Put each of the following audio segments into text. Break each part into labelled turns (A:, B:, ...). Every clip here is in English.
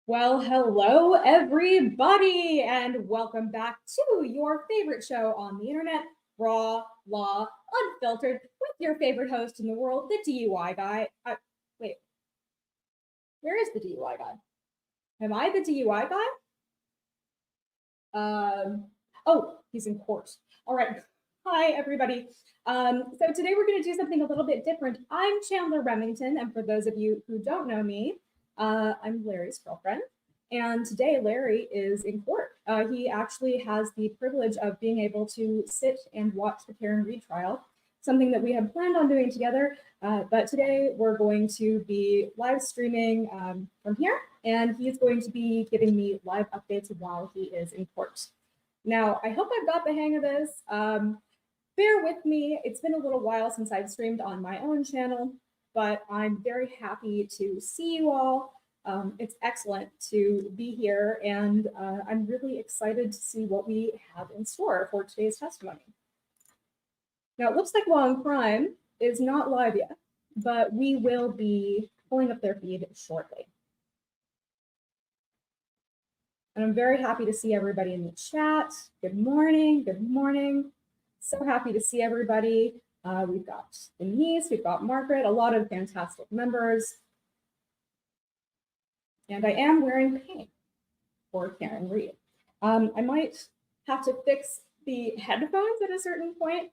A: Well, hello, everybody, and welcome back to your favorite show on the internet, Raw Law Unfiltered, with your favorite host in the world, the DUI guy. Wait, where is the DUI guy? Am I the DUI guy? Oh, he's in court. All right. Hi, everybody. So today we're going to do something a little bit different. I'm Chandler Remington, and for those of you who don't know me, I'm Larry's girlfriend. And today Larry is in court. He actually has the privilege of being able to sit and watch the Karen Read trial, something that we had planned on doing together. But today we're going to be live streaming from here, and he's going to be giving me live updates while he is in court. Now, I hope I've got the hang of this. Bear with me. It's been a little while since I've streamed on my own channel, but I'm very happy to see you all. It's excellent to be here, and I'm really excited to see what we have in store for today's testimony. Now, it looks like Law and Crime is not live yet, but we will be pulling up their feed shortly. And I'm very happy to see everybody in the chat. Good morning. Good morning. So happy to see everybody. We've got Denise, we've got Margaret, a lot of fantastic members. And I am wearing pink for Karen Read. I might have to fix the headphones at a certain point.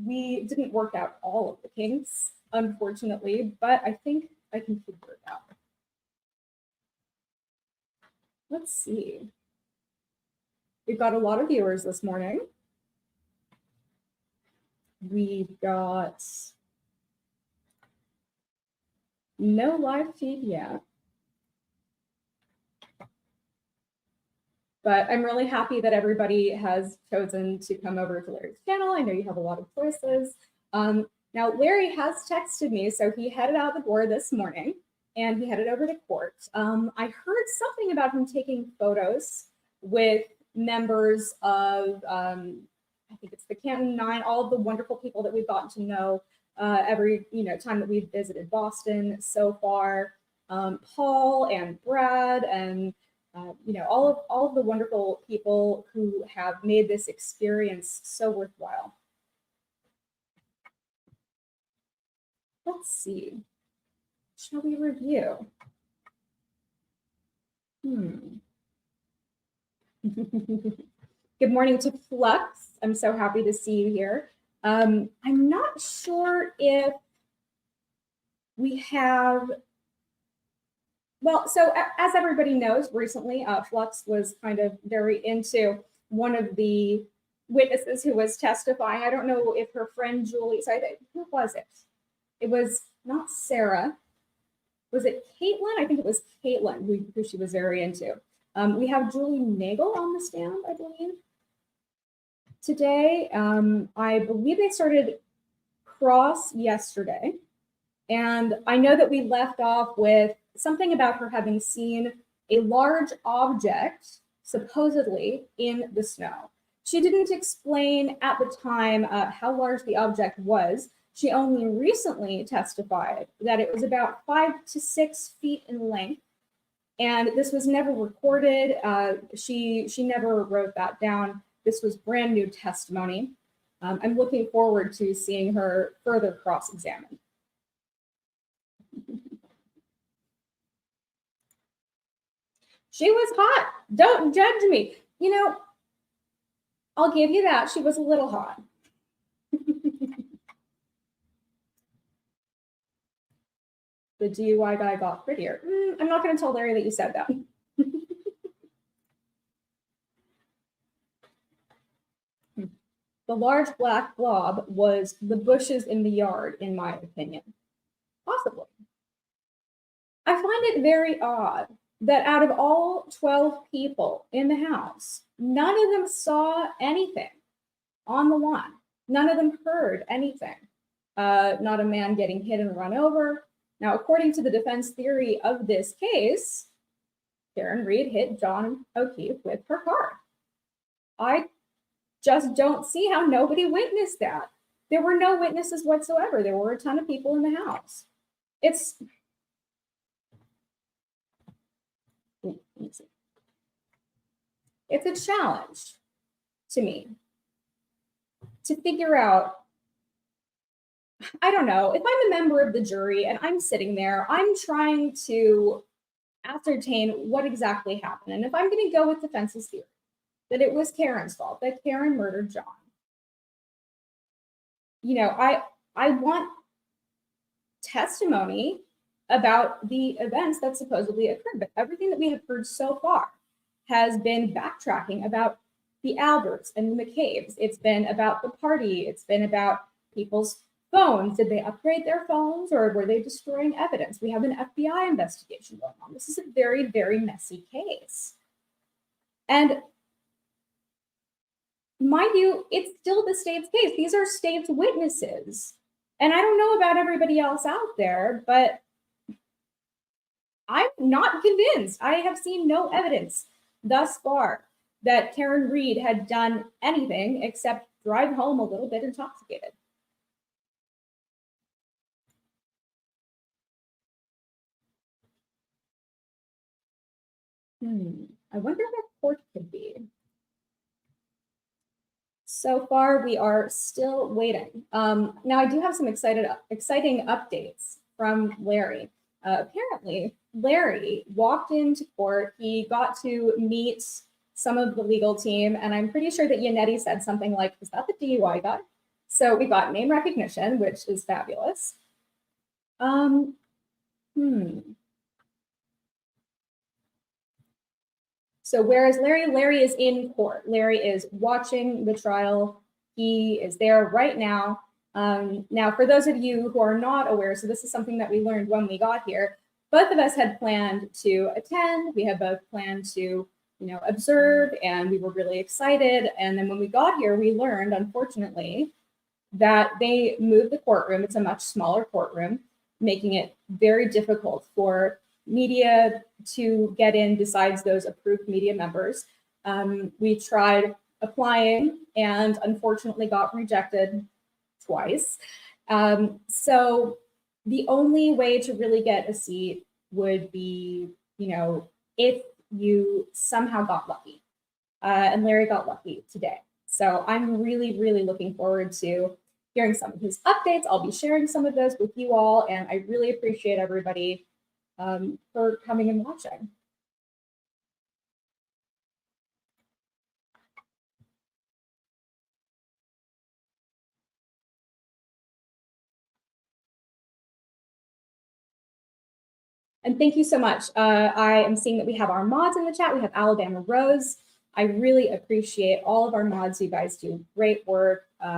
A: We didn't work out all of the kinks, unfortunately, but I think I can figure it out. Let's see. We've got a lot of viewers this morning. We've got no live feed yet. But I'm really happy that everybody has chosen to come over to Larry's channel. I know you have a lot of choices. Now, Larry has texted me, so he headed out the door this morning and he headed over to court. I heard something about him taking photos with members of, I think it's the Canton Nine, all of the wonderful people that we've gotten to know every time that we've visited Boston so far. Paul and Brad and all of the wonderful people who have made this experience so worthwhile. Let's see. Shall we review? Good morning to Flux. I'm so happy to see you here. I'm not sure if we have. Well, so as everybody knows, recently Flux was kind of very into one of the witnesses who was testifying. I don't know if her friend Julie, so who was it? It was not Sarah. Was it Caitlin? I think it was Caitlin who she was very into. We have Julie Nagel on the stand, I believe, today. I believe they started cross yesterday. And I know that we left off with something about her having seen a large object, supposedly, in the snow. She didn't explain at the time how large the object was. She only recently testified that it was about 5 to 6 feet in length. And this was never recorded. She never wrote that down. This was brand new testimony. I'm looking forward to seeing her further cross-examined. She was hot. Don't judge me. I'll give you that. She was a little hot. The DUI guy got prettier. I'm not going to tell Larry that you said that. The large black blob was the bushes in the yard, in my opinion. Possibly. I find it very odd that out of all 12 people in the house, none of them saw anything on the lawn. None of them heard anything. Not a man getting hit and run over. Now, according to the defense theory of this case, Karen Read hit John O'Keefe with her car. I just don't see how nobody witnessed that. There were no witnesses whatsoever. There were a ton of people in the house. it's a challenge to me to figure out, I don't know, if I'm a member of the jury and I'm sitting there, I'm trying to ascertain what exactly happened. And if I'm going to go with defense's theory that it was Karen's fault, that Karen murdered John, you know, I want testimony about the events that supposedly occurred. But everything that we have heard so far has been backtracking about the Alberts and the McCabe's. It's been about the party. It's been about people's phones. Did they upgrade their phones or were they destroying evidence? We have an FBI investigation going on. This is a very, very messy case. And mind you, it's still the state's case. These are state's witnesses. And I don't know about everybody else out there, but I'm not convinced. I have seen no evidence thus far that Karen Read had done anything except drive home a little bit intoxicated. I wonder what court could be. So far, we are still waiting. Now, I do have some exciting updates from Larry. Apparently, Larry walked into court. He got to meet some of the legal team, and I'm pretty sure that Yannetti said something like, "Is that the DUI guy?" So we got name recognition, which is fabulous. So whereas Larry is in court. Larry is watching the trial. He is there right now. Now, for those of you who are not aware, so this is something that we learned when we got here. Both of us had planned to attend. We had both planned to, observe, and we were really excited. And then when we got here, we learned, unfortunately, that they moved the courtroom. It's a much smaller courtroom, making it very difficult for media to get in besides those approved media members. We tried applying and unfortunately got rejected twice. So the only way to really get a seat would be, if you somehow got lucky. And Larry got lucky today. So I'm really, really looking forward to hearing some of his updates. I'll be sharing some of those with you all, and I really appreciate everybody for coming and watching. And thank you so much. I am seeing that we have our mods in the chat. We have Alabama Rose. I really appreciate all of our mods. You guys do great work. I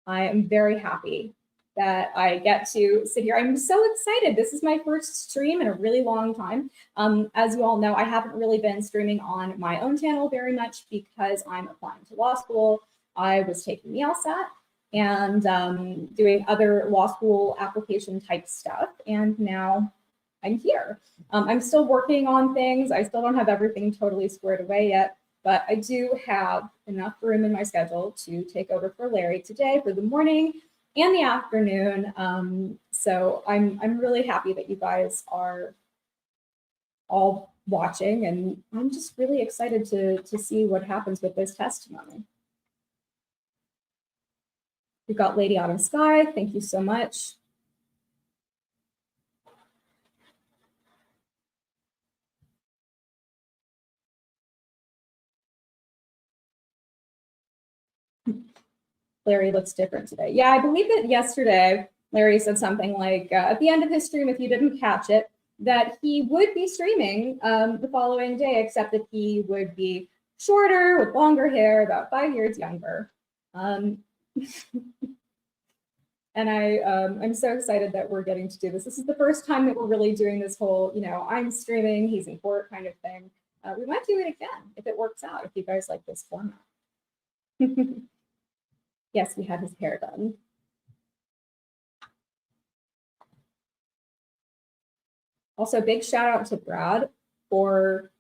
A: am very happy that I get to sit here. I'm so excited. This is my first stream in a really long time. As you all know, I haven't really been streaming on my own channel very much because I'm applying to law school. I was taking the LSAT and doing other law school application type stuff. And now I'm here. I'm still working on things. I still don't have everything totally squared away yet, but I do have enough room in my schedule to take over for Larry today for the morning and the afternoon. So I'm really happy that you guys are all watching, and I'm just really excited to see what happens with this testimony. We've got Lady Autumn Sky. Thank you so much. Larry looks different today. Yeah, I believe that yesterday Larry said something like at the end of his stream, if you didn't catch it, that he would be streaming the following day, except that he would be shorter with longer hair, about 5 years younger. And I'm so excited that we're getting to do this. This is the first time that we're really doing this whole, I'm streaming, he's in court kind of thing. We might do it again if it works out, if you guys like this format. Yes, we had his hair done. Also, big shout out to Brad for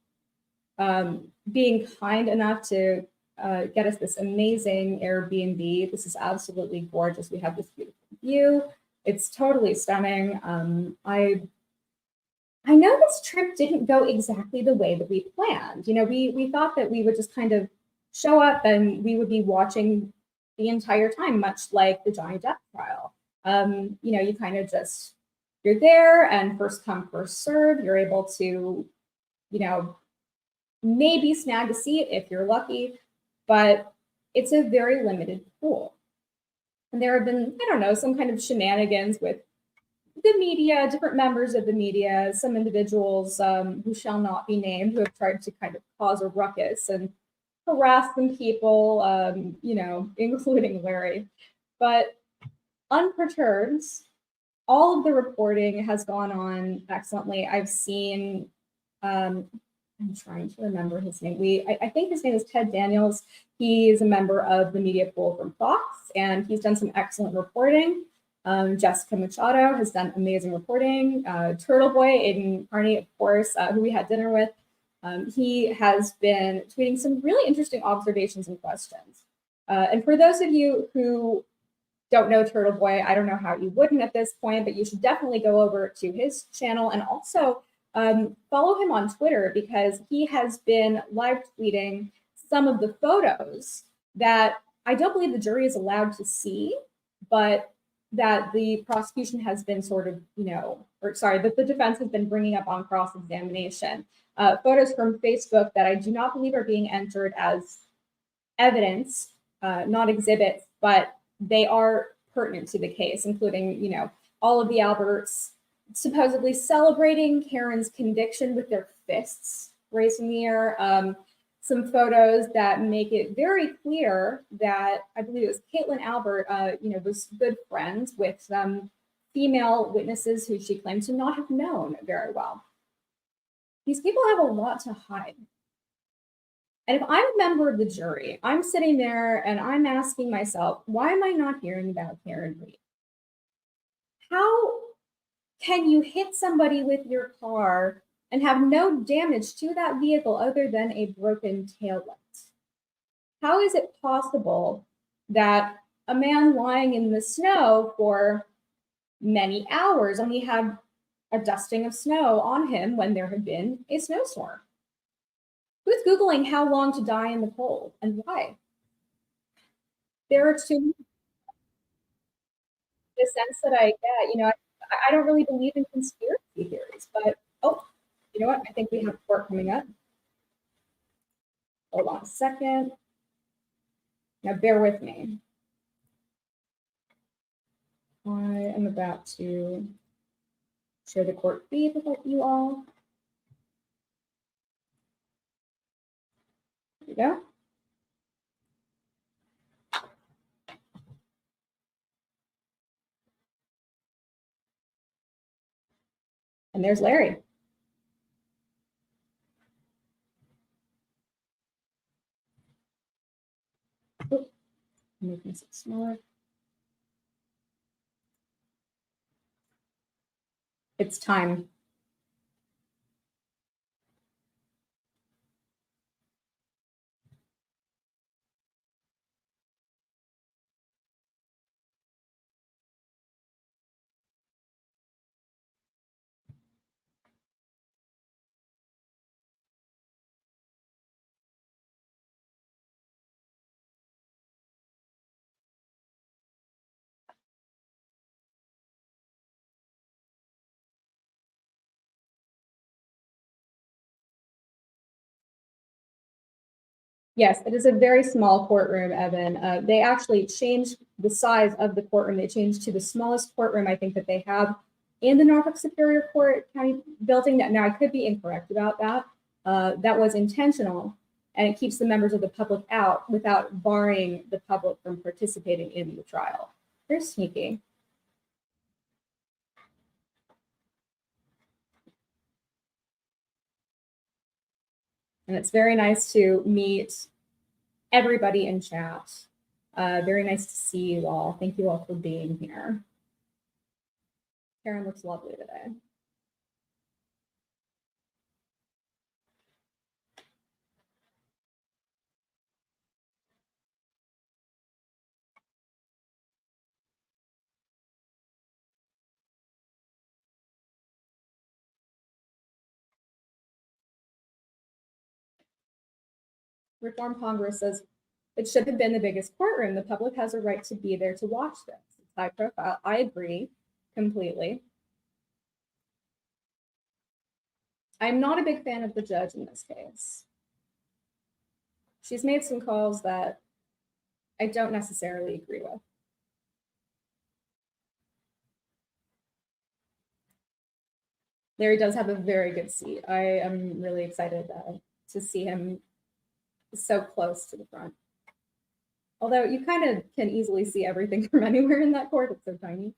A: being kind enough to get us this amazing Airbnb. This is absolutely gorgeous. We have this beautiful view. It's totally stunning. I I know this trip didn't go exactly the way that we planned. You know, we thought that we would just kind of show up and we would be watching the entire time, much like the Johnny Depp trial. You know, you kind of just you're there and first come, first serve. You're able to, you know, maybe snag a seat if you're lucky, but it's a very limited pool. And there have been, I don't know, some kind of shenanigans with the media, different members of the media, some individuals who shall not be named, who have tried to kind of cause a ruckus and harass some people, you know, including Larry. But unperturbed, all of the reporting has gone on excellently. I've seen, I'm trying to remember his name. I think his name is Ted Daniels. He is a member of the media pool from Fox, and he's done some excellent reporting. Jessica Machado has done amazing reporting. Turtle Boy, Aiden Carney, of course, who we had dinner with, he has been tweeting some really interesting observations and questions. And for those of you who don't know Turtle Boy, I don't know how you wouldn't at this point, but you should definitely go over to his channel and also follow him on Twitter, because he has been live tweeting some of the photos that I don't believe the jury is allowed to see, but that the prosecution has been sort of, you know, or sorry, that the defense has been bringing up on cross-examination. Photos from Facebook that I do not believe are being entered as evidence, not exhibits, but they are pertinent to the case, including, you know, all of the Alberts supposedly celebrating Karen's conviction with their fists raised in the air. Some photos that make it very clear that I believe it was Caitlin Albert, you know, was good friends with some female witnesses who she claimed to not have known very well. These people have a lot to hide. And if I'm a member of the jury, I'm sitting there and I'm asking myself, why am I not hearing about Karen Read? How can you hit somebody with your car and have no damage to that vehicle other than a broken taillight? How is it possible that a man lying in the snow for many hours only had a dusting of snow on him when there had been a snowstorm? Who's Googling how long to die in the cold and why? There are two, the sense that I get, you know, I don't really believe in conspiracy theories, but oh, you know what? I think we have court coming up. Hold on a second. Now bear with me. I am about to share the court feed with you all. There we go. And there's Larry. Oops, making it smaller. It's time. Yes, it is a very small courtroom, Evan. They actually changed the size of the courtroom. They changed to the smallest courtroom I think that they have in the Norfolk Superior Court County building. Now, I could be incorrect about that. That was intentional, and it keeps the members of the public out without barring the public from participating in the trial. They're sneaky. And it's very nice to meet everybody in chat. Very nice to see you all. Thank you all for being here. Karen looks lovely today. Reform Congress says it should have been the biggest courtroom. The public has a right to be there to watch this. It's high profile. I agree completely. I'm not a big fan of the judge in this case. She's made some calls that I don't necessarily agree with. Larry does have a very good seat. I am really excited to see him so close to the front. Although you kind of can easily see everything from anywhere in that court, it's so tiny.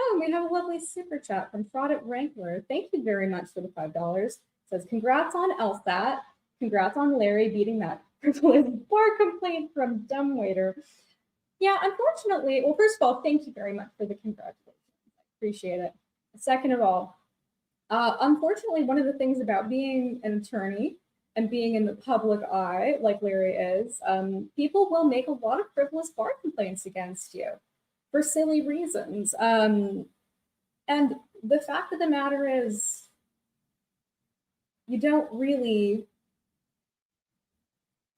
A: Oh, we have a lovely super chat from Fraud at Rankler. Thank you very much for the $5. Says, congrats on LSAT. Congrats on Larry beating that privileged bar complaint from Dumbwaiter. Yeah, unfortunately, well, first of all, thank you very much for the congratulations. I appreciate it. Second of all, unfortunately, one of the things about being an attorney and being in the public eye, like Larry is, people will make a lot of frivolous bar complaints against you for silly reasons. And the fact of the matter is, you don't really,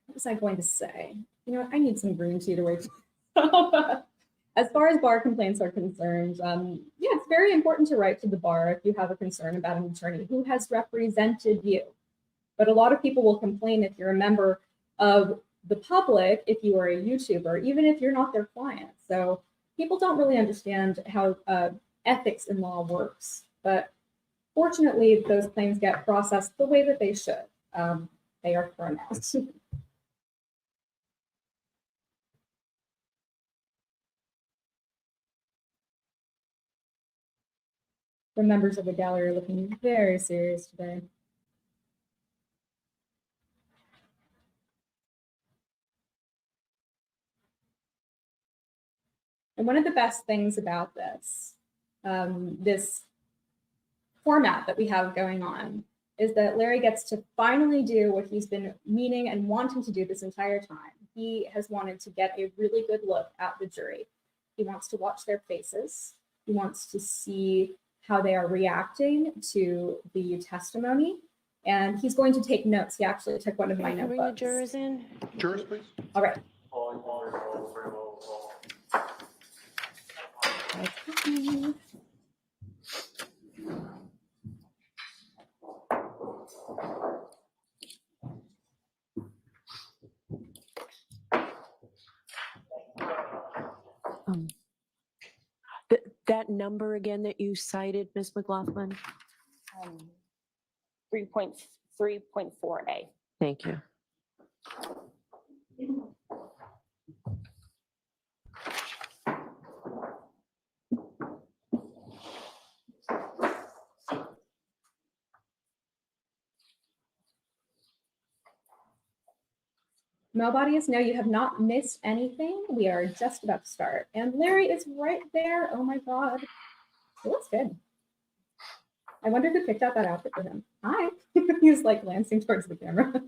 A: what was I going to say? You know what, I need some green tea to wake up. As far as bar complaints are concerned, yeah, it's very important to write to the bar if you have a concern about an attorney who has represented you. But a lot of people will complain if you're a member of the public, if you are a YouTuber, even if you're not their client. So people don't really understand how ethics in law works. But fortunately, those claims get processed the way that they should. They are thrown out. The members of the gallery are looking very serious today. And one of the best things about this, this format that we have going on, is that Larry gets to finally do what he's been meaning and wanting to do this entire time. He has wanted to get a really good look at the jury. He wants to watch their faces. He wants to see how they are reacting to the testimony. And he's going to take notes. He actually took one of my notebooks.
B: Bring the jurors in.
C: Jurors, please.
A: All right.
B: That number again that you cited, Ms. McLaughlin?
D: 3.3.4A.
B: Thank you.
A: Melbodies, no, you have not missed anything. We are just about to start. And Larry is right there. Oh my God. It looks good. I wonder who picked out that outfit for him. Hi. He's like glancing towards the camera.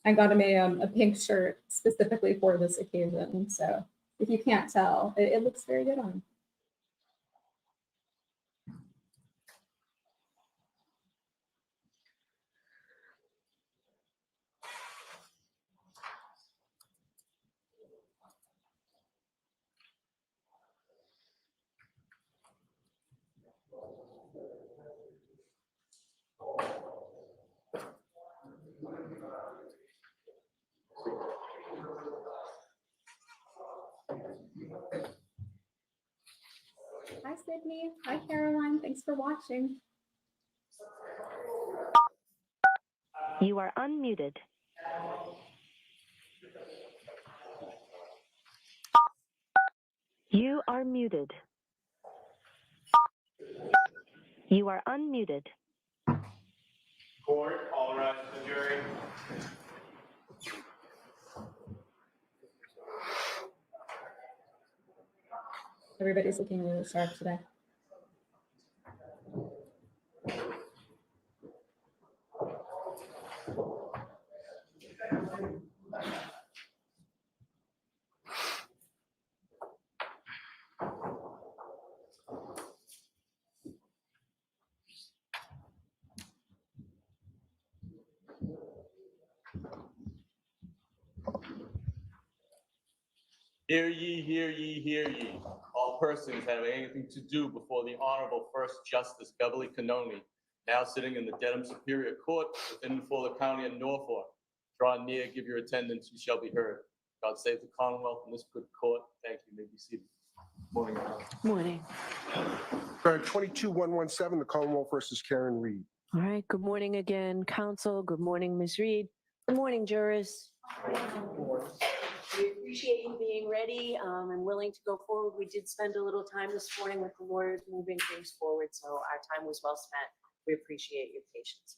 A: I got him a pink shirt specifically for this occasion. So if you can't tell, it looks very good on him. Hi, Sydney. Hi, Caroline. Thanks for watching.
E: You are unmuted. You are muted. You are unmuted.
C: Court, all rise to the jury.
A: Everybody's looking really sharp today.
C: Hear ye, hear ye, hear ye. All persons having anything to do before the Honorable First Justice Beverly Cannoni, now sitting in the Dedham Superior Court within and for the County of Norfolk. Draw near, give your attendance, you shall be heard. God save the Commonwealth and this good court. Thank you. You may be seated. Morning.
B: Morning.
D: 22117, the Commonwealth versus Karen Reed.
B: All right, good morning again, council. Good morning, Ms. Reed. Good morning, jurors. We appreciate you being ready and willing to go forward. We did spend a little time this morning with the lawyers moving things forward, so our time was well spent. We appreciate your patience.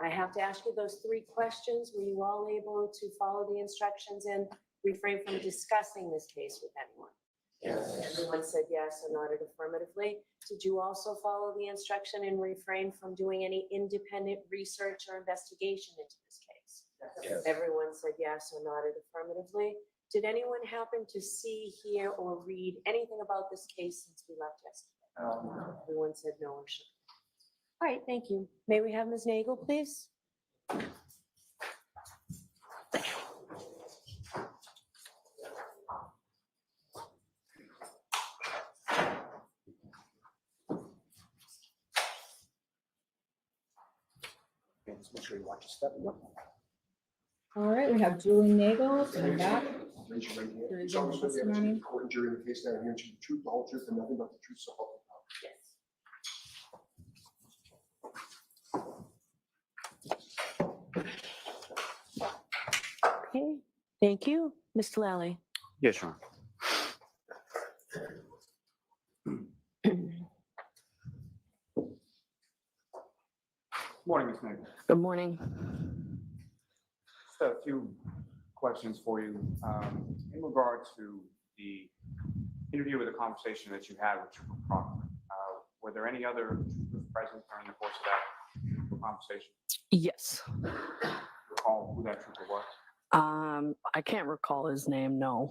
B: I have to ask you those 3 questions. Were you all able to follow the instructions and refrain from discussing this case with anyone? Yes. Everyone said yes or nodded affirmatively. Did you also follow the instruction and refrain from doing any independent research or investigation into this case? Yes. Everyone said yes or nodded affirmatively. Did anyone happen to see, hear, or read anything about this case since we left yesterday? Everyone said no or should. All right, thank you. May we have Ms. Nagel, please?
D: Let's make sure you watch your step.
A: All right, we have Julie Nagel coming back.
D: Raise your right hand.
A: There is
D: You
A: no
D: solemnly swear the
A: testimony.
D: evidence you give the court and jury in the case now herein shall be the truth, the whole truth, and nothing but the truth, so help you God.
B: Okay, thank you. Mr. Lally.
F: Yes, Your Honor. Morning, Ms. Nagel.
B: Good morning.
F: Just a few questions for you. In regard to the interview or the conversation that you had with Trooper Proctor, were there any other troopers present during the course of that conversation?
G: Yes.
F: Recall who that trooper was?
G: I can't recall his name, no.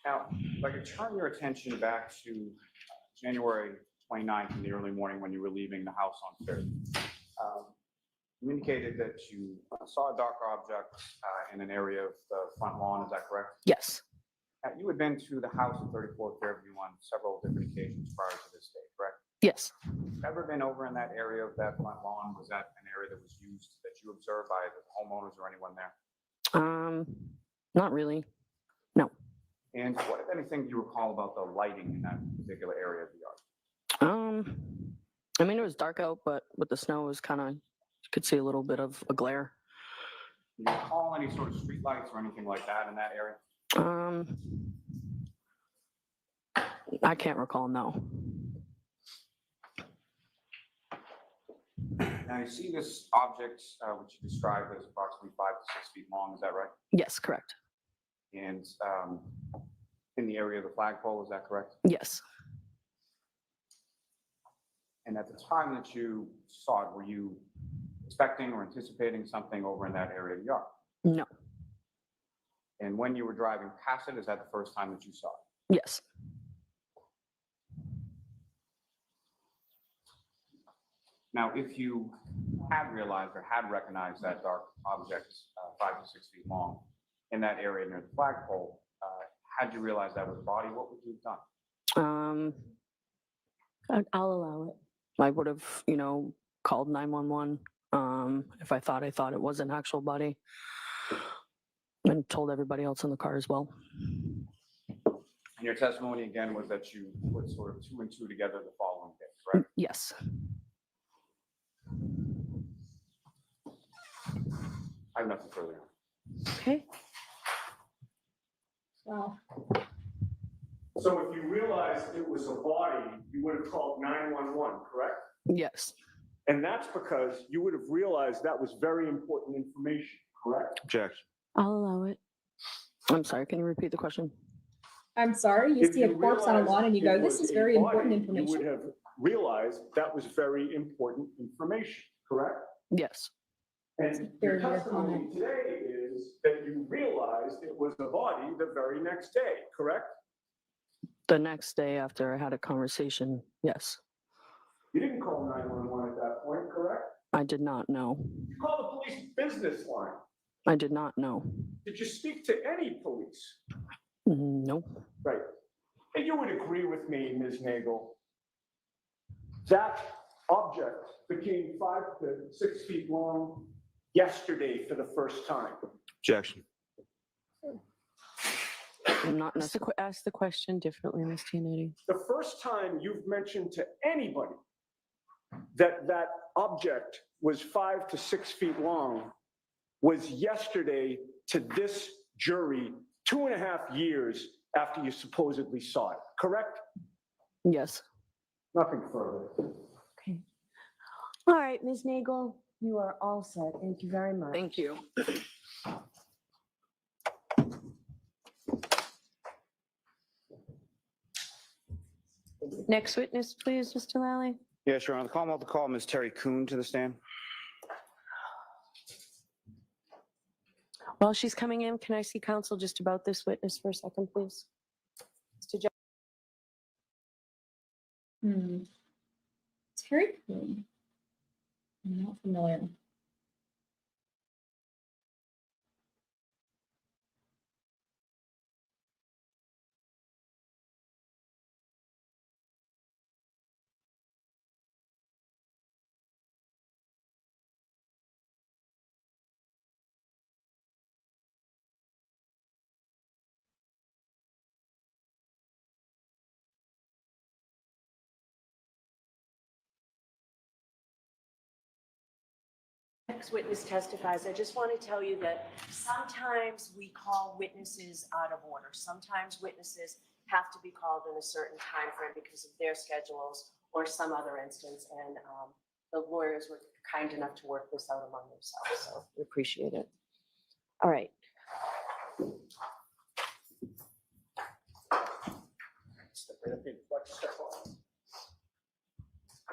F: Now, if I could turn your attention back to January 29th in the early morning when you were leaving the house on 3rd. You indicated that you saw a dark object in an area of the front lawn, is that correct?
G: Yes.
F: You had been to the house at 34 Fairview on several different occasions prior to this day, correct?
G: Yes.
F: Ever been over in that area of that front lawn? Was that an area that was used, that you observed by the homeowners or anyone there?
G: Not really. No.
F: And what, if anything, do you recall about the lighting in that particular area of the yard?
G: I mean, it was dark out, but with the snow, it was kind of, you could see a little bit of a glare.
F: Do you recall any sort of street lights or anything like that in that area?
G: I can't recall, no.
F: Now you see this object, which you described as approximately 5 to 6 feet long, is that right?
G: Yes, correct.
F: And in the area of the flagpole, is that correct?
G: Yes.
F: And at the time that you saw it, were you expecting or anticipating something over in that area of the yard?
G: No.
F: And when you were driving past it, is that the first time that you saw it?
G: Yes.
F: Now, if you had realized or had recognized that dark object, 5 to 6 feet long, in that area near the flagpole, had you realized that was a body, what would you have done?
G: I'll allow it. I would have, called 911 if I thought it was an actual body, and told everybody else in the car as well.
F: And your testimony again was that you put sort of 2 and 2 together the following day, correct?
G: Yes.
F: I have nothing further.
G: Okay.
A: Wow.
H: So if you realized it was a body, you would have called 911, correct?
G: Yes.
H: And that's because you would have realized that was very important information, correct?
F: Objection.
G: I'll allow it. I'm sorry, can you repeat the question?
A: I'm sorry, you
H: If
A: see a corpse on a
H: realized
A: lawn and you go,
H: it
A: this
H: was
A: is
H: a
A: very important
H: body,
A: information.
H: You would have realized that was very important information, correct?
G: Yes.
H: And
A: Very
H: your
A: rare
H: testimony
A: comment.
H: today is that you realized it was a body the very next day, correct?
G: The next day after I had a conversation, yes.
H: You didn't call 911 at that point, correct?
G: I did not know.
H: You called the police business line.
G: I did not know.
H: Did you speak to any police?
G: No.
H: Right. And you would agree with me, Ms. Nagel, that object became 5 to 6 feet long yesterday for the first time.
F: Objection.
G: Not necessarily.
B: Ask the question differently, Ms. Tinetti.
H: The first time you've mentioned to anybody that that object was 5 to 6 feet long was yesterday to this jury 2.5 years after you supposedly saw it, correct?
G: Yes.
H: Nothing further.
B: Okay. All right, Ms. Nagel, you are all set. Thank you very much.
G: Thank you.
B: Next witness, please, Mr. Lally.
F: Yes, Your Honor. The call Ms. Terry Kuhn to the stand.
B: While she's coming in, can I see counsel just about this witness for a second, please? Mr.
A: Terry Coon. I'm not familiar.
B: Next witness testifies. I just want to tell you that sometimes we call witnesses out of order. Sometimes witnesses have to be called in a certain time frame because of their schedules or some other instance. And the lawyers were kind enough to work this out among themselves. So we appreciate it. All right.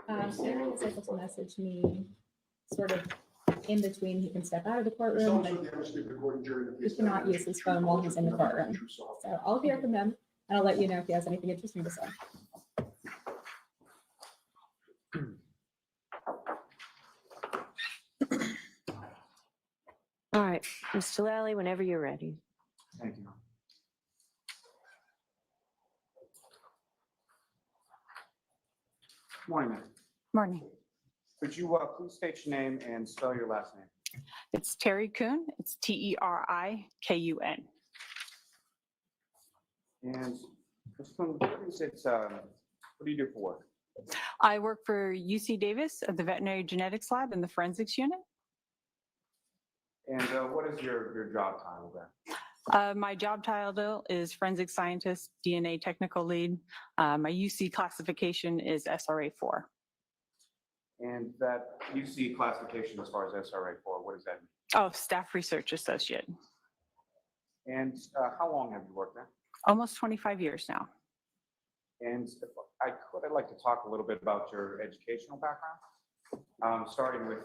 A: Aaron is able to message me sort of in between. He can step out of the
D: It's
A: courtroom,
D: also
A: but
D: the unrestricted recording during the.
A: he cannot use his phone while he's in the courtroom. So I'll hear from him and I'll let you know if he has anything interesting to say.
B: All right, Mr. Lally, whenever you're ready.
F: Thank you. Morning, ma'am.
I: Morning.
F: Could you please state your name and spell your last name?
I: It's Terry Kuhn. It's Terikun.
F: And Ms. Kuhn, what do you do for work?
I: I work for UC Davis at the Veterinary Genetics Lab in the Forensics Unit.
F: And what is your job title there?
I: My job title is Forensic Scientist, DNA Technical Lead. My UC classification is SRA-4.
F: And that UC classification as far as SRA-4, what does that mean?
I: Oh, Staff Research Associate.
F: And how long have you worked there?
I: Almost 25 years now.
F: And if I could, I'd like to talk a little bit about your educational background, starting with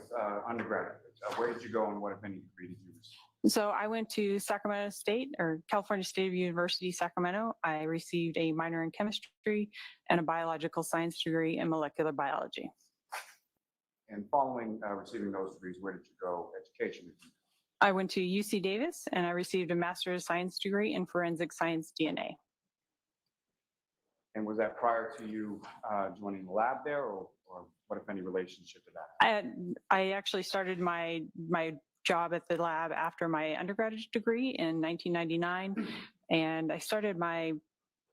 F: undergraduate. Where did you go and what, if any, degree did you receive?
I: So I went to Sacramento State or California State University, Sacramento. I received a minor in chemistry and a biological science degree in molecular biology.
F: And following receiving those degrees, where did you go education?
I: I went to UC Davis and I received a master's of science degree in forensic science DNA.
F: And was that prior to you joining the lab there, or what, if any, relationship to that?
I: I actually started my job at the lab after my undergraduate degree in 1999, and I started my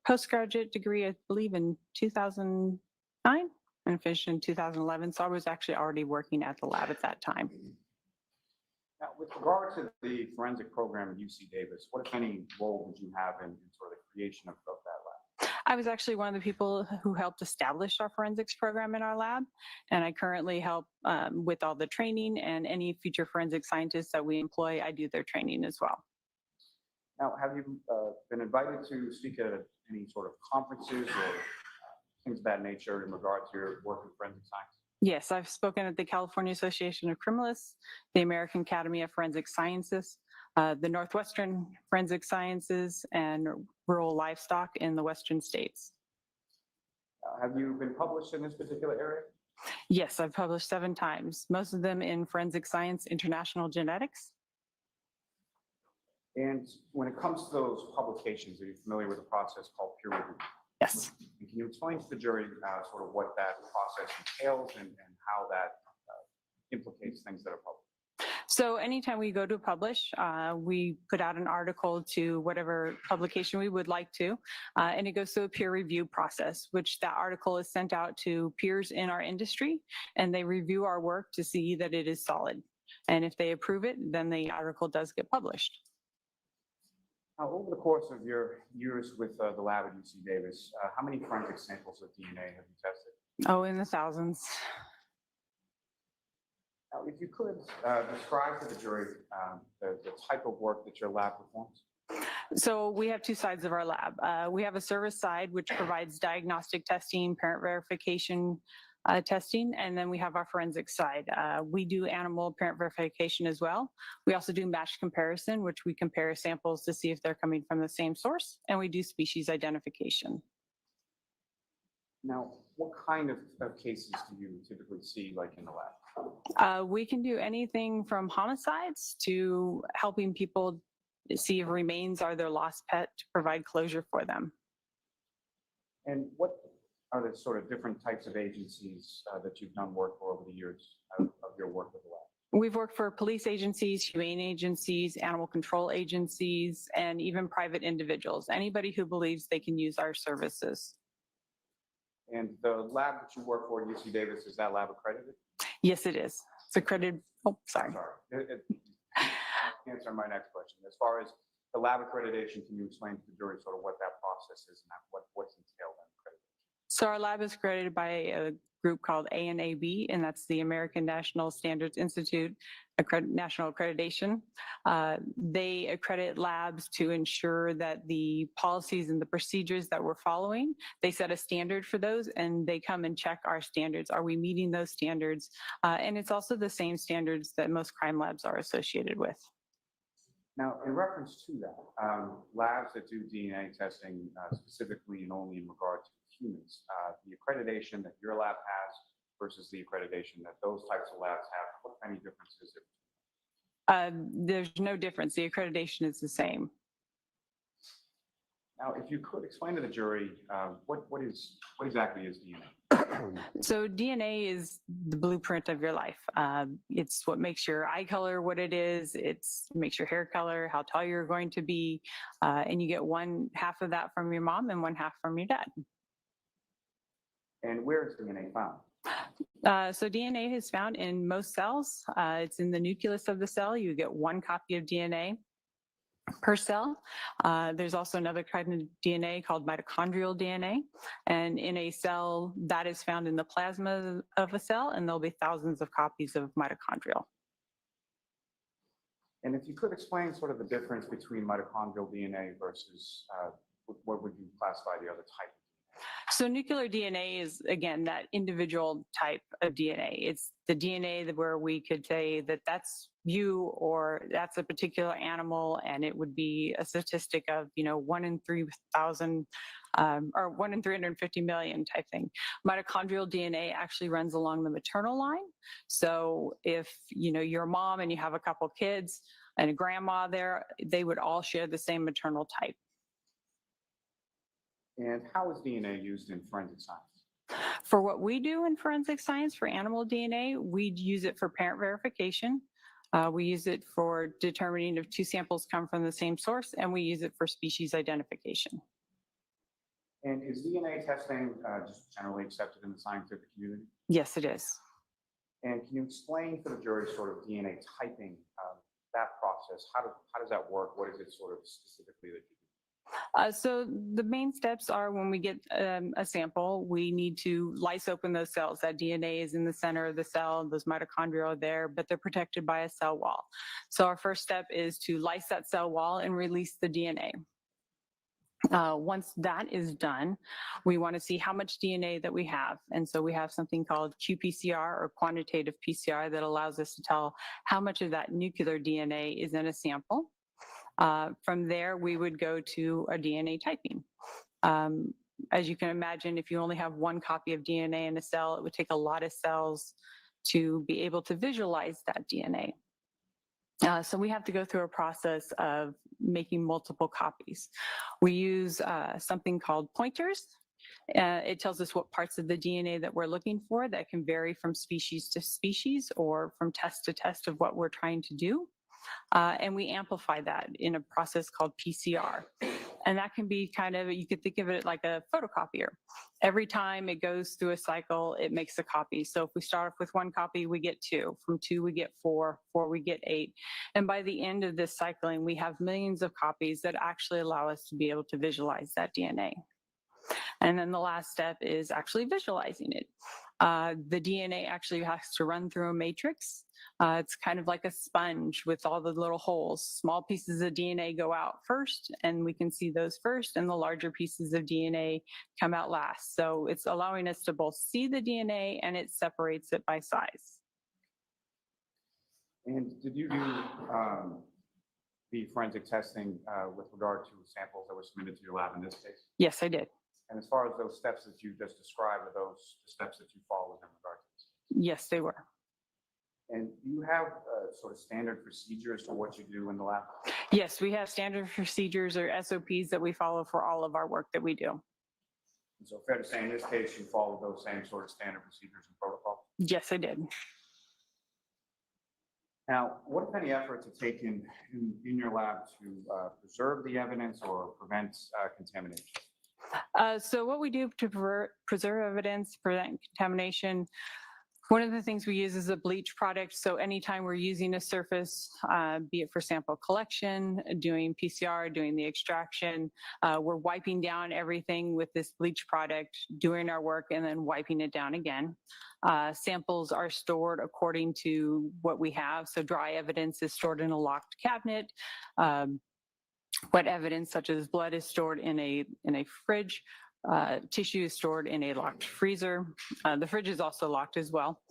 I: postgraduate degree, I believe, in 2009 and finished in 2011. So I was actually already working at the lab at that time.
F: Now, with regard to the forensic program at UC Davis, what, if any, role did you have in sort of the creation of that lab?
I: I was actually one of the people who helped establish our forensics program in our lab, and I currently help with all the training, and any future forensic scientists that we employ, I do their training as well.
F: Now, have you been invited to speak at any sort of conferences or things of that nature in regard to your work in forensic science?
I: Yes, I've spoken at the California Association of Criminalists, the American Academy of Forensic Sciences, the Northwestern Forensic Sciences, and Rural Livestock in the Western states.
F: Have you been published in this particular area?
I: Yes, I've published 7 times, most of them in Forensic Science International Genetics.
F: And when it comes to those publications, are you familiar with a process called peer review?
I: Yes.
F: And can you explain to the jury sort of what that process entails and how that implicates things that are public?
I: So anytime we go to publish, we put out an article to whatever publication we would like to, and it goes through a peer review process, which that article is sent out to peers in our industry, and they review our work to see that it is solid. And if they approve it, then the article does get published.
F: Now, over the course of your years with the lab at UC Davis, how many forensic samples of DNA have you tested?
I: Oh, in the thousands.
F: Now, if you could describe to the jury the type of work that your lab performs.
I: So we have two sides of our lab. We have a service side, which provides diagnostic testing, parent verification testing, and then we have our forensic side. We do animal parent verification as well. We also do match comparison, which we compare samples to see if they're coming from the same source, and we do species identification.
F: Now, what kind of cases do you typically see like in the lab?
I: We can do anything from homicides to helping people see if remains are their lost pet to provide closure for them.
F: And what are the sort of different types of agencies that you've done work for over the years of your work with the lab?
I: We've worked for police agencies, humane agencies, animal control agencies, and even private individuals, anybody who believes they can use our services.
F: And the lab that you work for at UC Davis, is that lab accredited?
I: Yes, it is. It's accredited. Oh, sorry.
F: Answer my next question. As far as the lab accreditation, can you explain to the jury sort of what that process is and what's entailed in accreditation?
I: So our lab is accredited by a group called ANAB, and that's the American National Standards Institute National Accreditation. They accredit labs to ensure that the policies and the procedures that we're following, they set a standard for those, and they come and check our standards. Are we meeting those standards? And it's also the same standards that most crime labs are associated with.
F: Now, in reference to that, labs that do DNA testing specifically and only in regard to humans, the accreditation that your lab has versus the accreditation that those types of labs have, what kind of difference is there?
I: There's no difference. The accreditation is the same.
F: Now, if you could explain to the jury, what exactly is DNA?
I: So DNA is the blueprint of your life. It's what makes your eye color what it is. It's makes your hair color, how tall you're going to be, and you get one half of that from your mom and one half from your dad.
F: And where is DNA found?
I: So DNA is found in most cells. It's in the nucleus of the cell. You get one copy of DNA per cell. There's also another kind of DNA called mitochondrial DNA. And in a cell, that is found in the plasma of a cell, and there'll be thousands of copies of mitochondrial.
F: And if you could explain sort of the difference between mitochondrial DNA versus what would you classify the other type?
I: So nuclear DNA is, again, that individual type of DNA. It's the DNA where we could say that that's you or that's a particular animal, and it would be a statistic of, 1 in 3,000 or 1 in 350 million type thing. Mitochondrial DNA actually runs along the maternal line. So if, you're a mom and you have a couple kids and a grandma there, they would all share the same maternal type.
F: And how is DNA used in forensic science?
I: For what we do in forensic science for animal DNA, we use it for parent verification. We use it for determining if two samples come from the same source, and we use it for species identification.
F: And is DNA testing just generally accepted in the scientific community?
I: Yes, it is.
F: And can you explain to the jury sort of DNA typing, that process? How does that work? What is it sort of specifically that you do?
I: So the main steps are when we get a sample, we need to lyse open those cells. That DNA is in the center of the cell. Those mitochondria are there, but they're protected by a cell wall. So our first step is to lyse that cell wall and release the DNA. Once that is done, we want to see how much DNA that we have. And so we have something called qPCR, or quantitative PCR, that allows us to tell how much of that nuclear DNA is in a sample. From there, we would go to a DNA typing. As you can imagine, if you only have one copy of DNA in a cell, it would take a lot of cells to be able to visualize that DNA. So we have to go through a process of making multiple copies. We use something called pointers. It tells us what parts of the DNA that we're looking for that can vary from species to species or from test to test of what we're trying to do. And we amplify that in a process called PCR. And that can be kind of, you could think of it like a photocopier. Every time it goes through a cycle, it makes a copy. So if we start off with 1 copy, we get 2. From 2, we get 4. 4, we get 8. And by the end of this cycling, we have millions of copies that actually allow us to be able to visualize that DNA. And then the last step is actually visualizing it. The DNA actually has to run through a matrix. It's kind of like a sponge with all the little holes. Small pieces of DNA go out first, and we can see those first, and the larger pieces of DNA come out last. So it's allowing us to both see the DNA, and it separates it by size.
F: And did you do the forensic testing with regard to samples that were submitted to your lab in this case?
I: Yes, I did.
F: And as far as those steps that you just described, are those the steps that you followed in regard to this?
I: Yes, they were.
F: And do you have sort of standard procedures for what you do in the lab?
I: Yes, we have standard procedures or SOPs that we follow for all of our work that we do.
F: And so fair to say in this case, you followed those same sort of standard procedures and protocols?
I: Yes, I did.
F: Now, what if any efforts are taken in your lab to preserve the evidence or prevent contamination?
I: So what we do to preserve evidence, prevent contamination, one of the things we use is a bleach product. So anytime we're using a surface, be it for sample collection, doing PCR, doing the extraction, we're wiping down everything with this bleach product, doing our work, and then wiping it down again. Samples are stored according to what we have. So dry evidence is stored in a locked cabinet. Wet evidence, such as blood, is stored in a fridge. Tissue is stored in a locked freezer. The fridge is also locked as well.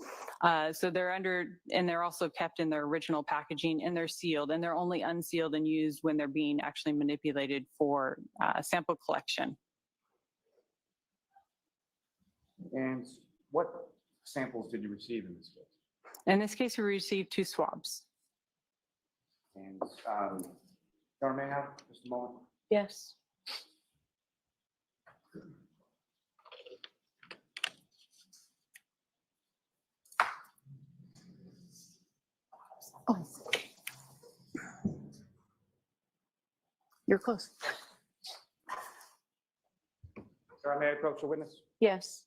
I: So they're also kept in their original packaging, and they're sealed, and they're only unsealed and used when they're being actually manipulated for sample collection.
F: And what samples did you receive in this case?
I: In this case, we received 2 swabs.
F: And Dr. may I have just a moment?
B: Yes. Oh. You're close.
F: Sir, may I approach the witness?
B: Yes.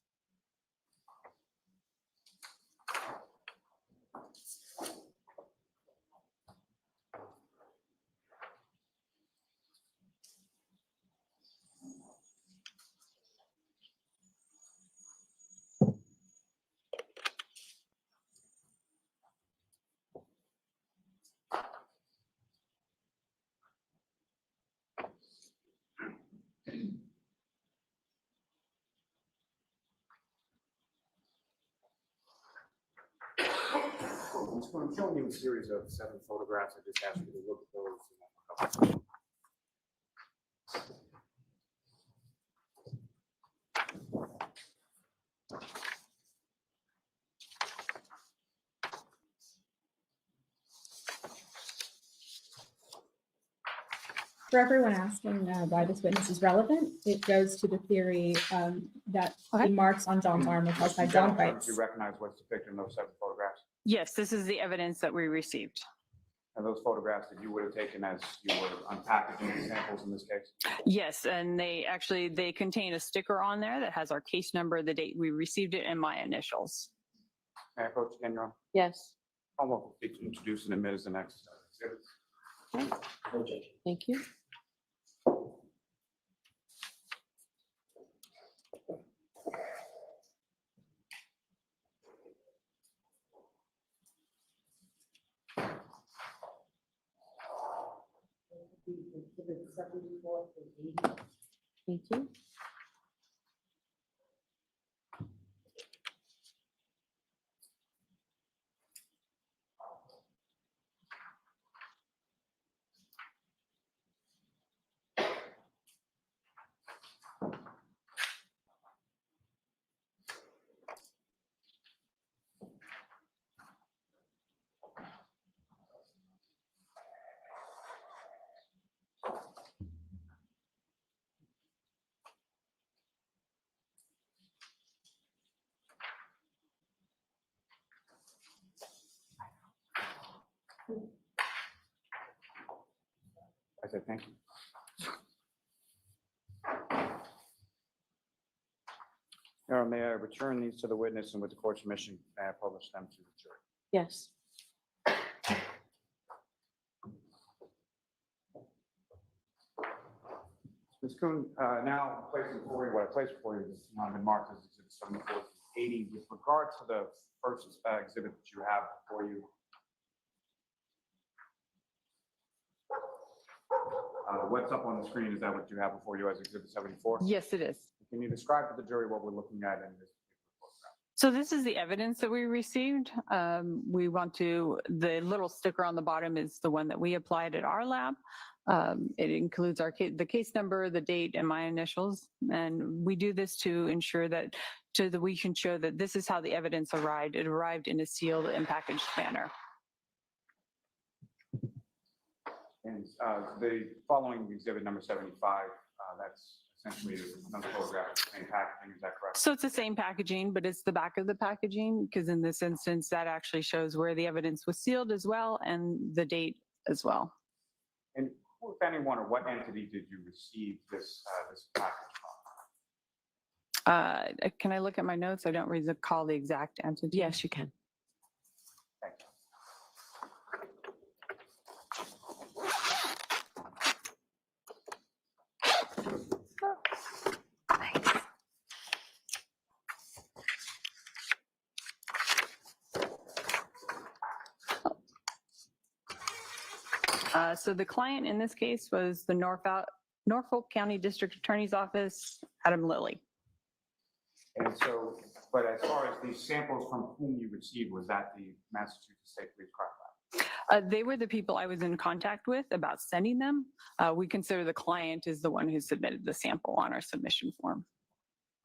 F: So I'm showing you a series of 7 photographs. I just asked you to look at those.
A: For everyone asking why this witness is relevant, it goes to the theory that the marks on John's arm were caused by dog bites.
F: Do you recognize what's depicted in those 7 photographs?
I: Yes, this is the evidence that we received.
F: And those photographs that you would have taken as you were unpackaging the samples in this case?
I: Yes, and they contain a sticker on there that has our case number, the date we received it, and my initials.
F: May I approach again, Your Honor?
B: Yes.
F: I'll welcome you to introduce and admit as the next.
B: Thank you. Thank you.
F: I said, thank you. Now, may I return these to the witness and with the court's permission, may I publish them to the jury?
B: Yes.
F: Ms. Kuhn, now placing before you, what I placed before you has not been marked as exhibit 7480. With regard to the first exhibit that you have before you, what's up on the screen, is that what you have before you as exhibit 74?
I: Yes, it is.
F: Can you describe to the jury what we're looking at in this particular photograph?
I: So this is the evidence that we received. We want to, the little sticker on the bottom is the one that we applied at our lab. It includes our the case number, the date, and my initials. And we do this to ensure that, so that we can show that this is how the evidence arrived. It arrived in a sealed and packaged manner.
F: And the following exhibit number 75, that's essentially another photograph, same packaging, is that correct?
I: So it's the same packaging, but it's the back of the packaging, because in this instance, that actually shows where the evidence was sealed as well, and the date as well.
F: And who, if anyone, or what entity did you receive this package from?
I: Can I look at my notes? I don't recall the exact entity.
B: Yes, you can.
F: Thank you.
I: So the client in this case was the Norfolk County District Attorney's Office, Adam Lilly.
F: And so, but as far as these samples from whom you received, was that the Massachusetts State Police Crime Lab?
I: They were the people I was in contact with about sending them. We consider the client is the one who submitted the sample on our submission form.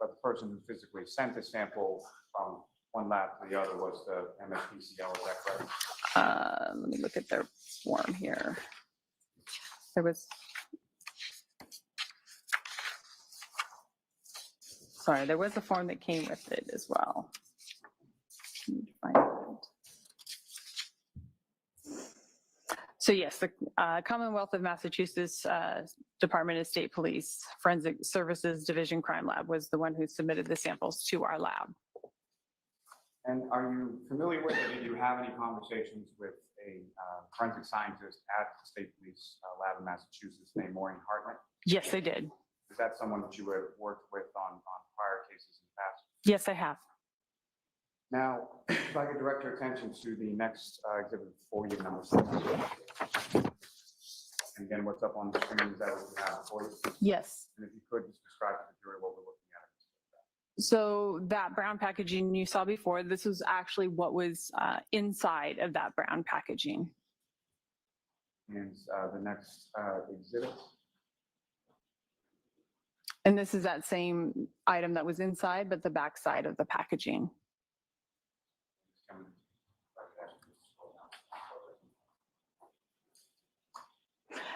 F: But the person who physically sent the sample from one lab to the other was the MSPCL, is that correct?
I: Let me look at their form here. There was, sorry, there was a form that came with it as well. Let me find it. So yes, the Commonwealth of Massachusetts Department of State Police Forensic Services Division Crime Lab was the one who submitted the samples to our lab.
F: And are you familiar with, or did you have any conversations with a forensic scientist at the State Police Lab in Massachusetts named Maureen Hartman?
I: Yes, I did.
F: Is that someone that you have worked with on prior cases in the past?
I: Yes, I have.
F: Now, if I could direct your attention to the next exhibit for you, number 7. And again, what's up on the screen is that what you have for you?
I: Yes.
F: And if you could just describe to the jury what we're looking at.
I: So that brown packaging you saw before, this was actually what was inside of that brown packaging.
F: And the next exhibit.
I: And this is that same item that was inside, but the back side of the packaging.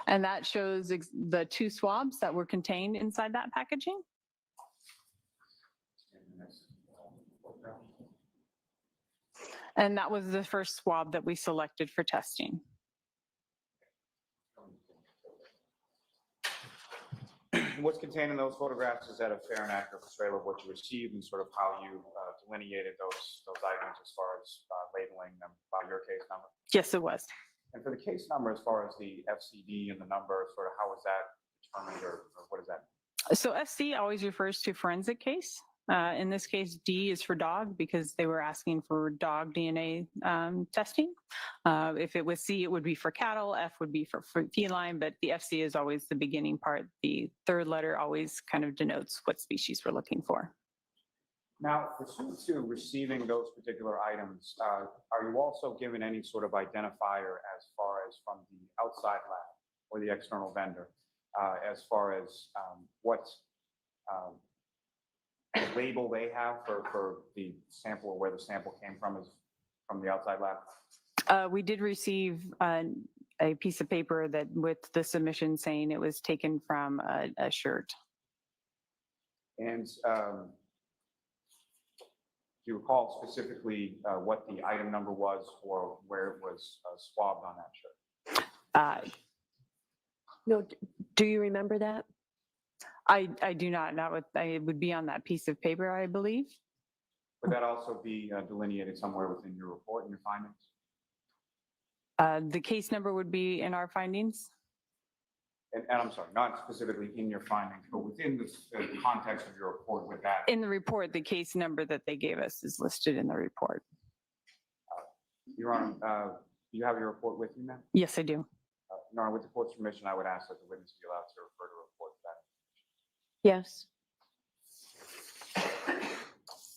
I: And that shows the 2 swabs that were contained inside that packaging. And that was the first swab that we selected for testing.
F: What's contained in those photographs, is that a fair and accurate portrayal of what you received and sort of how you delineated those items as far as labeling them by your case number?
I: Yes, it was.
F: And for the case number, as far as the FCD and the number, sort of how was that determined, or what is that?
I: So FC always refers to forensic case. In this case, D is for dog because they were asking for dog DNA testing. If it was C, it would be for cattle. F would be for feline, but the FC is always the beginning part. The third letter always kind of denotes what species we're looking for.
F: Now, pursuant to receiving those particular items, are you also given any sort of identifier as far as from the outside lab or the external vendor, as far as what label they have for the sample, or where the sample came from, is from the outside lab?
I: We did receive a piece of paper that with the submission saying it was taken from a shirt.
F: And Do you recall specifically what the item number was or where it was swabbed on that shirt?
B: No, do you remember that?
I: I do not, it would be on that piece of paper, I believe.
F: Would that also be delineated somewhere within your report and your findings?
I: The case number would be in our findings.
F: And I'm sorry, not specifically in your findings, but within the context of your report with that.
I: In the report, the case number that they gave us is listed in the report.
F: Your Honor, do you have your report with you, ma'am?
I: Yes, I do.
F: Your Honor, with the court's permission, I would ask that the witness be allowed to refer to report that.
B: Yes.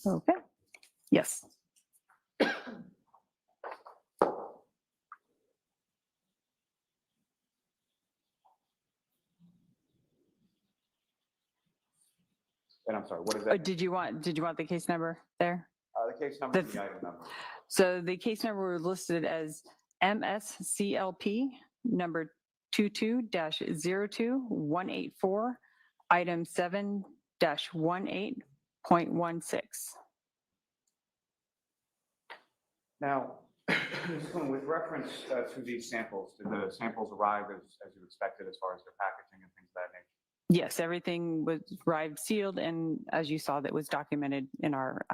I: Okay. Yes.
F: And I'm sorry, what is that?
I: Did you want the case number there?
F: The case number and the item number.
I: So the case number was listed as MSCLP number 22-02184, item 7-18.16.
F: Now, Ms. Kuhn, with reference to these samples, did the samples arrive as you expected as far as their packaging and things of that nature?
I: Yes, everything was arrived sealed, and as you saw, that was documented in our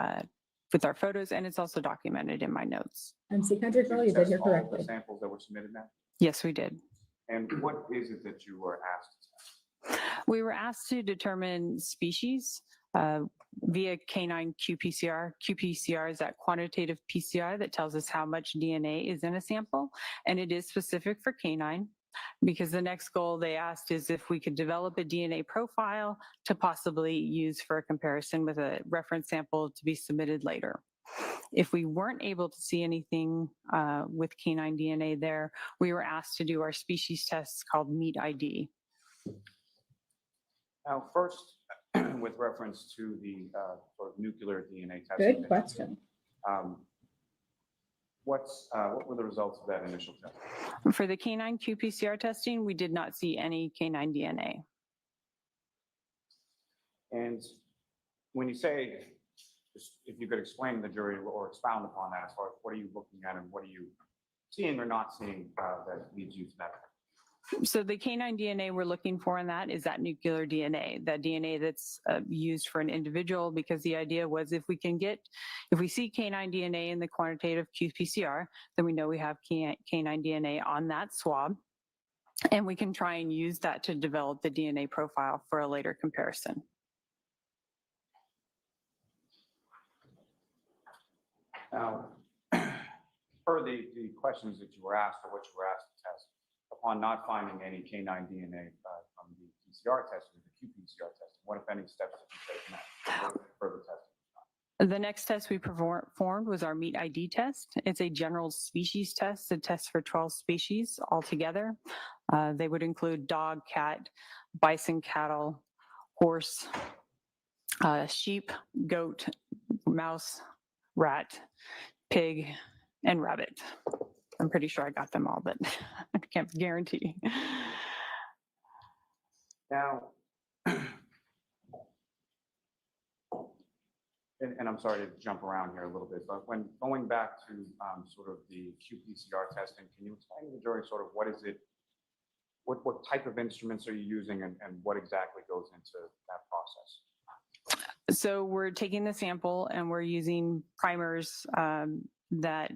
I: with our photos, and it's also documented in my notes.
A: MC Country Girl, you did hear
F: Test all of
A: correctly.
F: the samples that were submitted now?
I: Yes, we did.
F: And what is it that you were asked to test?
I: We were asked to determine species via canine qPCR. qPCR is that quantitative PCR that tells us how much DNA is in a sample, and it is specific for canine, because the next goal they asked is if we could develop a DNA profile to possibly use for a comparison with a reference sample to be submitted later. If we weren't able to see anything with canine DNA there, we were asked to do our species tests called Meat ID.
F: Now, first, with reference to the sort of nuclear DNA testing.
A: Good question.
F: What were the results of that initial test?
I: For the canine qPCR testing, we did not see any canine DNA.
F: And when you say, just if you could explain to the jury or expound upon that as far as what are you looking at and what are you seeing or not seeing that leads you to that?
I: So the canine DNA we're looking for in that is that nuclear DNA, that DNA that's used for an individual, because the idea was if we see canine DNA in the quantitative qPCR, then we know we have canine DNA on that swab, and we can try and use that to develop the DNA profile for a later comparison.
F: Now, per the questions that you were asked or what you were asked to test, upon not finding any canine DNA from the PCR testing, the qPCR testing, what, if any, steps did you take next? What further testing?
I: The next test we performed was our Meat ID test. It's a general species test, a test for 12 species altogether. They would include dog, cat, bison, cattle, horse, sheep, goat, mouse, rat, pig, and rabbit. I'm pretty sure I got them all, but I can't guarantee.
F: Now, and I'm sorry to jump around here a little bit, but when going back to sort of the qPCR testing, can you explain to the jury sort of what is it, what type of instruments are you using and what exactly goes into that process?
I: So we're taking the sample and we're using primers that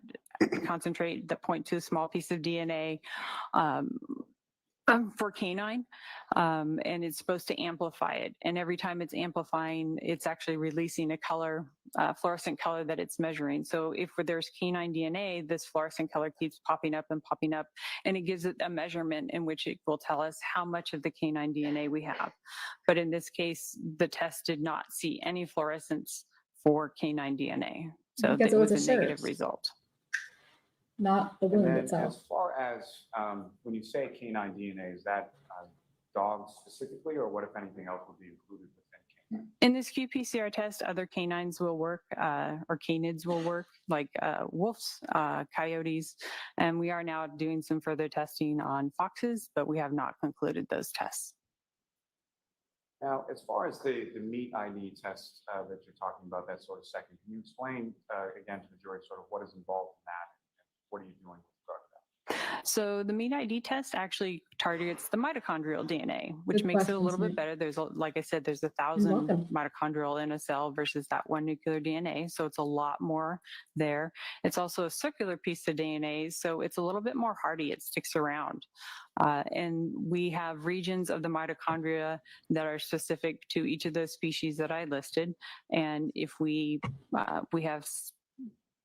I: concentrate, that point to a small piece of DNA for canine, and it's supposed to amplify it. And every time it's amplifying, it's actually releasing a color, fluorescent color that it's measuring. So if there's canine DNA, this fluorescent color keeps popping up, and it gives it a measurement in which it will tell us how much of the canine DNA we have. But in this case, the test did not see any fluorescence for canine DNA. So
A: Because
I: it
A: it was
I: was
A: a
I: a negative
A: shirt.
I: result.
A: Not the
F: And
A: wound
F: then
A: itself.
F: as far as when you say canine DNA, is that dogs specifically, or what, if anything, else would be included within canine?
I: In this qPCR test, other canines will work, or canids will work, like wolves, coyotes, and we are now doing some further testing on foxes, but we have not concluded those tests.
F: Now, as far as the meat ID test that you're talking about, that sort of second, can you explain again to the jury sort of what is involved in that? And what are you doing with regard to that?
I: So the meat ID test actually targets the mitochondrial DNA, which
A: Good
I: makes it a little
A: question,
I: bit better. Like I said, there's 1,000
A: welcome.
I: mitochondrial in a cell versus that one nuclear DNA. So it's a lot more there. It's also a circular piece of DNA, so it's a little bit more hardy. It sticks around. And we have regions of the mitochondria that are specific to each of those species that I listed. And if we have,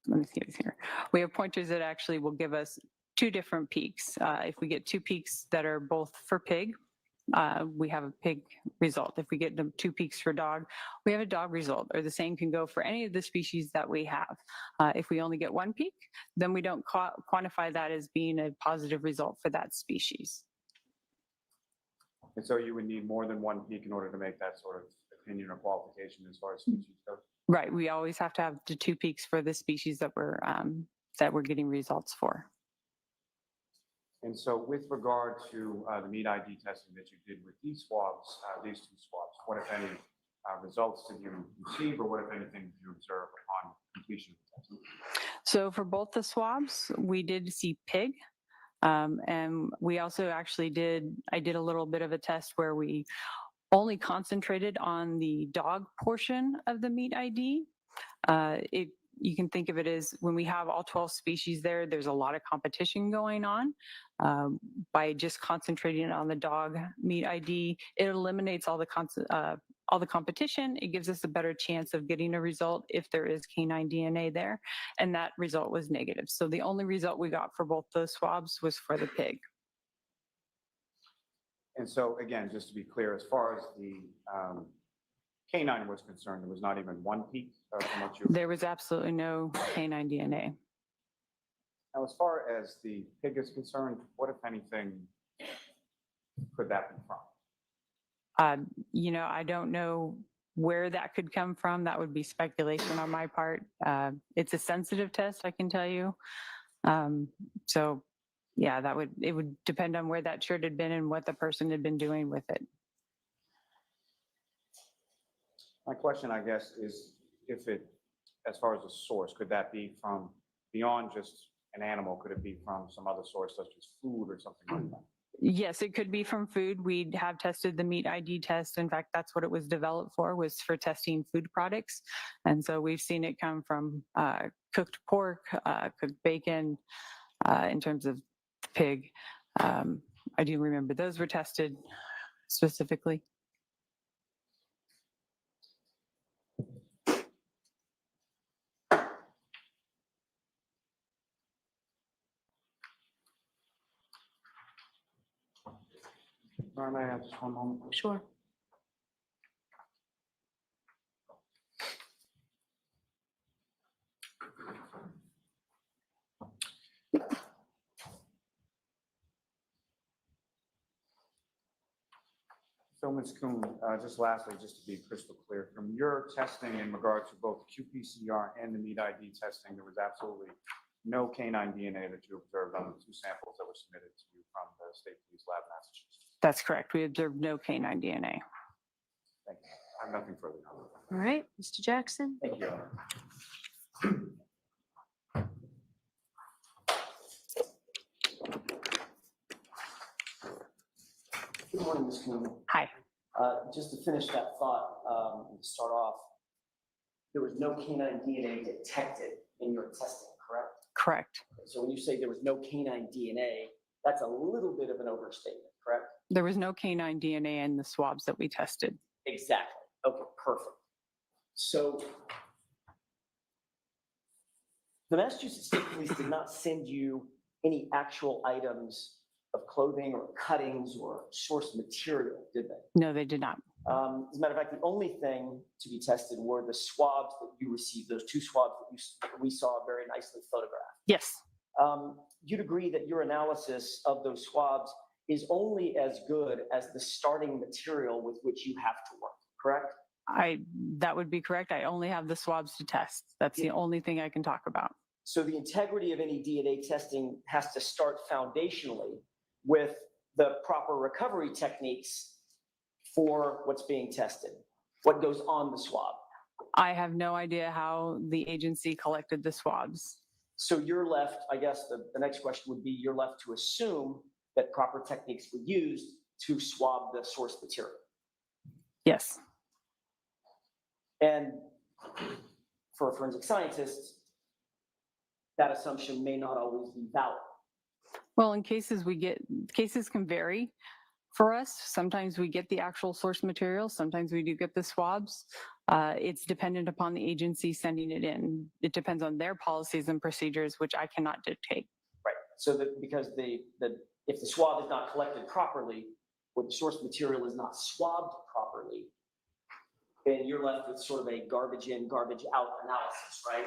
I: let me see this here. We have pointers that actually will give us two different peaks. If we get two peaks that are both for pig, we have a pig result. If we get them two peaks for dog, we have a dog result, or the same can go for any of the species that we have. If we only get one peak, then we don't quantify that as being a positive result for that species.
F: And so you would need more than one peak in order to make that sort of opinion or qualification as far as species goes?
I: Right, we always have to have the two peaks for the species that we're getting results for.
F: And so with regard to the meat ID testing that you did with these swabs, these two swabs, what if any results did you receive, or what if anything did you observe upon completion of the testing?
I: So for both the swabs, we did see pig. And we also actually I did a little bit of a test where we only concentrated on the dog portion of the meat ID. You can think of it as when we have all 12 species there, there's a lot of competition going on. By just concentrating on the dog meat ID, it eliminates all the competition. It gives us a better chance of getting a result if there is canine DNA there. And that result was negative. So the only result we got for both those swabs was for the pig.
F: And so again, just to be clear, as far as the canine was concerned, there was not even one peak from what you.
I: There was absolutely no canine DNA.
F: Now, as far as the pig is concerned, what, if anything, could that be from?
I: I don't know where that could come from. That would be speculation on my part. It's a sensitive test, I can tell you. So yeah, it would depend on where that shirt had been and what the person had been doing with it.
F: My question, I guess, is as far as the source, could that be from beyond just an animal? Could it be from some other source, such as food or something like that?
I: Yes, it could be from food. We have tested the meat ID test. In fact, that's what it was developed for, was for testing food products. And so we've seen it come from cooked pork, cooked bacon, in terms of pig. I do remember those were tested specifically.
F: May I have just one moment?
B: Sure.
F: So, Ms. Kuhn, just lastly, just to be crystal clear, from your testing in regard to both qPCR and the meat ID testing, there was absolutely no canine DNA that you observed on the two samples that were submitted to you from the State Police Lab, Massachusetts.
I: That's correct. We observed no canine DNA.
F: Thank you. I have nothing further.
B: All right, Mr. Jackson.
F: Thank you.
J: Good morning, Ms. Kuhn.
I: Hi.
J: Just to finish that thought, and to start off, there was no canine DNA detected in your testing, correct?
I: Correct.
J: So when you say there was no canine DNA, that's a little bit of an overstatement, correct?
I: There was no canine DNA in the swabs that we tested.
J: Exactly. Okay, perfect. So the Massachusetts State Police did not send you any actual items of clothing or cuttings or source material, did they?
I: No, they did not.
J: As a matter of fact, the only thing to be tested were the swabs that you received, those two swabs that we saw very nicely photographed.
I: Yes.
J: You'd agree that your analysis of those swabs is only as good as the starting material with which you have to work, correct?
I: That would be correct. I only have the swabs to test. That's the only thing I can talk about.
J: So the integrity of any DNA testing has to start foundationally with the proper recovery techniques for what's being tested? What goes on the swab?
I: I have no idea how the agency collected the swabs.
J: So you're left, I guess the next question would be, you're left to assume that proper techniques were used to swab the source material.
I: Yes.
J: And for forensic scientists, that assumption may not always be valid.
I: Well, in cases cases can vary for us. Sometimes we get the actual source material. Sometimes we do get the swabs. It's dependent upon the agency sending it in. It depends on their policies and procedures, which I cannot dictate.
J: Right. So that because if the swab is not collected properly, or the source material is not swabbed properly, then you're left with sort of a garbage in, garbage out analysis, right?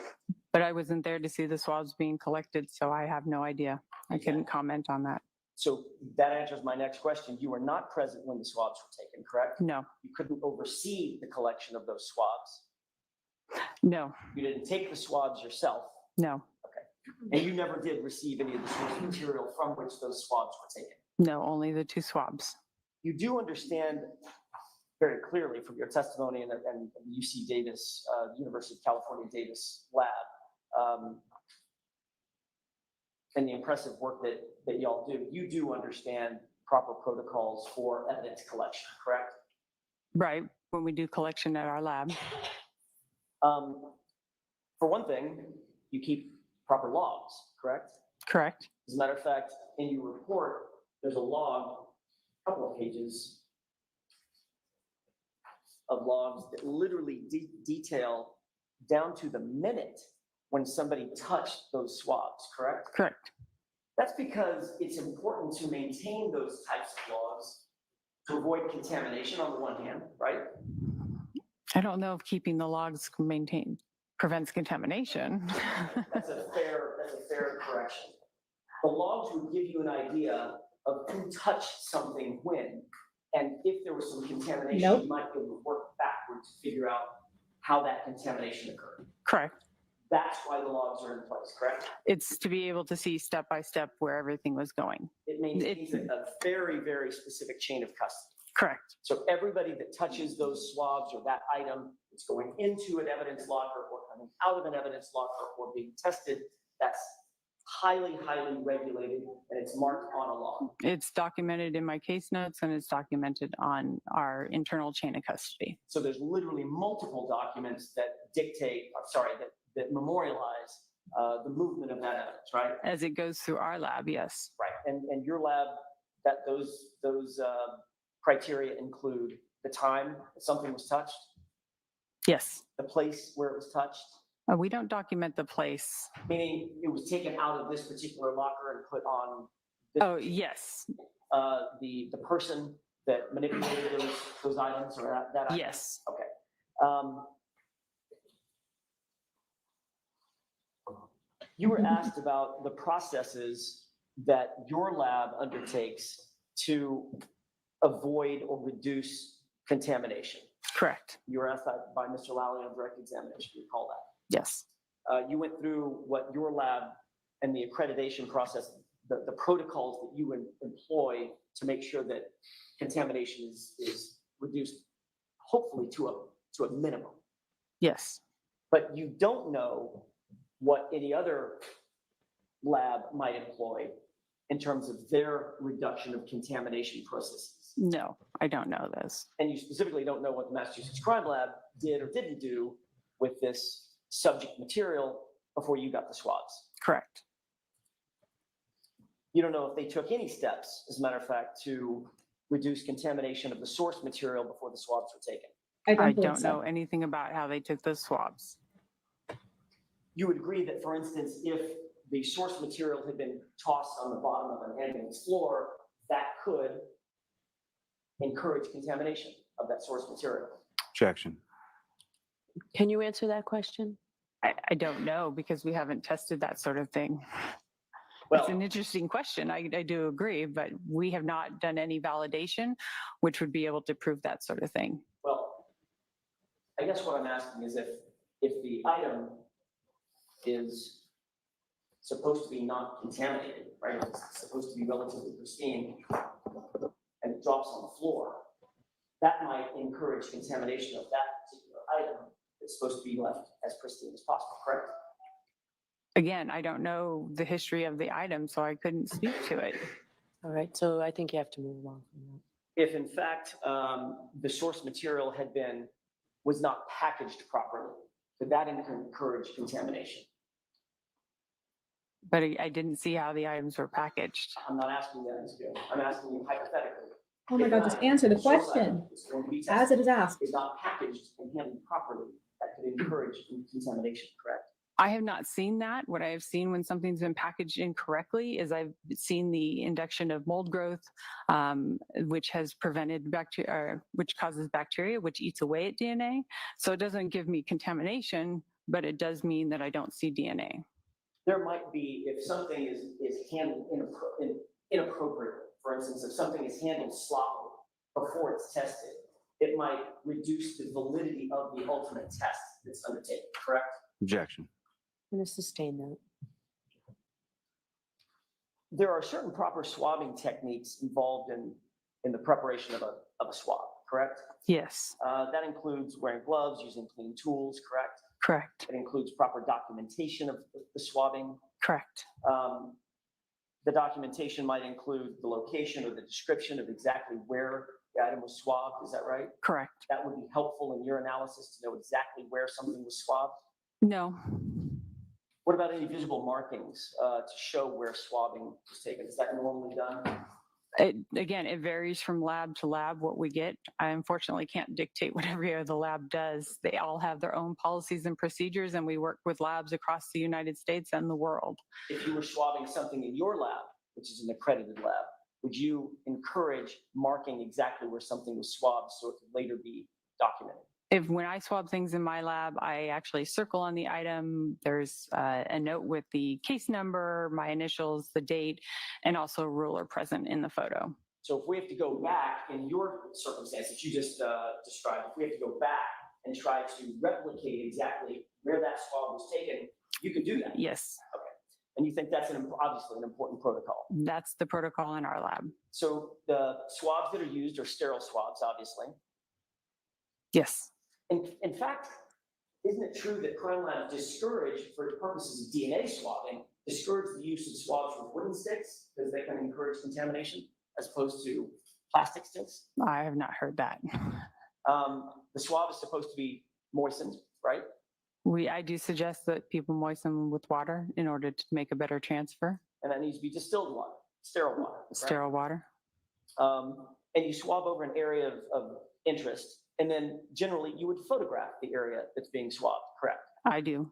I: But I wasn't there to see the swabs being collected, so I have no idea. I couldn't comment on that.
J: So that answers my next question. You were not present when the swabs were taken, correct?
I: No,
J: You couldn't oversee the collection of those swabs.
I: no,
J: You didn't take the swabs yourself,
I: no,
J: and you never did receive any of the source material from which those swabs were taken.
I: no, only the 2 swabs.
J: You do understand very clearly from your testimony and UC Davis, University of California Davis lab, and the impressive work that y'all do, you do understand proper protocols for evidence collection, correct?
I: Right, when we do collection at our lab.
J: For one thing, you keep proper logs, correct?
I: Correct.
J: As a matter of fact, in your report, there's a log, a couple of pages of logs that literally detail down to the minute when somebody touched those swabs, correct?
I: Correct.
J: That's because it's important to maintain those types of logs to avoid contamination on the one hand, right?
I: I don't know if keeping the logs maintained prevents contamination.
J: That's a fair correction. The logs would give you an idea of who touched something when, and if there was some contamination,
A: Nope.
J: you might be able to work backwards to figure out how that contamination occurred.
I: Correct.
J: That's why the logs are in place, correct?
I: It's to be able to see step by step where everything was going.
J: It maintains a very, very specific chain of custody.
I: Correct.
J: So everybody that touches those swabs or that item, it's going into an evidence locker or coming out of an evidence locker or being tested. That's highly, highly regulated, and it's marked on a log.
I: It's documented in my case notes and it's documented on our internal chain of custody.
J: So there's literally multiple documents that that memorialize the movement of that evidence, right?
I: As it goes through our lab, yes.
J: Right. And your lab, that those criteria include the time that something was touched,
I: Yes.
J: the place where it was touched,
I: We don't document the place.
J: meaning it was taken out of this particular locker and put on this,
I: Oh, yes.
J: the person that manipulated those items or that item?
I: Yes.
J: Okay. You were asked about the processes that your lab undertakes to avoid or reduce contamination.
I: Correct.
J: You were asked that by Mr. Lally on direct examination. You recall that?
I: Yes.
J: You went through what your lab and the accreditation process, the protocols that you would employ to make sure that contamination is reduced, hopefully to a minimum.
I: Yes.
J: But you don't know what any other lab might employ in terms of their reduction of contamination processes.
I: No, I don't know this.
J: And you specifically don't know what the Massachusetts Crime Lab did or didn't do with this subject material before you got the swabs.
I: Correct.
J: You don't know if they took any steps, as a matter of fact, to reduce contamination of the source material before the swabs were taken.
I: I
A: believe
I: don't
A: so.
I: know anything about how they took those swabs.
J: You would agree that, for instance, if the source material had been tossed on the bottom of an ambulance floor, that could encourage contamination of that source material.
F: Objection.
B: Can you answer that question?
I: I don't know because we haven't tested that sort of thing.
J: Well,
I: It's an interesting question. I do agree, but we have not done any validation, which would be able to prove that sort of thing.
J: well, I guess what I'm asking is if the item is supposed to be not contaminated, right? It's supposed to be relatively pristine, and it drops on the floor. that might encourage contamination of that particular item. It's supposed to be left as pristine as possible, correct?
I: Again, I don't know the history of the item, so I couldn't speak to it.
B: All right, so I think you have to move on from that.
J: If in fact the source material was not packaged properly, could that encourage contamination?
I: But I didn't see how the items were packaged.
J: I'm not asking that, Ms. Gill. I'm asking you hypothetically.
A: Oh my
J: If
A: God,
J: an
A: just
J: item,
A: answer the
J: a source
A: question
J: item is going to be
A: as
J: tested,
A: it is asked.
J: is not packaged and handled properly, that could encourage contamination, correct?
I: I have not seen that. What I have seen when something's been packaged incorrectly is I've seen the induction of mold growth, which has prevented bacteria, which causes bacteria, which eats away at DNA. So it doesn't give me contamination, but it does mean that I don't see DNA.
J: There might be, if something is handled inappropriately, for instance, if something is handled sloppily before it's tested, it might reduce the validity of the ultimate test that's undertaken, correct?
F: Objection.
B: I'm going to sustain that.
J: There are certain proper swabbing techniques involved in the preparation of a swab, correct?
I: Yes,
J: That includes wearing gloves, using clean tools, correct?
I: correct,
J: It includes proper documentation of the swabbing.
I: correct.
J: The documentation might include the location or the description of exactly where the item was swabbed, is that right?
I: Correct.
J: That would be helpful in your analysis to know exactly where something was swabbed.
I: No,
J: What about any visible markings to show where swabbing was taken? Is that normally done?
I: again, it varies from lab to lab what we get. I unfortunately can't dictate what every other lab does. They all have their own policies and procedures, and we work with labs across the United States and the world.
J: If you were swabbing something in your lab, which is an accredited lab, would you encourage marking exactly where something was swabbed so it could later be documented?
I: When I swab things in my lab, I actually circle on the item. There's a note with the case number, my initials, the date, and also a ruler present in the photo.
J: So if we have to go back in your circumstance that you just described, if we have to go back and try to replicate exactly where that swab was taken, you can do that.
I: Yes,
J: And you think that's obviously an important protocol.
I: that's the protocol in our lab.
J: So the swabs that are used are sterile swabs, obviously.
I: Yes,
J: In fact, isn't it true that crime labs discourage, for purposes of DNA swabbing, discourage the use of swabs with wooden sticks because they can encourage contamination as opposed to plastic sticks?
I: I have not heard that.
J: The swab is supposed to be moistened, right?
I: I do suggest that people moisten with water in order to make a better transfer,
J: And that needs to be distilled water, sterile water. correct?
I: sterile water.
J: And you swab over an area of interest, and then generally you would photograph the area that's being swabbed, correct?
I: I do.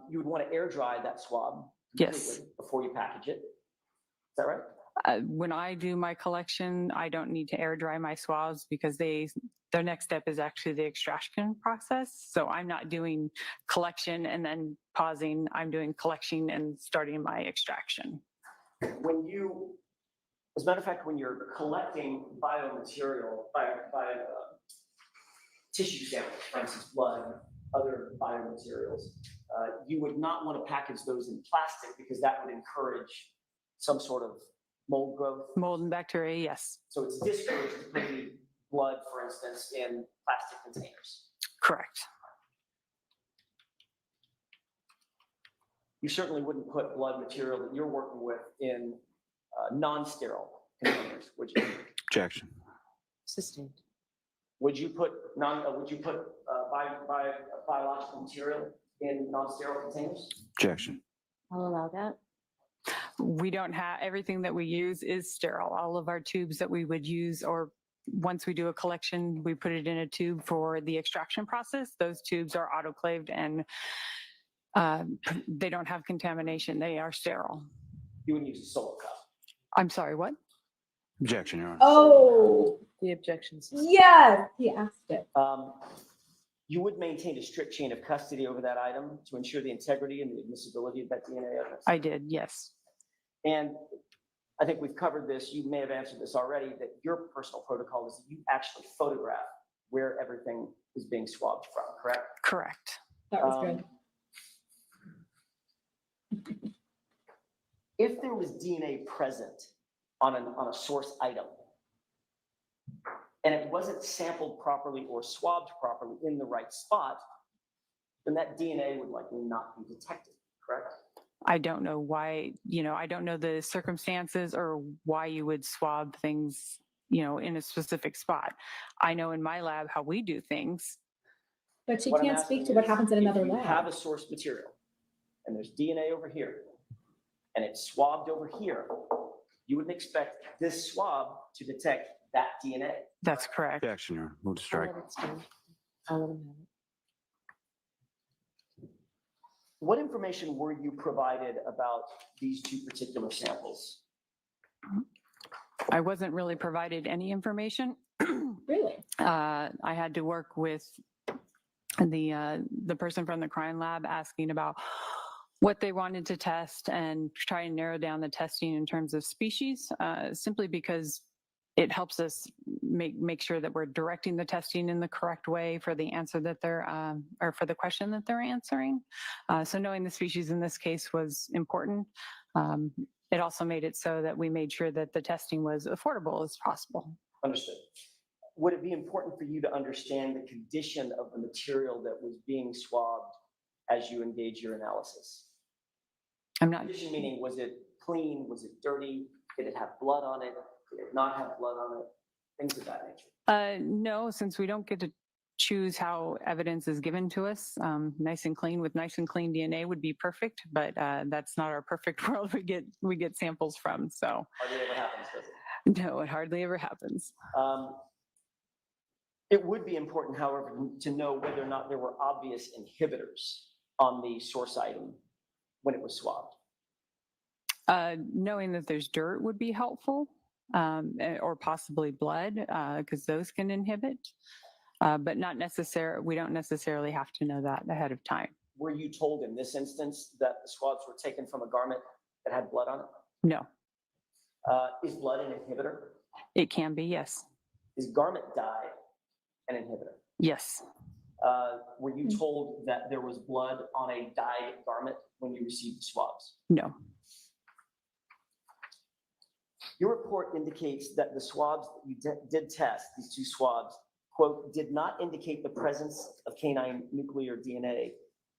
J: You would want to air dry that swab
I: Yes.
J: completely before you package it. Is that right?
I: When I do my collection, I don't need to air dry my swabs because their next step is actually the extraction process. So I'm not doing collection and then pausing. I'm doing collection and starting my extraction.
J: As a matter of fact, when you're collecting biomaterial, tissue samples, for instance, blood, other biomaterials, you would not want to package those in plastic because that would encourage some sort of mold growth.
I: Mold and bacteria, yes,
J: So it's discouraged to put the blood, for instance, in plastic containers.
I: correct.
J: You certainly wouldn't put blood material that you're working with in non-sterile containers, would you?
F: Objection.
B: Sustained.
J: Would you put biological material in non-sterile containers?
F: Objection.
B: I'll allow that.
I: We don't have, everything that we use is sterile. All of our tubes that we would use, or once we do a collection, we put it in a tube for the extraction process. Those tubes are autoclaved and they don't have contamination. They are sterile.
J: You would use a solo cup.
I: I'm sorry, what?
F: Objection, Your Honor.
A: Oh,
B: The objections.
A: yes, he asked it.
J: You would maintain a strict chain of custody over that item to ensure the integrity and the admissibility of that DNA evidence.
I: I did, yes.
J: And I think we've covered this. You may have answered this already, that your personal protocol is that you actually photograph where everything is being swabbed from, correct?
I: Correct.
A: That was good.
J: If there was DNA present on a source item, and it wasn't sampled properly or swabbed properly in the right spot, then that DNA would likely not be detected, correct?
I: I don't know why, I don't know the circumstances or why you would swab things, in a specific spot. I know in my lab how we do things.
A: But she
J: What I'm
A: can't speak
J: asking
A: to what
J: is,
A: happens in another
J: if you have
A: lab.
J: a source material and there's DNA over here and it's swabbed over here, you wouldn't expect this swab to detect that DNA.
I: That's correct.
F: Objection, Your Honor. Move to
B: I'll
F: strike.
B: let it stand. I'll let him have it.
J: What information were you provided about these two particular samples?
I: I wasn't really provided any information.
A: Really?
I: I had to work with the person from the crime lab asking about what they wanted to test and try and narrow down the testing in terms of species, simply because it helps us make sure that we're directing the testing in the correct way for the answer that they're, or for the question that they're answering. So knowing the species in this case was important. It also made it so that we made sure that the testing was affordable as possible.
J: Understood. Would it be important for you to understand the condition of the material that was being swabbed as you engage your analysis?
I: I'm not,
J: Condition meaning, was it clean? Was it dirty? Did it have blood on it? Did it not have blood on it? Things of that nature.
I: no, since we don't get to choose how evidence is given to us, nice and clean with nice and clean DNA would be perfect, but that's not our perfect world we get samples from. So
J: Hardly ever happens, does it?
I: no, it hardly ever happens.
J: It would be important, however, to know whether or not there were obvious inhibitors on the source item when it was swabbed.
I: Knowing that there's dirt would be helpful, or possibly blood, because those can inhibit, but not necessarily, we don't necessarily have to know that ahead of time.
J: Were you told in this instance that the swabs were taken from a garment that had blood on it?
I: No,
J: Is blood an inhibitor?
I: it can be, yes.
J: Is garment dye an inhibitor?
I: Yes,
J: Were you told that there was blood on a dyed garment when you received the swabs?
I: no,
J: Your report indicates that the swabs that you did test, these two swabs, quote, did not indicate the presence of canine nuclear DNA,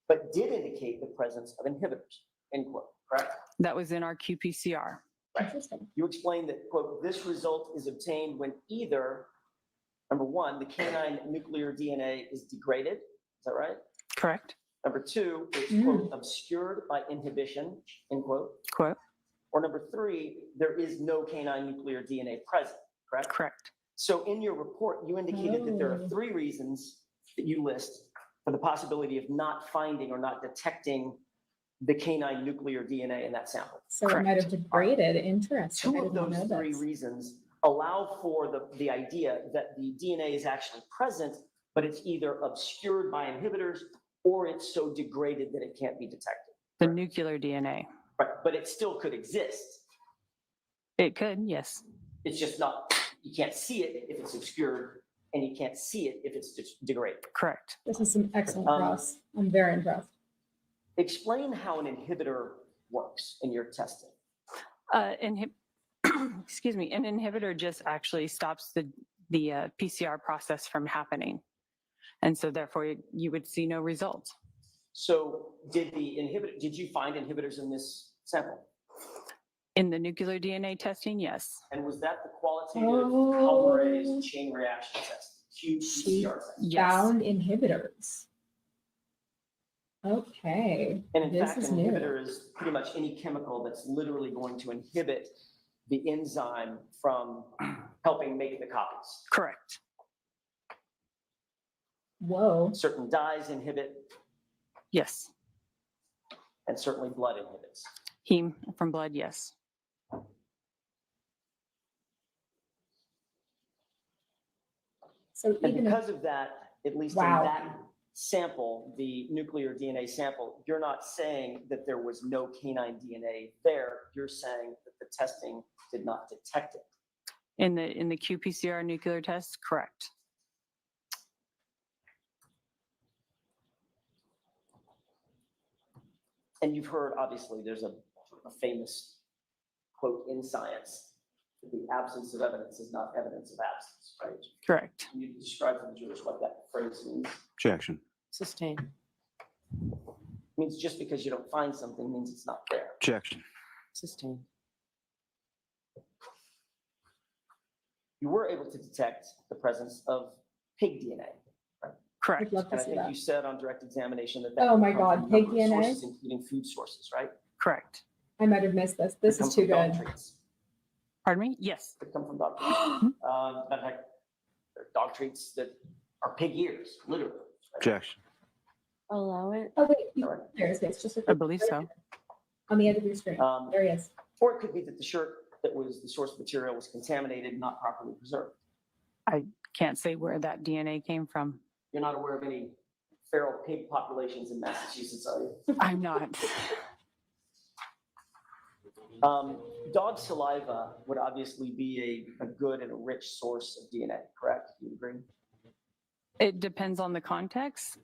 J: but did indicate the presence of inhibitors, end quote, correct?
I: that was in our qPCR.
A: Interesting.
J: You explained that, quote, this result is obtained when either, number one, the canine nuclear DNA is degraded, is that right?
I: Correct.
J: Number two, it's, quote, obscured by inhibition, end quote.
I: Quote.
J: Or number three, there is no canine nuclear DNA present, correct?
I: Correct.
J: So in your report, you indicated that there are three reasons that you list for the possibility of not finding or not detecting the canine nuclear DNA in that sample.
A: So it might have degraded. Interesting. I
J: Two of
A: did not
J: those
A: know
J: three
A: this.
J: reasons allow for the idea that the DNA is actually present, but it's either obscured by inhibitors or it's so degraded that it can't be detected.
I: The nuclear DNA.
J: Right, but it still could exist.
I: It could, yes.
J: It's just not, you can't see it if it's obscured, and you can't see it if it's just degraded.
I: Correct.
A: This is some excellent press. I'm very impressed.
J: Explain how an inhibitor works in your testing.
I: Excuse me, an inhibitor just actually stops the PCR process from happening. And so therefore you would see no results.
J: So did you find inhibitors in this sample?
I: In the nuclear DNA testing, yes.
J: And was that the qualitative polymerase chain reaction test, qPCR test?
I: Yes.
A: Found inhibitors. Okay.
J: And in
A: This
J: fact,
A: is
J: an
A: new.
J: inhibitor is pretty much any chemical that's literally going to inhibit the enzyme from helping make the copies.
I: Correct.
A: Whoa.
J: Certain dyes inhibit,
I: Yes.
J: and certainly blood inhibits.
I: Heme from blood, yes.
A: So
J: And
A: even
J: because of that, at least in
A: Wow.
J: that sample, the nuclear DNA sample, you're not saying that there was no canine DNA there. You're saying that the testing did not detect it.
I: In the qPCR nuclear test, correct.
J: And you've heard, obviously, there's a famous quote in science The absence of evidence is not evidence of absence, right?
I: Correct.
J: Can you describe to the jurors what that phrase means?
F: Objection.
B: Sustain.
J: Means just because you don't find something means it's not there.
F: Objection.
B: Sustain.
J: You were able to detect the presence of pig DNA.
I: Correct.
A: I'd love to
J: And I
A: see
J: think
A: that.
J: you said on direct examination that.
A: Oh
J: could
A: my
J: come
A: God,
J: from a number
A: pig
J: of
A: DNA?
J: sources, including food sources, right?
I: Correct.
A: I might have missed this. This
J: Could
A: is
J: come
A: too
J: from dog
A: good.
J: treats.
I: Pardon me? Yes.
J: Could come from dog treats. Matter of fact, there are dog treats that are pig ears, literally. right?
F: Objection.
B: I'll allow it.
A: Oh, wait,
J: Correct.
A: there it is. Just
I: I believe so.
A: on the end of your screen. There he is.
J: Or it could be that the shirt that was the source material was contaminated, not properly preserved.
I: Can't say where that DNA came from.
J: You're not aware of any feral pig populations in Massachusetts, are you?
I: I'm not.
J: Dog saliva would obviously be a good and a rich source of DNA, correct? You agree?
I: It depends on the context.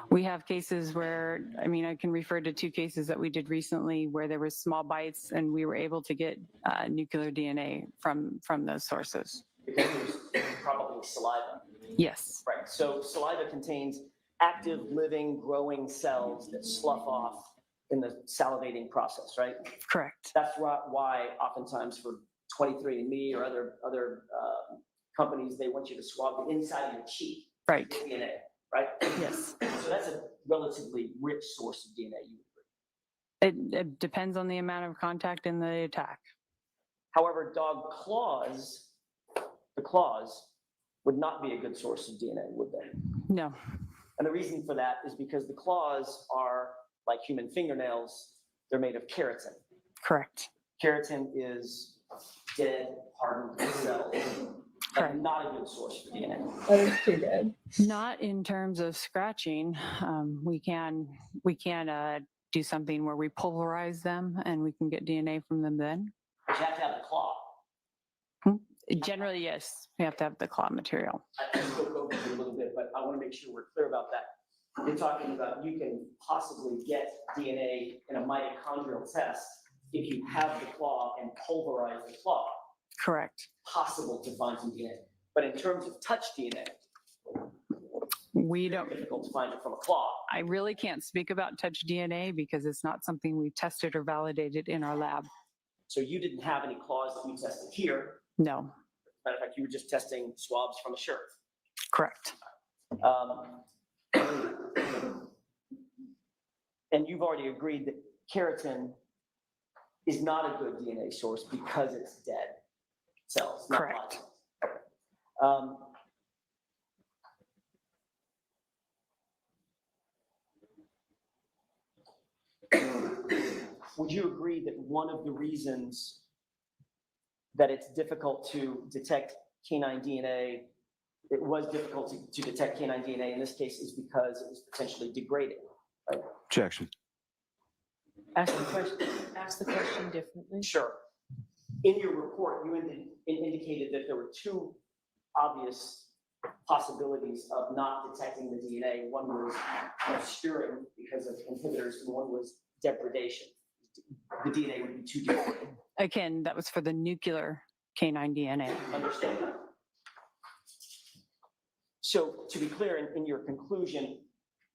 I: We have cases where, I mean, I can refer to 2 cases that we did recently where there was small bites and we were able to get nuclear DNA from those sources.
J: Because there's probably saliva.
I: Yes,
J: Right, so saliva contains active, living, growing cells that slough off in the salivating process, right?
I: correct.
J: That's why oftentimes for 23andMe or other companies, they want you to swab the inside of your cheek
I: Right.
J: with DNA, right?
I: Yes.
J: So that's a relatively rich source of DNA, you would agree.
I: It depends on the amount of contact in the attack.
J: However, dog claws, the claws would not be a good source of DNA, would they?
I: No,
J: And the reason for that is because the claws are like human fingernails, they're made of keratin.
I: correct.
J: Keratin is dead, hardened cells,
I: Correct.
J: and not a good source for DNA.
A: That is too good.
I: Not in terms of scratching. We can do something where we pulverize them and we can get DNA from them then.
J: But you have to have the claw.
I: Generally, yes, we have to have the claw material.
J: I spoke over it a little bit, but I want to make sure we're clear about that. You're talking about you can possibly get DNA in a mitochondrial test if you have the claw and pulverize the claw.
I: Correct.
J: Possible to find some DNA. But in terms of touch DNA,
I: We don't,
J: difficult to find it from a claw.
I: I really can't speak about touch DNA because it's not something we tested or validated in our lab.
J: So you didn't have any claws that you tested here.
I: No,
J: Matter of fact, you were just testing swabs from a shirt.
I: correct.
J: And you've already agreed that keratin is not a good DNA source because it's dead cells, not live
I: Correct.
J: cells. Would you agree that one of the reasons that it's difficult to detect canine DNA, it was difficult to detect canine DNA in this case is because it was potentially degraded?
F: Objection.
B: Ask the question differently.
J: Sure. In your report, you indicated that there were 2 obvious possibilities of not detecting the DNA. One was obscuring because of inhibitors, and one was degradation. The DNA would be too degraded.
I: Again, that was for the nuclear canine DNA.
J: Understand that? So to be clear, in your conclusion,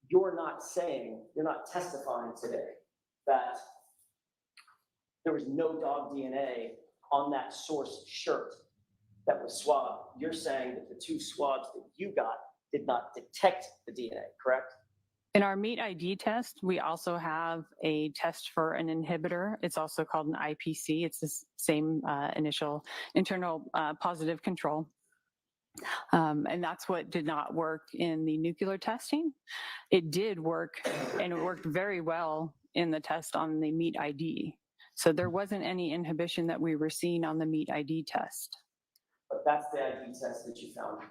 J: you're not testifying today that there was no dog DNA on that source shirt that was swabbed. You're saying that the 2 swabs that you got did not detect the DNA, correct?
I: In our meat ID test, we also have a test for an inhibitor. It's also called an IPC. It's the same internal positive control. And that's what did not work in the nuclear testing. It did work, and it worked very well in the test on the meat ID. So there wasn't any inhibition that we were seeing on the meat ID test.
J: But that's the ID test that you found.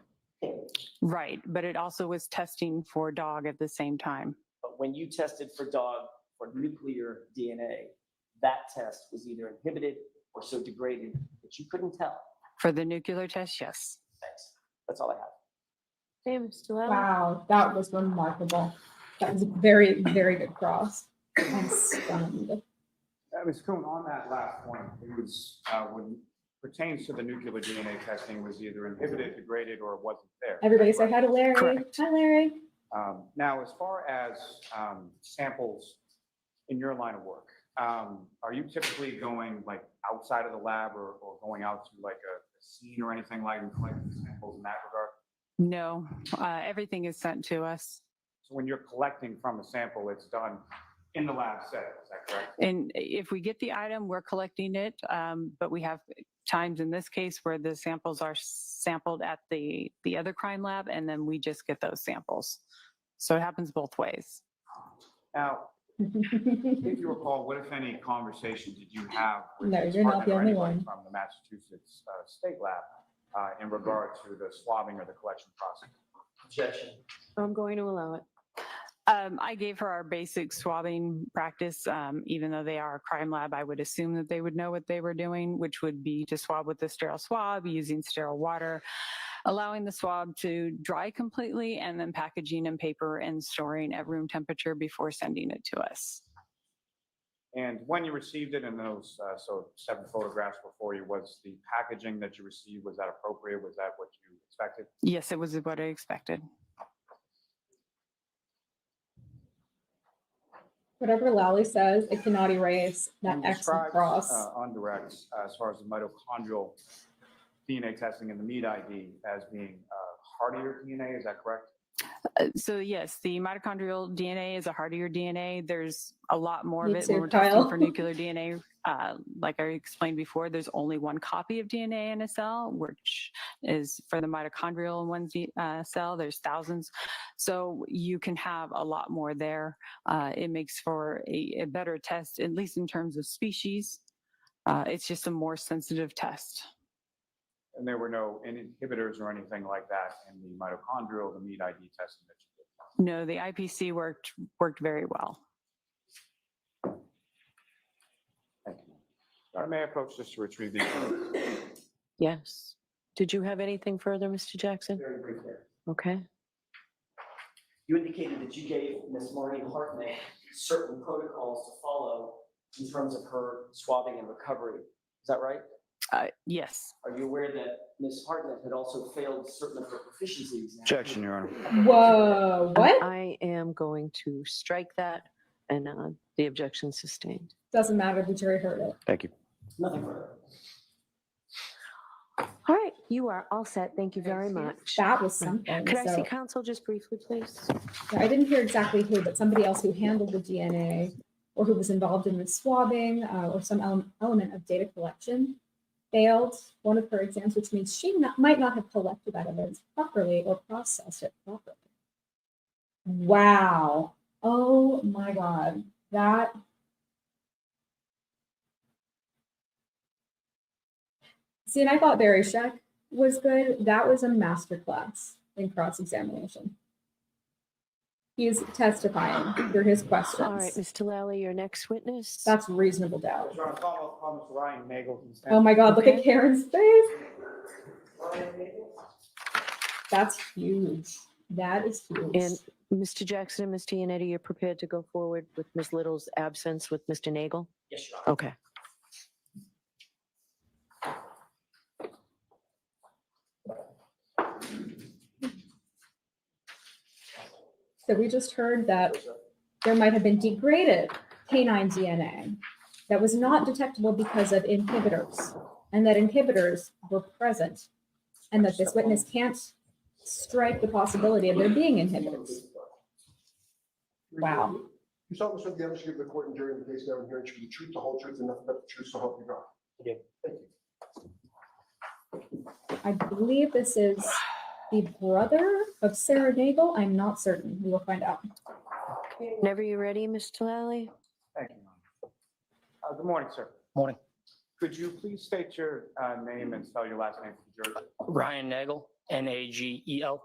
I: Right, but it also was testing for dog at the same time.
J: But when you tested for dog for nuclear DNA, that test was either inhibited or so degraded that you couldn't tell.
I: For the nuclear test, yes.
J: Thanks. That's all I have.
B: Okay, Mr. Lau.
A: Wow, that was remarkable. That was a very, very good cross. I'm stunned.
F: Ms. Kuhn, on that last point, it was, when pertains to the nuclear DNA testing was either inhibited, degraded, or it wasn't there.
A: Everybody say hi to Larry.
G: Correct.
A: Hi, Larry.
F: Now, as far as samples in your line of work, are you typically going like outside of the lab or going out to like a scene or anything like and collecting samples in that regard?
I: No, everything is sent to us.
F: So when you're collecting from a sample, it's done in the lab setting, is that correct?
I: And if we get the item, we're collecting it. But we have times in this case where the samples are sampled at the other crime lab, and then we just get those samples. So it happens both ways.
F: Now, if you recall, what if any conversation did you have with
A: No,
F: the
A: you're not
F: department
A: the
F: or
A: only
F: anybody
A: one.
F: from the Massachusetts State Lab in regard to the swabbing or the collection process?
J: Objection.
B: I'm going to allow it.
I: I gave her our basic swabbing practice. Even though they are a crime lab, I would assume that they would know what they were doing, which would be to swab with a sterile swab using sterile water, allowing the swab to dry completely, and then packaging in paper and storing at room temperature before sending it to us.
F: And when you received it in those, so 7 photographs before you, was the packaging that you received, was that appropriate? Was that what you expected?
I: Yes, it was what I expected.
A: Whatever Lally says, it cannot erase that
F: You
A: X and
F: described,
A: cross.
F: on direct, as far as the mitochondrial DNA testing and the meat ID as being hardier DNA, is that correct?
I: So yes, the mitochondrial DNA is a hardier DNA. There's a lot more
A: Me
I: of it
A: too,
I: when we're
A: Kyle.
I: testing for nuclear DNA. Like I explained before, there's only one copy of DNA in a cell, which is for the mitochondrial in one cell. There's thousands. So you can have a lot more there. It makes for a better test, at least in terms of species. It's just a more sensitive test.
F: And there were no inhibitors or anything like that in the mitochondrial, the meat ID testing that you did?
I: No, the IPC worked very well.
F: Thank you. May I approach this to retrieve these?
B: Yes. Did you have anything further, Mr. Jackson?
J: Very briefly.
B: Okay.
J: You indicated that you gave Ms. Maureen Hartnett certain protocols to follow in terms of her swabbing and recovery. Is that right?
I: Yes.
J: Are you aware that Ms. Hartnett had also failed certain of her proficiencies?
F: Objection, Your Honor.
A: Whoa, what?
B: I am going to strike that, and the objection sustained.
A: Doesn't matter, the jury heard it.
F: Thank you.
J: Nothing further.
B: All right, you are all set. Thank you very much.
A: That was something.
B: Could I see
A: So,
B: counsel just briefly, please?
A: I didn't hear exactly who, but somebody else who handled the DNA or who was involved in the swabbing or some element of data collection failed one of her exams, which means she might not have collected that evidence properly or processed it properly. Wow. Oh my God. That. See, and I thought Barry Scheck was good. That was a masterclass in cross-examination. He's testifying through his questions.
B: All right, Mr. Lally, your next witness.
A: That's reasonable doubt.
F: Your Honor, call Mr. Ryan Nagel.
A: Oh my God, look
B: Okay.
A: at Karen's face. That's huge. That is huge.
B: And Mr. Jackson and Ms. Gianetti, you're prepared to go forward with Ms. Little's absence with Mr. Nagel?
J: Yes, Your Honor.
B: Okay.
A: So we just heard that there might have been degraded canine DNA that was not detectable because of inhibitors, and that inhibitors were present, and that this witness can't strike the possibility of there being inhibitors. Wow.
D: You solemnly swear the evidence you give the court and jury in the case now and hearing should be the truth, the whole truth, and nothing but the truth, so help you God.
J: Okay.
D: Thank you.
A: I believe this is the brother of Sarah Nagel. I'm not certain. We will find out.
B: Whenever you're ready, Mr. Lally.
F: Thank you, Your Honor. Good morning, sir.
K: Morning.
F: Could you please state your name and spell your last name for the jury?
K: Ryan Nagel, Nagel.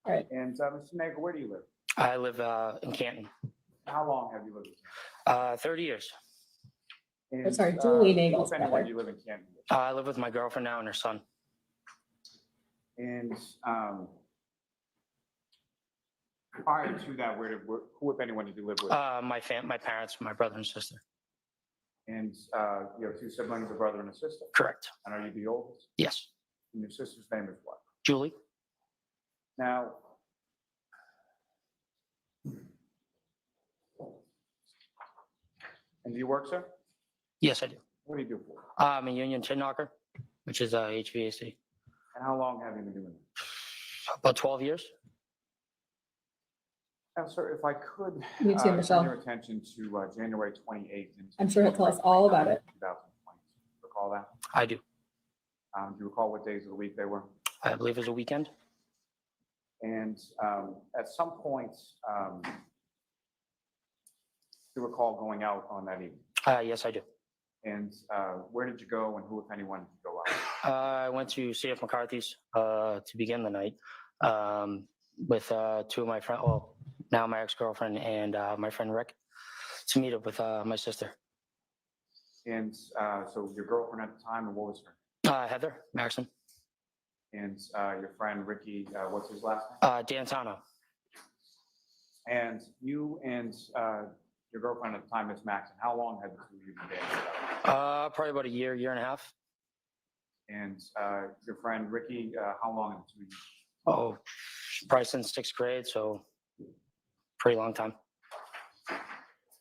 F: And Mr. Nagel, where do you live?
K: I live in Canton.
F: How long have you lived in
K: 30 years.
F: Canton?
A: Sorry, Julie
F: who,
A: Nagel's
F: if anyone,
A: brother.
F: do you live in Canton?
K: I live with my girlfriend now and her son.
F: And prior to that, who, if anyone, did you live with?
K: My parents, my brother and sister.
F: And you have two siblings, a brother and a sister?
K: Correct.
F: And are you the oldest?
K: Yes.
F: And your sister's name is what?
K: Julie?
F: Now, and do you work, sir?
K: Yes, I do.
F: What do you do for?
K: I'm a union tin knocker, which is HVAC.
F: And how long have you been doing it?
K: About 12 years.
F: Now, sir, if I could.
A: Me too,
F: turn
A: Michelle.
F: Your attention to January 28th.
A: I'm sure he'll tell us all about it.
F: 2020. Recall that?
K: I do.
F: Do you recall what days of the week they were?
K: I believe it was a weekend.
F: And at some point, do you recall going out on that evening?
K: Yes, I do.
F: And where did you go and who, if anyone, did you go out?
K: I went to CF McCarthy's to begin the night with two of my friends, well, now my ex-girlfriend and my friend Rick, to meet up with my sister.
F: And so your girlfriend at the time, and what was her?
K: Heather Maxon.
F: And your friend Ricky, what's his last name?
K: D'Antano.
F: And you and your girlfriend at the time, Miss Maxon, how long had the two of you been dating together?
K: Probably about a year, year and a half.
F: And your friend Ricky, how long had the two of you?
K: Oh, probably since 6th grade, so pretty long time.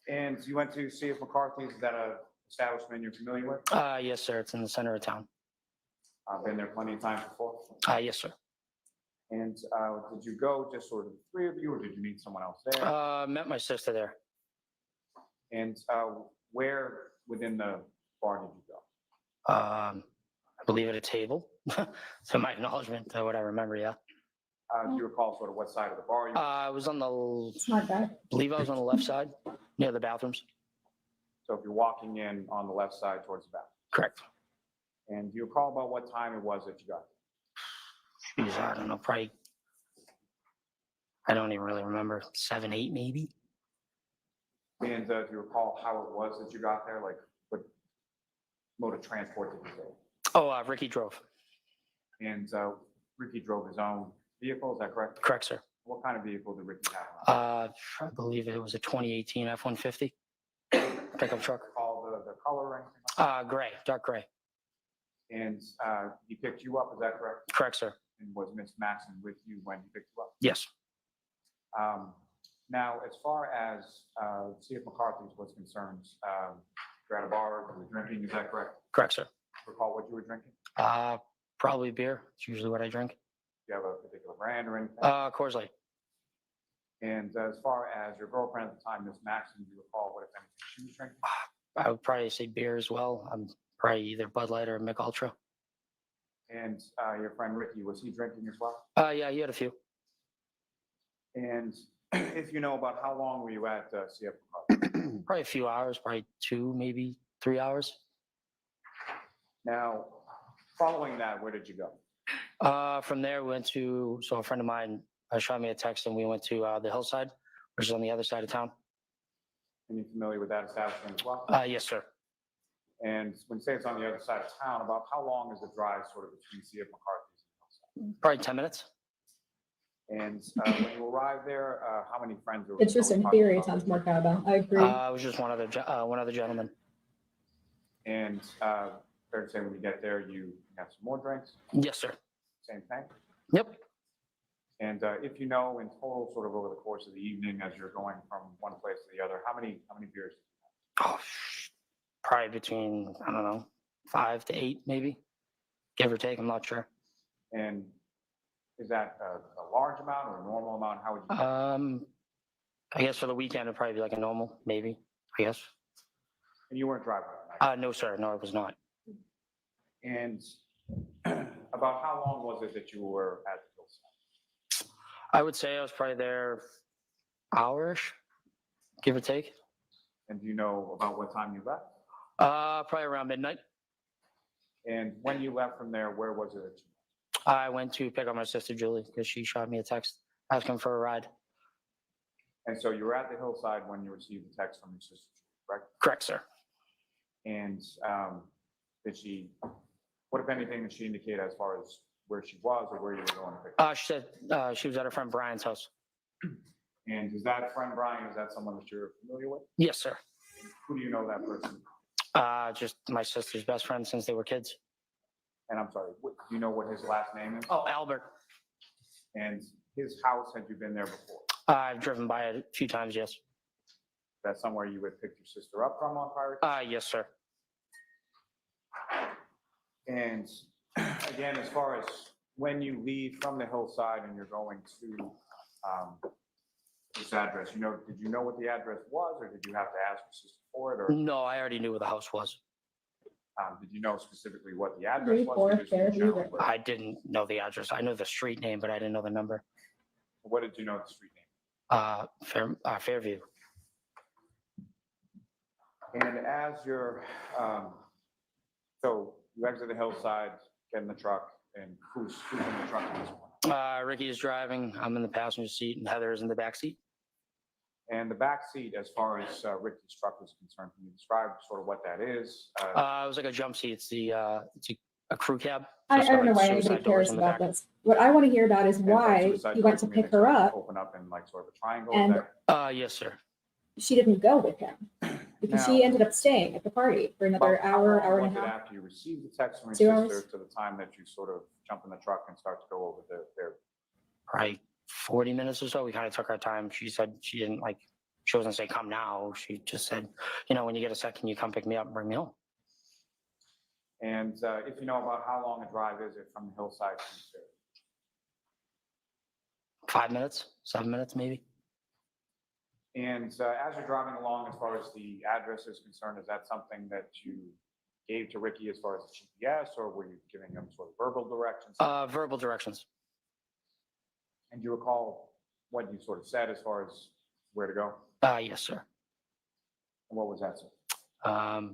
F: And you went to CF McCarthy's, is that a establishment you're familiar with?
K: Yes, sir. It's in the center of town.
F: I've been there plenty of times before.
K: Yes, sir.
F: And did you go just sort of the three of you, or did you meet someone else there?
K: Met my sister there.
F: And where within the bar did you go?
K: I believe at a table. To my acknowledgement, what I remember, yeah.
F: Do you recall sort of what side of the bar you were?
K: I was on the,
A: Smart guy.
K: believe I was on the left side, near the bathrooms.
F: So if you're walking in on the left side towards the back.
K: Correct.
F: And do you recall about what time it was that you got there?
K: Jeez, I don't know, probably, I don't even really remember, 7, 8 maybe?
F: And do you recall how it was that you got there? Like what mode of transport did you take?
K: Oh, Ricky drove.
F: And Ricky drove his own vehicle, is that correct?
K: Correct, sir.
F: What kind of vehicle did Ricky have?
K: I believe it was a 2018 F-150 pickup truck.
F: Recall the color or anything like that?
K: Gray, dark gray.
F: And he picked you up, is that correct?
K: Correct, sir.
F: And was Miss Maxon with you when he picked you up?
K: Yes.
F: Now, as far as CF McCarthy's was concerned, you're at a bar, you were drinking, is that correct?
K: Correct, sir.
F: Recall what you were drinking?
K: Probably beer. It's usually what I drink.
F: Do you have a particular brand or anything?
K: Coors Light.
F: And as far as your girlfriend at the time, Miss Maxon, do you recall what, if anything, she was drinking?
K: I would probably say beer as well. I'm probably either Bud Light or Mick Ultra.
F: And your friend Ricky, was he drinking as well?
K: Yeah, he had a few.
F: And if you know about how long were you at CF McCarthy?
K: Probably a few hours, probably 2, maybe 3 hours.
F: Now, following that, where did you go?
K: From there, we went to, so a friend of mine shot me a text and we went to the Hillside, which is on the other side of town.
F: And you familiar with that establishment as well?
K: Yes, sir.
F: And when you say it's on the other side of town, about how long is the drive sort of between CF McCarthy's and Hillside?
K: Probably 10 minutes.
F: And when you arrived there, how many friends were?
A: Interesting theory. It sounds more cowbell. I agree.
K: It was just one other gentleman.
F: And fair to say when you get there, you have some more drinks?
K: Yes, sir.
F: Same thing?
K: Yep.
F: And if you know, in total, sort of over the course of the evening, as you're going from one place to the other, how many beers?
K: Oh, probably between, I don't know, 5 to 8 maybe, give or take. I'm not sure.
F: And is that a large amount or a normal amount? How would you?
K: I guess for the weekend, it'd probably be like a normal, maybe, I guess.
F: And you weren't driving that night?
K: No, sir. No, I was not.
F: And about how long was it that you were at the Hillside?
K: I would say I was probably there hour-ish, give or take.
F: And do you know about what time you left?
K: Probably around midnight.
F: And when you left from there, where was it that you went?
K: I went to pick up my sister Julie because she shot me a text asking for a ride.
F: And so you were at the Hillside when you received the text from your sister, correct?
K: Correct, sir.
F: And did she, what if anything did she indicate as far as where she was or where you were going to pick her?
K: She said she was at her friend Brian's house.
F: And is that friend Brian, is that someone that you're familiar with?
K: Yes, sir.
F: Who do you know that person?
K: Just my sister's best friend since they were kids.
F: And I'm sorry, do you know what his last name is?
K: Oh, Albert.
F: And his house, had you been there before?
K: I've driven by it a few times, yes.
F: That's somewhere you would pick your sister up from on Pirate?
K: Yes, sir.
F: And again, as far as when you leave from the hillside and you're going to this address, did you know what the address was, or did you have to ask your sister for it? Or
K: No, I already knew where the house was.
F: did you know specifically what the address was? or just the
A: Fairview
F: general
A: Road.
F: word?
K: I didn't know the address. I knew the street name, but I didn't know the number.
F: What did you know the street name?
K: Fairview.
F: And as you're, so you exit the hillside, get in the truck, and who's in the truck at this point?
K: Ricky is driving. I'm in the passenger seat, and Heather is in the back seat.
F: And the back seat, as far as Ricky's truck is concerned, can you describe sort of what that is?
K: It was like a jump seat. It's a crew cab.
A: I
K: So it's got,
A: don't know
K: like,
A: why
K: suicide
A: anybody
K: doors
A: cares
K: in the
A: about
K: back.
A: this. What I want to hear about is
F: And by
A: why
F: suicide
A: you
F: door,
A: went to
F: you mean
A: pick
F: they
A: her
F: sort of
A: up.
F: Open up in like sort of a triangle?
A: And-
F: there?
K: Yes, sir.
A: She didn't go with him because she
F: Now-
A: ended up staying at the party for another
F: About how
A: hour,
F: long
A: hour and
F: was
A: a
F: it
A: half.
F: after you received the text from
A: 2
F: your
A: hours?
F: sister to the time that you sort of jump in the truck and start to go over their
K: Probably 40 minutes or so. We kind of took our time. She said she didn't like, she wasn't saying come now. She just said, when you get a second, you come pick me up and bring me home.
F: And if you know about how long a drive is it from the hillside to the
K: 5 minutes, 7 minutes, maybe.
F: And as you're driving along, as far as the address is concerned, is that something that you gave to Ricky as far as the GPS, or were you giving him sort of verbal directions?
K: Verbal directions.
F: And do you recall what you sort of said as far as where to go?
K: Yes, sir.
F: And what was that, sir?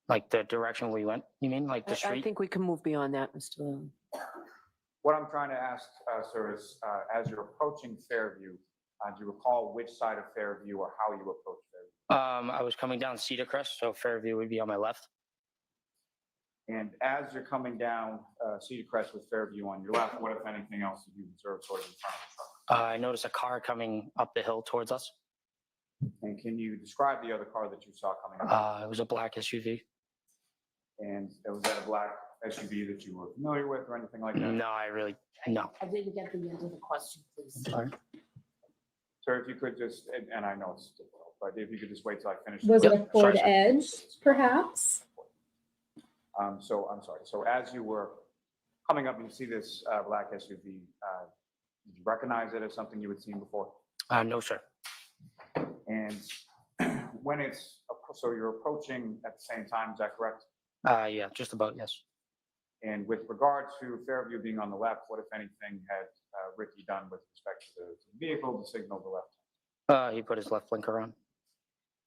K: Like the direction we went, you mean, like the
B: I
K: street?
B: think we can move beyond that, Mr. Lilly.
F: What I'm trying to ask, sir, is as you're approaching Fairview, do you recall which side of Fairview or how you approached Fairview?
K: I was coming down Cedar Crest, so Fairview would be on my left.
F: And as you're coming down Cedar Crest with Fairview on your left, what, if anything else, did you observe sort of in front of the truck?
K: I noticed a car coming up the hill towards us.
F: And can you describe the other car that you saw coming up?
K: It was a black SUV.
F: And was that a black SUV that you were familiar with or anything like that?
K: No.
B: I didn't get the end of the question, please.
K: Sorry.
F: Sir, if you could just, and I know it's difficult, but if you could just wait till I finish.
A: Was it a
K: Yep,
A: Ford
K: sorry, sir.
A: Edge, perhaps?
F: So I'm sorry. So as you were coming up, you see this black SUV. Did you recognize it as something you had seen before?
K: No, sir.
F: And when so you're approaching at the same time, is that correct?
K: Yeah, just about, yes.
F: And with regard to Fairview being on the left, what, if anything, had Ricky done with respect to the vehicle to signal the left?
K: He put his left blinker on.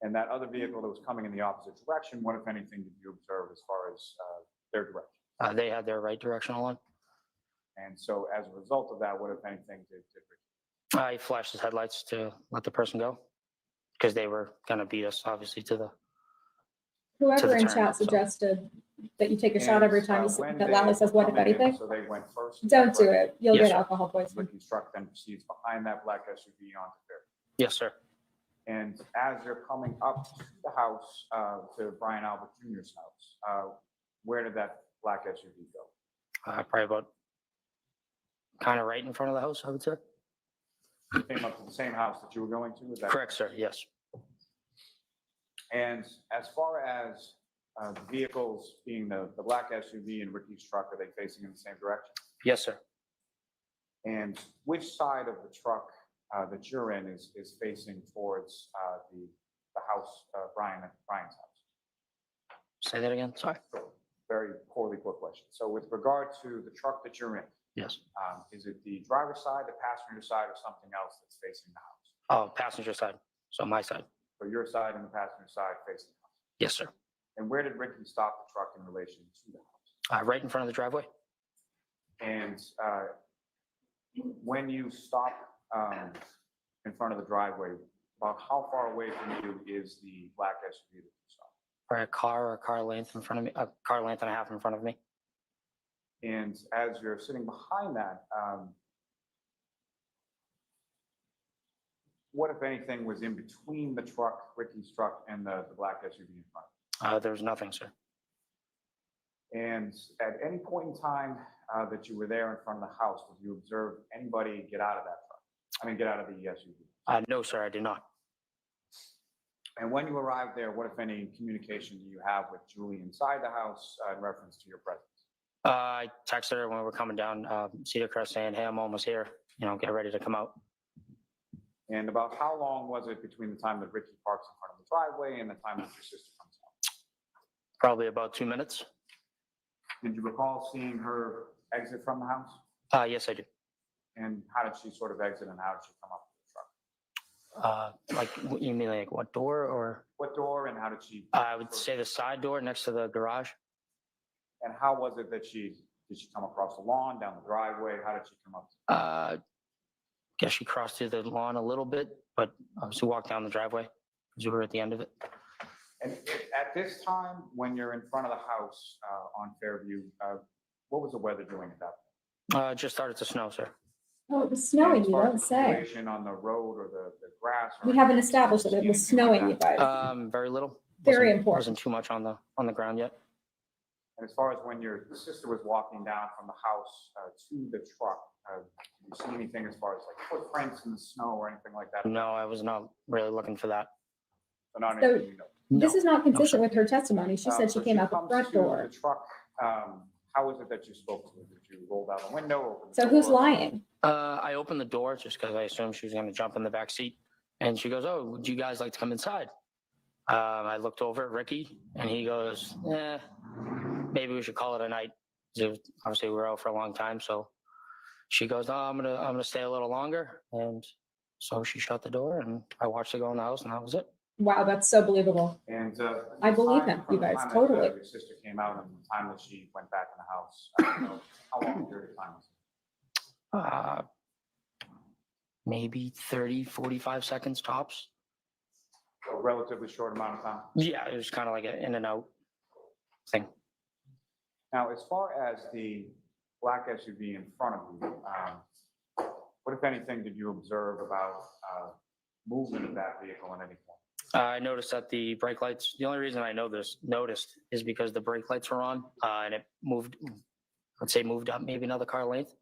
F: And that other vehicle that was coming in the opposite direction, what, if anything, did you observe as far as their direction?
K: They had their right directional on.
F: And so as a result of that, what, if anything, did Ricky?
K: He flashed his headlights to let the person go because they were going to beat us, obviously, to the.
A: Whoever in
K: turn,
A: chat
K: so.
A: suggested that you take a shot
F: And,
A: every time
F: when
A: that
F: they
A: Lally says, what if
F: come in,
A: anything?
F: So they went first.
A: Don't do it. You'll
K: Yes,
A: get
K: sir.
A: alcohol poisoning.
F: Ricky's truck then proceeds behind that black SUV onto Fairview.
K: Yes, sir.
F: And as you're coming up to the house, to Brian Albert Jr.'s house, where did that black SUV go?
K: Probably about kind of right in front of the house, I would say.
F: It came up to the same house that you were going to? Is that
K: Correct, sir. Yes.
F: And as far as the vehicles being the black SUV and Ricky's truck, are they facing in the same direction?
K: Yes, sir.
F: And which side of the truck that you're in is facing towards the house, Brian's house?
K: Say that again. Sorry.
F: Very poorly put question. So with regard to the truck that you're in,
K: Yes.
F: is it the driver's side, the passenger side, or something else that's facing the house?
K: Oh, passenger side. So my side.
F: So your side and the passenger side facing the house.
K: Yes, sir.
F: And where did Ricky stop the truck in relation to the house?
K: Right in front of the driveway.
F: And when you stop in front of the driveway, about how far away from you is the black SUV that you saw?
K: Or a car or a car length in front of me, a car length and a half in front of me.
F: And as you're sitting behind that, what, if anything, was in between the truck, Ricky's truck, and the black SUV in front?
K: There was nothing, sir.
F: And at any point in time that you were there in front of the house, did you observe anybody get out of that truck? I mean, get out of the SUV?
K: No, sir, I did not.
F: And when you arrived there, what, if any, communication do you have with Julie inside the house in reference to your presence?
K: I texted her when we were coming down Cedar Crest saying, hey, I'm almost here, get ready to come out.
F: And about how long was it between the time that Ricky parks in front of the driveway and the time that your sister comes out?
K: Probably about 2 minutes.
F: Did you recall seeing her exit from the house?
K: Yes, I do.
F: And how did she sort of exit and how did she come up to the truck?
K: Like, you mean like what door or?
F: What door and how did she?
K: I would say the side door next to the garage.
F: And how was it that did she come across the lawn, down the driveway? How did she come up?
K: Guess she crossed through the lawn a little bit, but obviously walked down the driveway because we were at the end of it.
F: And at this time, when you're in front of the house on Fairview, what was the weather doing at that point?
K: It just started to snow, sir.
A: Oh, it was snowing,
F: And as
A: you
F: far
A: don't
F: as the
A: say.
F: situation on the road or the grass? or
A: We haven't
F: anything,
A: established that it was
F: anything like
A: snowing, you
F: that?
A: guys.
K: Very little.
A: Very
K: Wasn't-
A: important.
K: Wasn't too much on the ground yet.
F: And as far as when your sister was walking down from the house to the truck, did you see anything as far as like footprints in the snow or anything like that?
K: No, I was not really looking for that.
F: So not
A: So-
F: anything you know.
A: This
K: No.
A: is not consistent
K: sir.
A: with her testimony. She said she
F: So
A: came out the
F: comes
A: front
F: to
A: door.
F: The truck, how was it that you spoke to her? Did you roll down the window? Open the
A: So who's
F: door?
A: lying?
K: I opened the door just because I assumed she was going to jump in the back seat. And she goes, oh, would you guys like to come inside? I looked over at Ricky and he goes, maybe we should call it a night. Obviously we were out for a long time. So she goes, oh, I'm gonna stay a little longer. And so she shut the door and I watched her go in the house and that was it.
A: Wow, that's so believable.
F: And
A: I believe
F: time
A: him,
F: from
A: you
F: the
A: guys,
F: time that,
A: totally.
F: Your sister came out and the time that she went back in the house, how long a period of time was it?
K: Maybe 30, 45 seconds tops.
F: A relatively short amount of time.
K: Yeah, it was kind of like an in and out thing.
F: Now, as far as the black SUV in front of you, what, if anything, did you observe about movement of that vehicle at any point?
K: I noticed that the brake lights, the only reason I noticed is because the brake lights were on and it moved, let's say moved up maybe another car length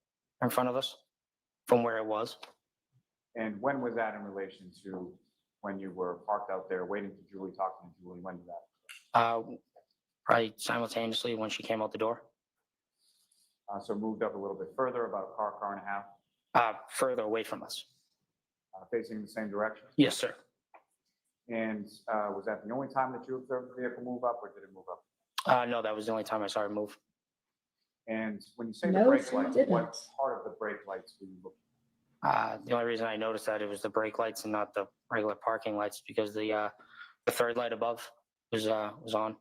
K: in front of us from where it was.
F: And when was that in relation to when you were parked out there waiting for Julie, talking to Julie? When did that?
K: Probably simultaneously when she came out the door.
F: So moved up a little bit further, about a car and a half,
K: Further away from us.
F: facing the same direction?
K: Yes, sir.
F: And was that the only time that you observed the vehicle move up, or did it move up?
K: No, that was the only time I saw her move.
F: And when you say the
A: No,
F: brake
A: she
F: lights,
A: didn't.
F: what part of the brake lights were you looking?
K: The only reason I noticed that it was the brake lights and not the regular parking lights because the third light above was on.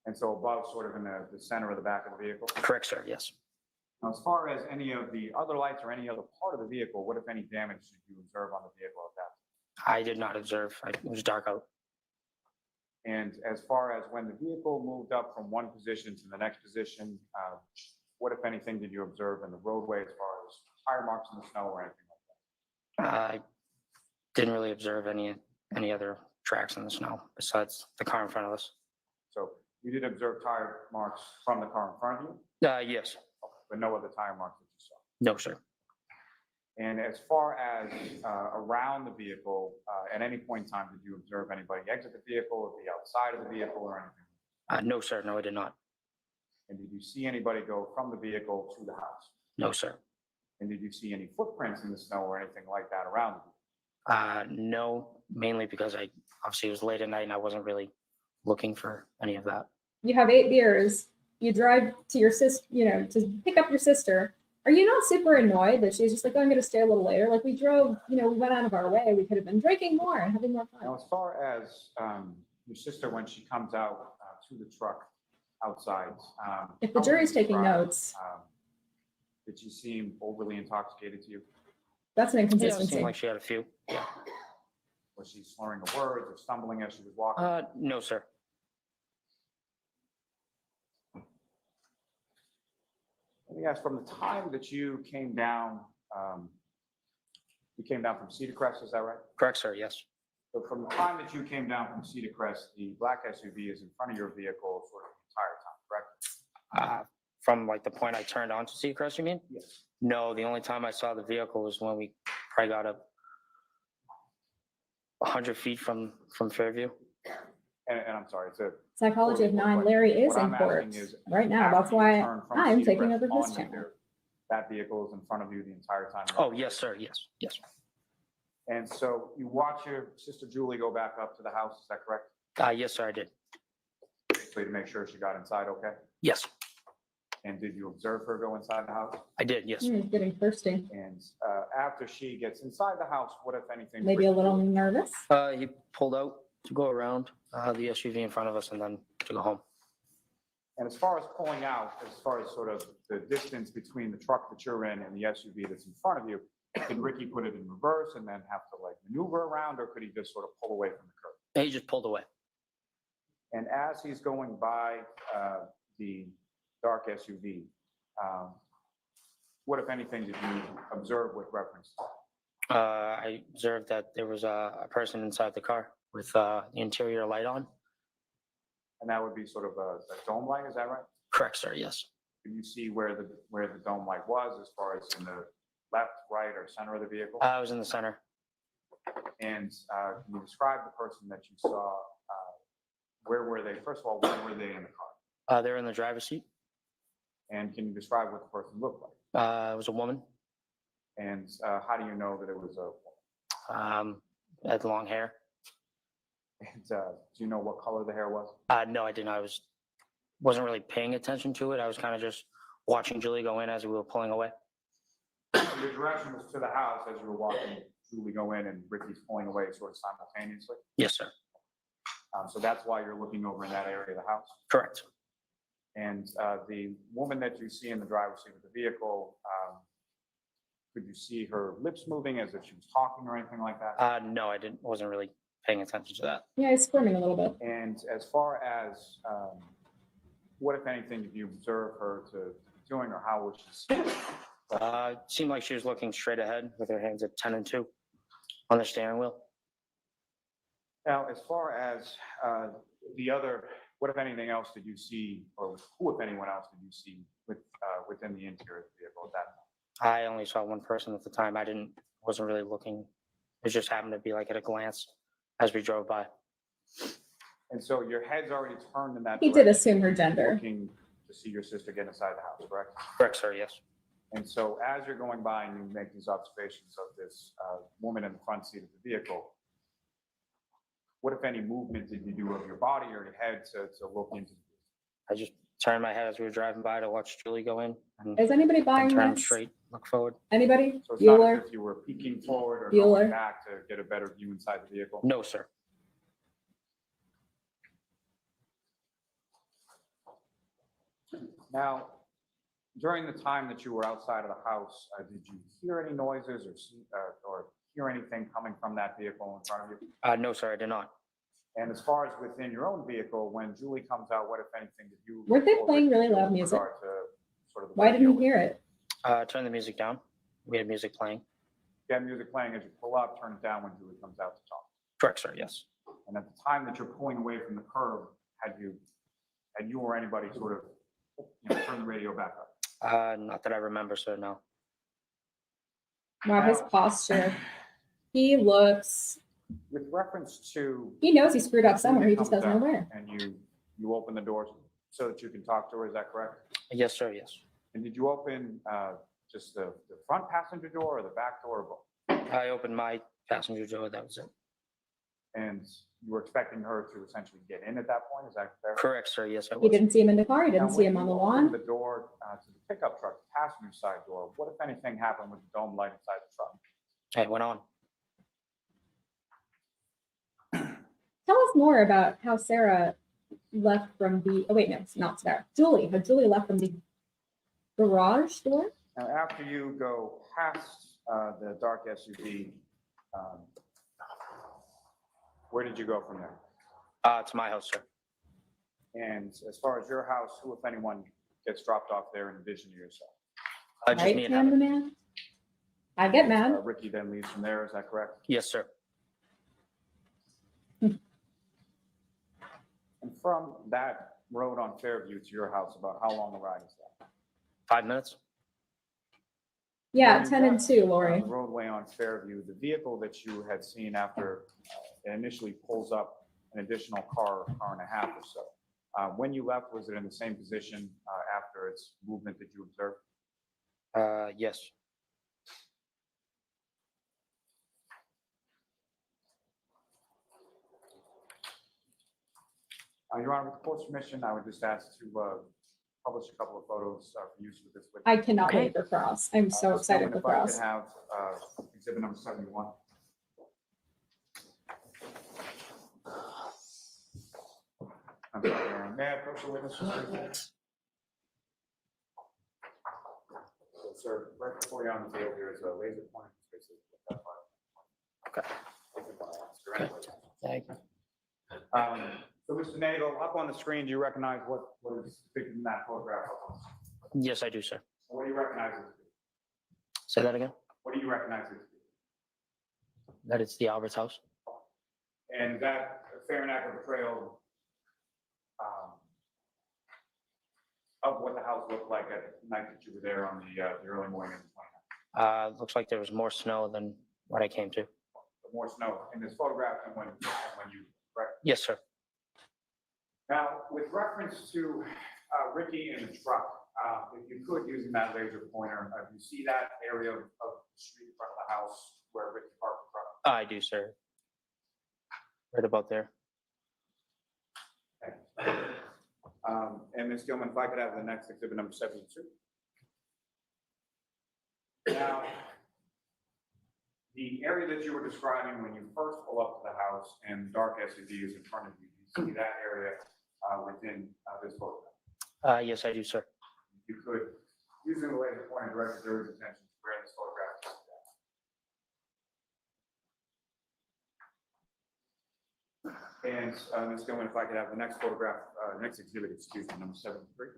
F: And so above, sort of in the center of the back of the vehicle?
K: Correct, sir. Yes.
F: Now, as far as any of the other lights or any other part of the vehicle, what, if any, damage did you observe on the vehicle at that?
K: I did not observe. It was dark out.
F: And as far as when the vehicle moved up from one position to the next position, what, if anything, did you observe in the roadway as far as tire marks in the snow or anything like that?
K: I didn't really observe any other tracks in the snow besides the car in front of us.
F: So you did observe tire marks from the car in front of you,
K: Yes.
F: but no other tire marks that you saw?
K: No, sir.
F: And as far as around the vehicle, at any point in time, did you observe anybody exit the vehicle or be outside of the vehicle or anything?
K: No, sir. No, I did not.
F: And did you see anybody go from the vehicle to the house?
K: No, sir.
F: And did you see any footprints in the snow or anything like that around the vehicle?
K: No, mainly because obviously it was late at night and I wasn't really looking for any of that.
A: You have 8 beers. You drive to your sister, to pick up your sister. Are you not super annoyed that she's just like, oh, I'm going to stay a little later? Like we drove, we went out of our way. We could have been drinking more and having more
F: Now,
A: fun.
F: as far as your sister, when she comes out to the truck outside.
A: If the
F: how would
A: jury's
F: you
A: taking
F: describe,
A: notes.
F: Did she seem overly intoxicated to you?
A: That's an
K: Yeah, it
A: inconsistency.
K: seemed like she had a few. Yeah.
F: Was she slurring the words or stumbling as she was walking?
K: No, sir.
F: Let me ask, from the time that you came down from Cedar Crest, is that right?
K: Correct, sir. Yes.
F: So from the time that you came down from Cedar Crest, the black SUV is in front of your vehicle sort of the entire time, correct?
K: From like the point I turned onto Seacrest, you mean?
F: Yes.
K: No, the only time I saw the vehicle was when we probably got up 100 feet from Fairview.
F: And I'm sorry, it's a.
A: Psychology of
F: What
A: nine, Larry is
F: I'm
A: in court
F: asking is,
A: right now. That's
F: after you
A: why
F: turn from
A: I'm
F: Cedar
A: taking
F: Crest
A: over this
F: on
A: channel.
F: Meander, that vehicle is in front of you the entire time.
K: Oh, yes, sir. Yes, yes.
F: And so you watch your sister Julie go back up to the house, is that correct?
K: Yes, sir, I did.
F: So to make sure she got inside okay?
K: Yes,
F: And did you observe her go inside the house?
K: I did. Yes.
A: It's getting thirsty.
F: And after she gets inside the house, what if anything?
A: Maybe a
F: Ricky
A: little
F: do?
A: nervous.
K: He pulled out to go around the SUV in front of us and then to go home.
F: And as far as pulling out, as far as sort of the distance between the truck that you're in and the SUV that's in front of you, did Ricky put it in reverse and then have to like maneuver around, or could he just sort of pull away from the curb?
K: He just pulled away.
F: And as he's going by the dark SUV, what, if anything, did you observe with reference?
K: I observed that there was a person inside the car with the interior light on.
F: And that would be sort of a dome light, is that right?
K: Correct, sir. Yes.
F: Can you see where the dome light was, as far as in the left, right, or center of the vehicle?
K: I was in the center.
F: And can you describe the person that you saw? Where were they? First of all, where were they in the car?
K: They were in the driver's seat.
F: And can you describe what the person looked like?
K: It was a woman.
F: And how do you know that it was a woman?
K: Had long hair.
F: And do you know what color the hair was?
K: No, I didn't. Wasn't really paying attention to it. I was kind of just watching Julie go in as we were pulling away.
F: So your direction was to the house as you were watching Julie go in and Ricky's pulling away sort of simultaneously?
K: Yes, sir.
F: So that's why you're looking over in that area of the house?
K: Correct.
F: And the woman that you see in the driver's seat of the vehicle, could you see her lips moving as if she was talking or anything like that?
K: No, I didn't. Wasn't really paying attention to that.
A: Yeah, he's squirming a little bit.
F: And as far as what, if anything, did you observe her to be doing, or how was she speaking?
K: It seemed like she was looking straight ahead with her hands at 10 and 2 on the steering wheel.
F: Now, as far as the other, what, if anything else, did you see, or who, if anyone else, did you see within the interior of the vehicle at that point?
K: I only saw one person at the time. Wasn't really looking. It just happened to be like at a glance as we drove by.
F: And so your head's already turned in that
A: He did
F: direction,
A: assume her gender.
F: looking to see your sister get inside the house, correct?
K: Correct, sir. Yes.
F: And so as you're going by and you make these observations of this woman in the front seat of the vehicle, what, if any, movement did you do of your body or your head to look into?
K: I just turned my head as we were driving by to watch Julie go in and
A: Is anybody buying
K: turn
A: this?
K: straight, look forward.
A: Anybody?
F: So it's not
A: Bueller?
F: as if you were peeking forward or
A: Bueller?
F: going back to get a better view inside the vehicle?
K: No, sir.
F: Now, during the time that you were outside of the house, did you hear any noises or see, or hear anything coming from that vehicle in front of you?
K: No, sir, I did not.
F: And as far as within your own vehicle, when Julie comes out, what, if anything, did you?
A: Weren't they
F: or
A: playing
F: Ricky
A: really
F: do
A: loud
F: in
A: music?
F: regard to sort of the
A: Why didn't
F: radio?
A: you hear it?
K: Turn the music down. We had music playing.
F: You have music playing as you pull up, turn it down when Julie comes out to talk.
K: Correct, sir. Yes.
F: And at the time that you're pulling away from the curb, had you or anybody sort of, turn the radio back up?
K: Not that I remember, sir. No.
A: Wow, his posture. He looks,
F: With reference to.
A: he knows he screwed up
F: Julie
A: somewhere. He just
F: comes
A: doesn't know
F: out
A: where.
F: And you open the doors so that you can talk to her, is that correct?
K: Yes, sir. Yes.
F: And did you open just the front passenger door or the back door? Or both?
K: I opened my passenger door. That was it.
F: And you were expecting her to essentially get in at that point, is that fair?
K: Correct, sir. Yes, I
A: He
K: was.
A: didn't see him in the car. He
F: Now,
A: didn't see
F: when
A: him
F: you
A: on the
F: opened
A: lawn.
F: The door to the pickup truck, the passenger side door, what, if anything, happened with the dome light inside the truck?
K: It went on.
A: Tell us more about how Sarah left from the, oh wait, no, it's not Sarah. Julie, how Julie left from the garage door?
F: Now, after you go past the dark SUV, where did you go from there?
K: To my house, sir.
F: And as far as your house, who, if anyone, gets dropped off there in the vision of yourself?
K: Just
A: Right,
K: me and
A: Sam the
K: Heather.
A: man? I get mad.
F: Ricky then leaves from there, is that correct?
K: Yes, sir.
F: And from that road on Fairview to your house, about how long a ride is that?
K: 5 minutes?
A: Yeah,
F: When you
A: 10 and
F: left,
A: 2, Lori.
F: the roadway on Fairview, the vehicle that you had seen after it initially pulls up an additional car and a half or so. When you left, was it in the same position after its movement that you observed?
K: Yes.
F: Your Honor, with the court's permission, I would just ask to publish a couple of photos for use with this witness.
A: I cannot
G: Okay.
A: wait for Cross. I'm so
F: Ms.
A: excited
F: Gilman,
A: for
F: if I
A: Cross.
F: could have exhibit number 71. I'm sorry, Your Honor. May I approach the witness? just briefly? So, sir, right before you on the table, there is a laser pointer.
K: Okay. Thank you.
F: So, Mr. Nagel, up on the screen, do you recognize what is depicted in that photograph?
K: Yes, I do, sir.
F: What do you recognize it to be?
K: Say that again?
F: What do you recognize it to be?
K: That it's the Albert's house?
F: And is that a fair and accurate portrayal of what the house looked like at night that you were there on the early morning of the 29th?
K: Looks like there was more snow than what I came to.
F: More snow in this photograph than when you, correct?
K: Yes, sir.
F: Now, with reference to Ricky and the truck, if you could, using that laser pointer, you see that area of the street in front of the house where Ricky parked the truck?
K: I do, sir. Right about there.
F: Okay. And Ms. Gilman, if I could have the next exhibit number 72. Now, the area that you were describing when you first pull up to the house and the dark SUV is in front of you, you see that area within this photograph?
K: Yes, I do, sir.
F: If you could, using the laser pointer, direct the jury's attention to where this photograph is. And Ms. Gilman, if I could have the next photograph, next exhibit, excuse me, number 73.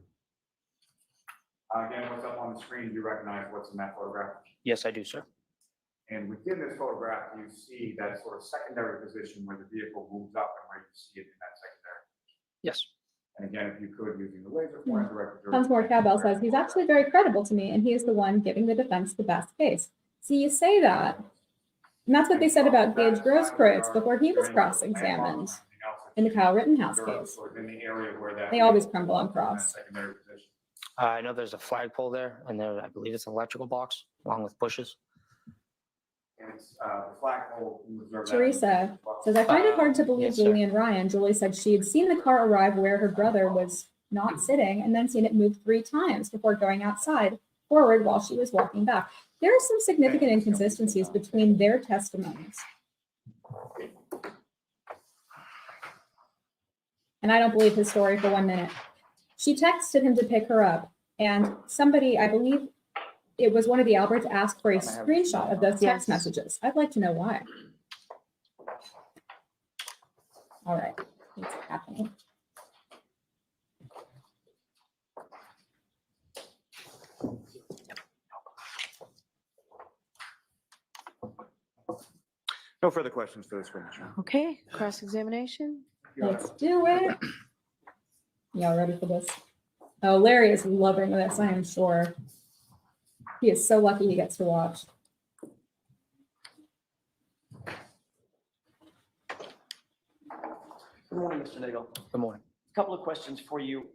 F: Again, what's up on the screen, do you recognize what's in that photograph?
K: Yes, I do, sir.
F: And within this photograph, you see that sort of secondary position where the vehicle moves up and where you see it in that secondary.
K: Yes.
F: And again, if you could, using the laser pointer, direct the jury's
A: Huntsmore
F: attention
A: Cowbell
F: to where
A: says he's actually very credible to me, and he is the one giving the defense the best case. See, you say that, and that's what they said about Gage Grosskreutz before he was cross-examined in the Kyle Rittenhouse case.
F: in the area where that.
A: They always crumble on cross.
F: Secondary position.
K: I know there's a flagpole there, and there, I believe it's an electrical box along with bushes.
F: And it's the flagpole. you observe that-
A: Teresa says, I find it hard to believe
K: Yes, sir.
A: Julie and Ryan. Julie said she had seen the car arrive where her brother was not sitting and then seen it move 3 times before going outside forward while she was walking back. There are some significant inconsistencies between their testimonies. And I don't believe his story for 1 minute. She texted him to pick her up, and somebody, I believe it was one of the Alberts, asked for a screenshot of those text messages. I'd like to know why. All right, it's happening.
F: No further questions for this witness.
B: Okay, cross-examination?
A: Let's do it. Y'all ready for this? Oh, Larry is loving this, I am sure. He is so lucky he gets to watch.
J: Good morning, Mr. Nagel.
K: Good morning.
J: A couple of questions for you.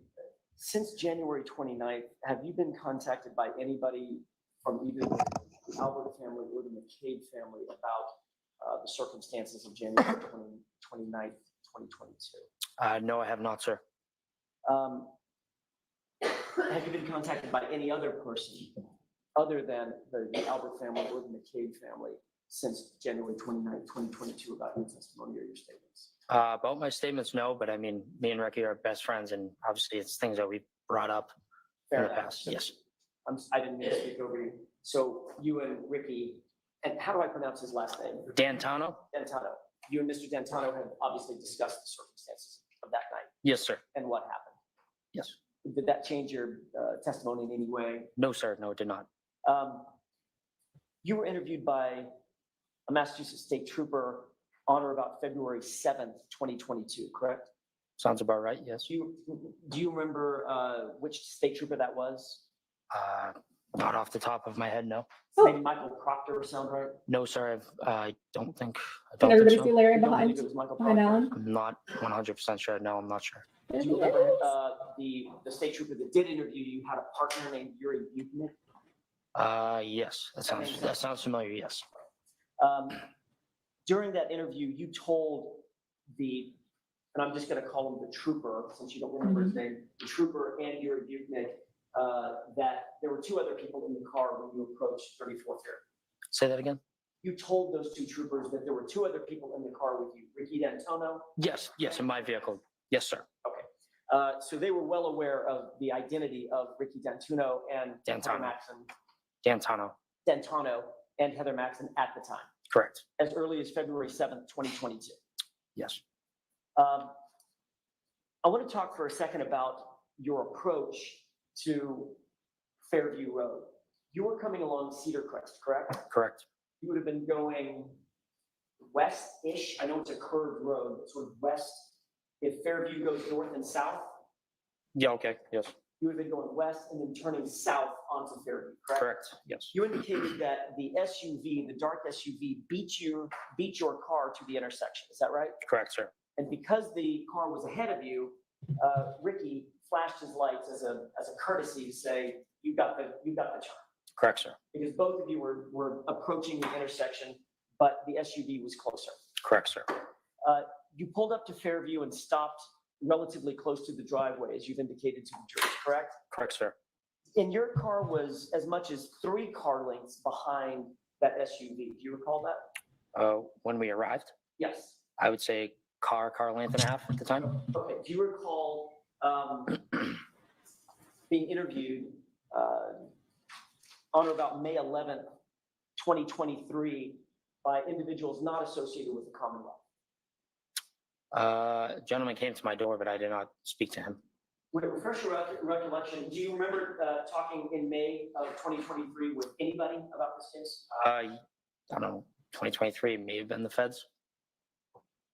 J: Since January 29th, have you been contacted by anybody from either the Albert family or the McCabe family about the circumstances of January 29th, 2022?
K: No, I have not, sir.
J: Have you been contacted by any other person other than the Albert family or the McCabe family since January 29th, 2022 about your testimony or your statements?
K: About my statements, no, but I mean, me and Ricky are best friends, and obviously it's things that we brought up in
J: Fair
K: the
J: enough.
K: past. Yes.
J: I didn't mean to speak over you. So you and Ricky, and how do I pronounce his last name?
K: Dantano?
J: Dantano. You and Mr. Dantano have obviously discussed the circumstances of that night
K: Yes, sir.
J: and what happened.
K: Yes.
J: Did that change your testimony in any way?
K: No, sir. No, it did not.
J: You were interviewed by a Massachusetts state trooper on or about February 7th, 2022, correct?
K: Sounds about right, yes.
J: Do you remember which state trooper that was?
K: Not off the top of my head, no.
J: Maybe Michael Proctor sound right?
K: No, sir, I don't think
A: Can everybody
K: so.
A: see Larry
J: You don't
A: behind,
J: believe it was Michael
A: behind
J: Proctor?
A: Alan?
K: I'm not 100% sure. No, I'm not sure.
A: There
J: Do
A: he
J: you remember
A: is.
J: the state trooper that did interview you had a partner named Yuri Butnik?
K: Yes, that sounds familiar, yes.
J: During that interview, you told and I'm just going to call him the trooper, since you don't remember his name, the trooper and Yuri Butnik, that there were two other people in the car when you approached 34th Area.
K: Say that again?
J: You told those two troopers that there were two other people in the car with you, Ricky D'Antonio.
K: Yes, in my vehicle. Yes, sir.
J: So they were well aware of the identity of Ricky D'Antonio and Heather
K: D'Antano.
J: Maxon.
K: D'Antano,
J: And Heather Maxon at the time,
K: correct.
J: as early as February 7th, 2022.
K: Yes.
J: I want to talk for a second about your approach to Fairview Road. You were coming along Cedar Crest, correct?
K: Correct.
J: You would have been going west-ish. I know it's a curved road, but sort of west. If Fairview goes north and south,
K: Yeah, okay, yes.
J: you would have been going west and then turning south onto Fairview, correct?
K: Correct, yes.
J: You indicated that the SUV, the dark SUV, beat your car to the intersection. Is that right?
K: Correct, sir.
J: And because the car was ahead of you, Ricky flashed his lights as a courtesy to say, you got the turn.
K: Correct, sir.
J: Because both of you were approaching the intersection, but the SUV was closer.
K: Correct, sir.
J: You pulled up to Fairview and stopped relatively close to the driveway, as you've indicated to the jury, correct?
K: Correct, sir.
J: And your car was as much as 3 car lengths behind that SUV. Do you recall that?
K: When we arrived,
J: Yes.
K: I would say car length and a half at the time.
J: Okay. Do you recall being interviewed on or about May 11th, 2023 by individuals not associated with the Commonwealth?
K: A gentleman came to my door, but I did not speak to him.
J: Would it refresh your recollection? Do you remember talking in May of 2023 with anybody about this case?
K: I don't know, 2023 may have been the feds.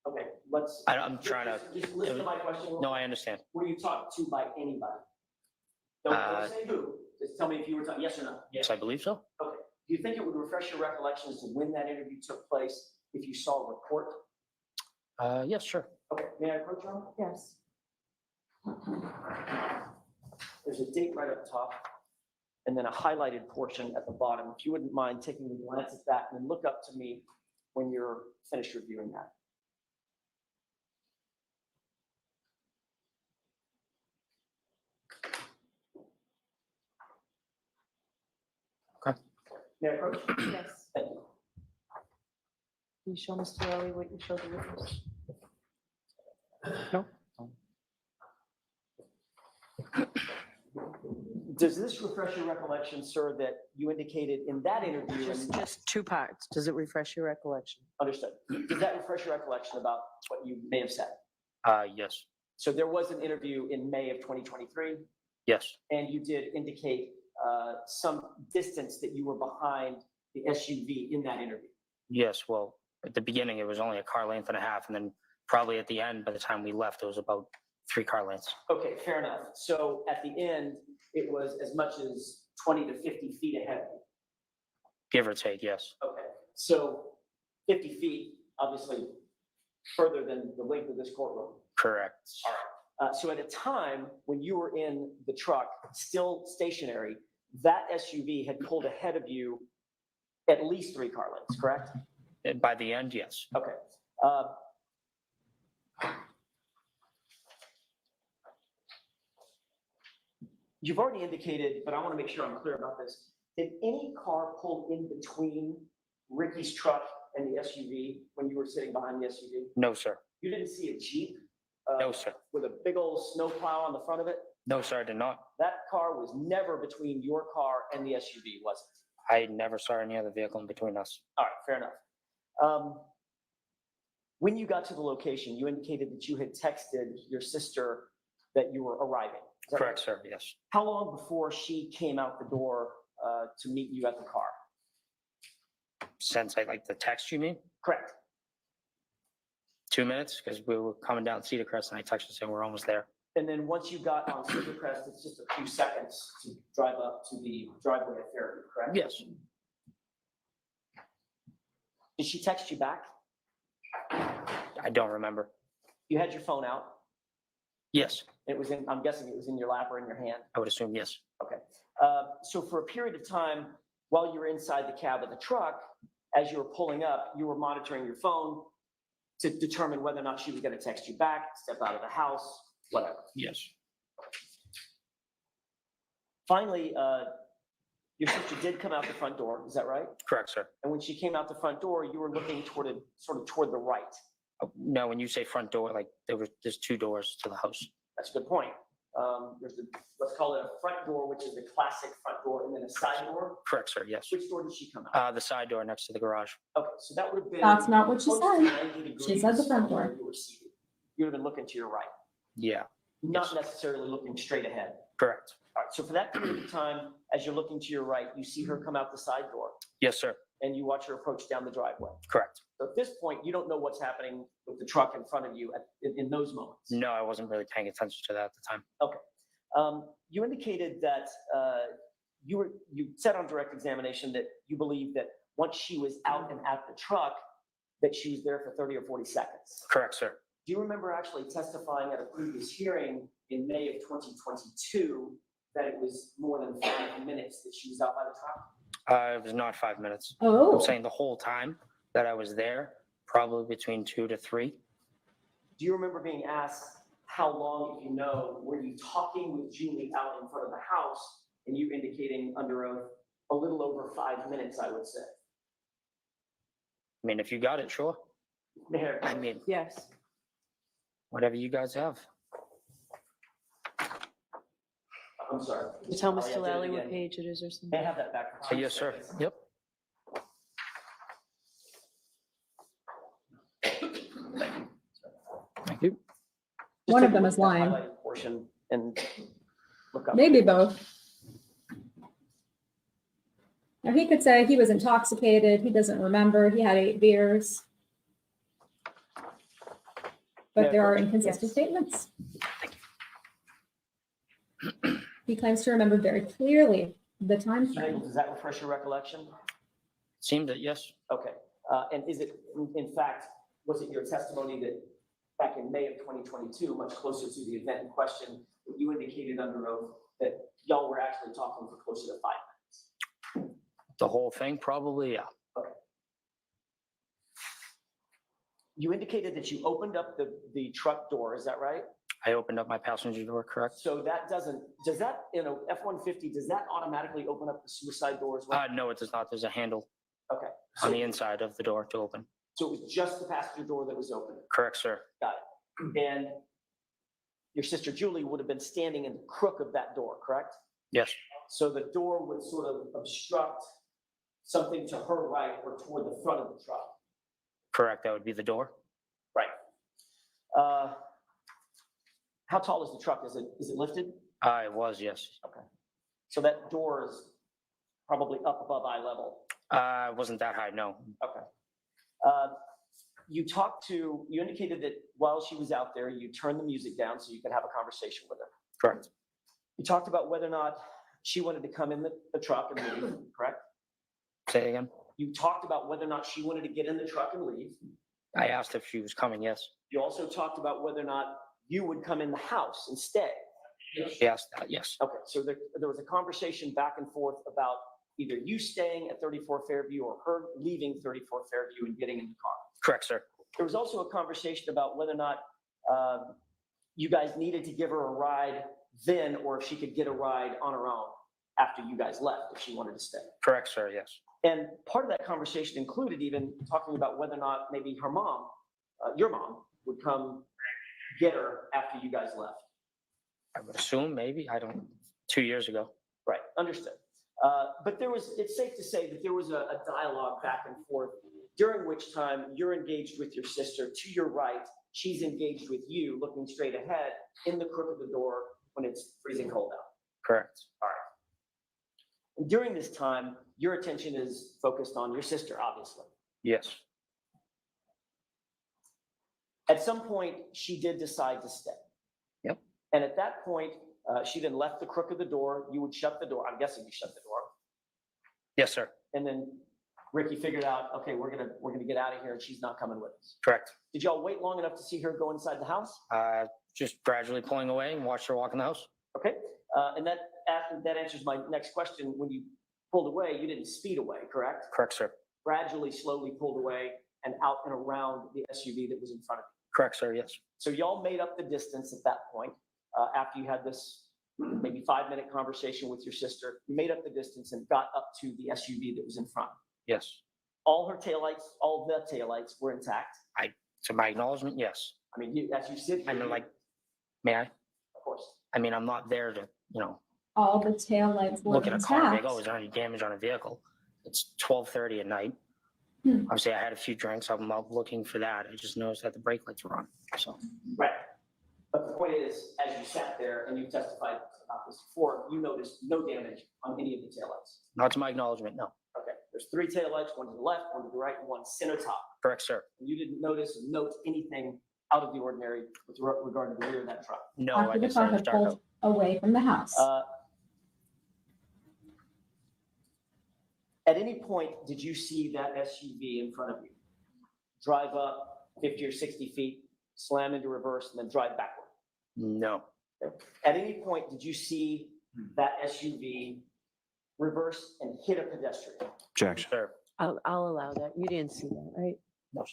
J: Okay, let's.
K: I'm trying to.
J: Just listen to my question.
K: No, I understand.
J: Were you talked to by anybody? Don't say who. Just tell me if you were talking, yes or no.
K: Yes, I believe so.
J: Okay. Do you think it would refresh your recollection as to when that interview took place if you saw a report?
K: Yes, sure.
J: Okay, may I approach you?
B: Yes.
J: There's a date right up top and then a highlighted portion at the bottom. If you wouldn't mind taking a glance at that and then look up to me when you're finished reviewing that.
K: Okay.
J: May I approach?
B: Yes.
J: Thank you.
B: Can you show Mr. Early what you showed the witness?
K: No.
J: Does this refresh your recollection, sir, that you indicated in that interview?
G: Just 2 parts. Does it refresh your recollection?
J: Understood. Does that refresh your recollection about what you may have said?
K: Yes.
J: So there was an interview in May of 2023,
K: Yes.
J: and you did indicate some distance that you were behind the SUV in that interview.
K: Yes. Well, at the beginning, it was only a car length and a half, and then probably at the end, by the time we left, it was about 3 car lengths.
J: Okay, fair enough. So at the end, it was as much as 20 to 50 feet ahead of you.
K: Give or take, yes.
J: Okay, so 50 feet, obviously further than the length of this courtroom.
K: Correct.
J: All right. So at a time when you were in the truck, still stationary, that SUV had pulled ahead of you at least 3 car lengths, correct?
K: By the end, yes.
J: Okay. You've already indicated, but I want to make sure I'm clear about this. Did any car pull in between Ricky's truck and the SUV when you were sitting behind the SUV?
K: No, sir.
J: You didn't see a Jeep
K: No, sir.
J: with a big old snow plow on the front of it?
K: No, sir, I did not.
J: That car was never between your car and the SUV, was it?
K: I never saw any other vehicle in between us.
J: All right, fair enough. When you got to the location, you indicated that you had texted your sister that you were arriving. Is that
K: Correct,
J: right?
K: sir, yes.
J: How long before she came out the door to meet you at the car?
K: Since I like the text, you mean?
J: Correct.
K: 2 minutes because we were coming down Cedar Crest and I texted saying we're almost there.
J: And then once you got on Cedar Crest, it's just a few seconds to drive up to the driveway at Fairview, correct?
K: Yes.
J: Did she text you back?
K: I don't remember.
J: You had your phone out.
K: Yes,
J: It was in, I'm guessing it was in your lap or in your hand.
K: I would assume yes.
J: Okay. So for a period of time, while you were inside the cab of the truck, as you were pulling up, you were monitoring your phone to determine whether or not she was going to text you back, step out of the house, whatever.
K: Yes.
J: Finally, your sister did come out the front door, is that right?
K: Correct, sir.
J: And when she came out the front door, you were looking toward the right.
K: No, when you say front door, like there's 2 doors to the house.
J: That's a good point. There's let's call it a front door, which is the classic front door, and then a side door.
K: Correct, sir. Yes.
J: Which door did she come out?
K: The side door next to the garage.
J: Okay, so that would have been.
A: That's not what she
J: close to
A: said.
J: 90
A: She said the
J: degrees
A: front
J: from where
A: door.
J: you were seated. You would have been looking to your right,
K: Yeah.
J: not
K: Yes.
J: necessarily looking straight ahead.
K: Correct.
J: All right, so for that period of time, as you're looking to your right, you see her come out the side door,
K: Yes, sir.
J: and you watch her approach down the driveway.
K: Correct.
J: So at this point, you don't know what's happening with the truck in front of you in those moments.
K: No, I wasn't really paying attention to that at the time.
J: You indicated that you said on direct examination that you believe that once she was out and at the truck, that she was there for 30 or 40 seconds.
K: Correct, sir.
J: Do you remember actually testifying at a previous hearing in May of 2022 that it was more than 5 minutes that she was out by the truck?
K: It was not 5 minutes.
A: Oh,
K: I'm saying the whole time that I was there, probably between 2 to 3.
J: Do you remember being asked how long, if you know, were you talking with Julie out in front of the house, and you indicating under oath a little over 5 minutes, I would say?
K: I mean, if you got it, sure.
J: Mayor,
K: I mean,
I: Yes.
K: whatever you guys have.
J: I'm sorry.
B: Tell
J: Oh, yeah,
B: Mr.
J: do it
B: Lally what
J: again.
B: page it is or something.
J: May I have that back?
K: Yes, sir. Yep. Thank you.
J: Just
A: One
J: take
A: of
J: a
A: them
J: look
A: is
J: at that
A: lying.
J: highlighted portion and look up.
A: maybe both. Now, he could say he was intoxicated, he doesn't remember, he had 8 beers. But there are inconsistent
B: Yes.
A: statements. He claims to remember very clearly the time
J: Michael,
A: frame.
J: does that refresh your recollection?
K: Seemed that, yes.
J: Okay, and is it, in fact, was it your testimony that back in May of 2022, much closer to the event in question, that you indicated under oath that y'all were actually talking for closer to 5 minutes?
K: The whole thing, probably, yeah.
J: You indicated that you opened up the truck door, is that right?
K: I opened up my passenger door, correct?
J: So that does that, in a F-150, does that automatically open up the suicide door as well?
K: No, it does not. There's a handle
J: Okay,
K: on
J: so,
K: the inside of the door to open.
J: so it was just the passenger door that was open?
K: Correct, sir.
J: And your sister Julie would have been standing in the crook of that door, correct?
K: Yes,
J: So the door would sort of obstruct something to her right or toward the front of the truck.
K: correct. That would be the door.
J: Right. How tall is the truck? Is it lifted?
K: It was, yes.
J: So that door is probably up above eye level.
K: It wasn't that high, no.
J: Okay. You indicated that while she was out there, you turned the music down so you could have a conversation with her.
K: Correct.
J: You talked about whether or not she wanted to come in the truck and leave, correct?
K: Say it again.
J: You talked about whether or not she wanted to get in the truck and leave.
K: I asked if she was coming, yes.
J: You also talked about whether or not you would come in the house and stay.
K: She asked that, yes.
J: Okay, so there was a conversation back and forth about either you staying at 34 Fairview or her leaving 34 Fairview and getting in the car.
K: Correct, sir.
J: There was also a conversation about whether or not you guys needed to give her a ride then, or if she could get a ride on her own after you guys left, if she wanted to stay.
K: Correct, sir, yes.
J: And part of that conversation included even talking about whether or not maybe her mom, your mom, would come get her after you guys left.
K: I would assume, maybe, 2 years ago.
J: Right, understood. But it's safe to say that there was a dialogue back and forth, during which time you're engaged with your sister to your right, she's engaged with you, looking straight ahead in the crook of the door when it's freezing cold out.
K: Correct.
J: And during this time, your attention is focused on your sister, obviously.
K: Yes.
J: At some point, she did decide to stay.
K: Yep.
J: And at that point, she then left the crook of the door. You would shut the door. I'm guessing you shut the door.
K: Yes, sir.
J: And then Ricky figured out, okay, we're gonna get out of here, and she's not coming with us.
K: Correct.
J: Did y'all wait long enough to see her go inside the house?
K: Just gradually pulling away and watched her walk in the house.
J: Okay, and that answers my next question. When you pulled away, you didn't speed away, correct?
K: Correct, sir.
J: Gradually, slowly pulled away and out and around the SUV that was in front of you.
K: Correct, sir. Yes.
J: So y'all made up the distance at that point, after you had this maybe 5-minute conversation with your sister. You made up the distance and got up to the SUV that was in front.
K: Yes.
J: All her taillights, all the taillights were intact.
K: To my acknowledgement, yes.
J: I mean, as you sit here.
K: I mean, may I?
J: Of course.
K: I mean, I'm not there to,
A: All the taillights were
K: look at a car and be
A: intact.
K: like, oh, is there any damage on a vehicle? It's 12:30 at night.
A: Hmm.
K: Obviously, I had a few drinks. I'm out looking for that. I just noticed that the brake lights were on. So,
J: Right. But the point is, as you sat there and you testified about this before, you noticed no damage on any of the taillights.
K: not to my acknowledgement, no.
J: Okay, there's 3 taillights, one to the left, one to the right, and one center top.
K: Correct, sir.
J: You didn't notice or note anything out of the ordinary with regard to the rear of that truck.
K: No,
A: After
K: I
A: the
K: guess
A: car
K: I was
A: had
K: dark
A: pulled
K: out.
A: away from the house.
J: At any point, did you see that SUV in front of you drive up 50 or 60 feet, slam into reverse, and then drive backward?
K: No.
J: At any point, did you see that SUV reverse and hit a pedestrian?
F: Objection.
K: Sir.
B: I'll allow that. You didn't see that, right?
K: No.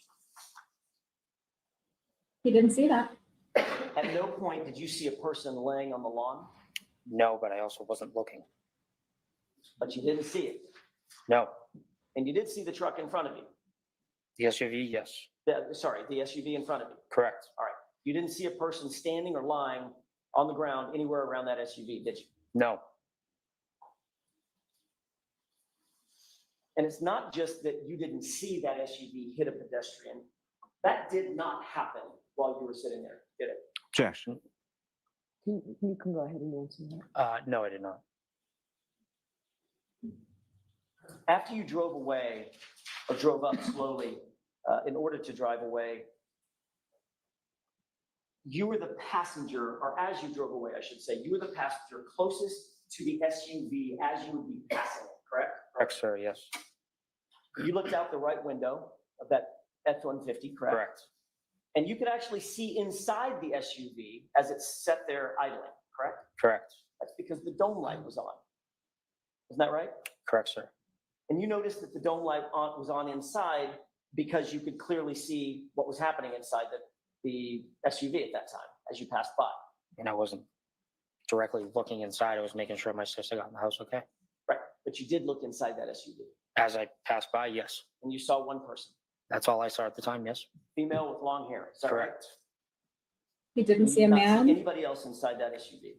A: He didn't see that.
J: At no point did you see a person laying on the lawn,
K: No, but I also wasn't looking.
J: but you didn't see it.
K: No.
J: And you did see the truck in front of you.
K: The SUV, yes.
J: Sorry, the SUV in front of you.
K: Correct.
J: All right. You didn't see a person standing or lying on the ground anywhere around that SUV, did you?
K: No.
J: And it's not just that you didn't see that SUV hit a pedestrian. That did not happen while you were sitting there, did it?
F: Objection.
B: You can go ahead and answer that.
K: No, I did not.
J: After you drove away or drove up slowly in order to drive away, you were the passenger, or as you drove away, I should say, you were the passenger closest to the SUV as you would be passing it, correct?
K: Correct, sir, yes.
J: You looked out the right window of that F-150, correct?
K: Correct.
J: And you could actually see inside the SUV as it's sat there idling, correct?
K: Correct.
J: That's because the dome light was on. Isn't that right?
K: Correct, sir.
J: And you noticed that the dome light was on inside because you could clearly see what was happening inside the SUV at that time as you passed by.
K: And I wasn't directly looking inside. I was making sure my sister got in the house okay.
J: Right. But you did look inside that SUV
K: As I passed by, yes.
J: and you saw one person,
K: That's all I saw at the time, yes.
J: female with long hair. Is that right?
K: Correct.
A: He didn't
J: You
A: see a
J: did not
A: man.
J: Anybody else inside that SUV?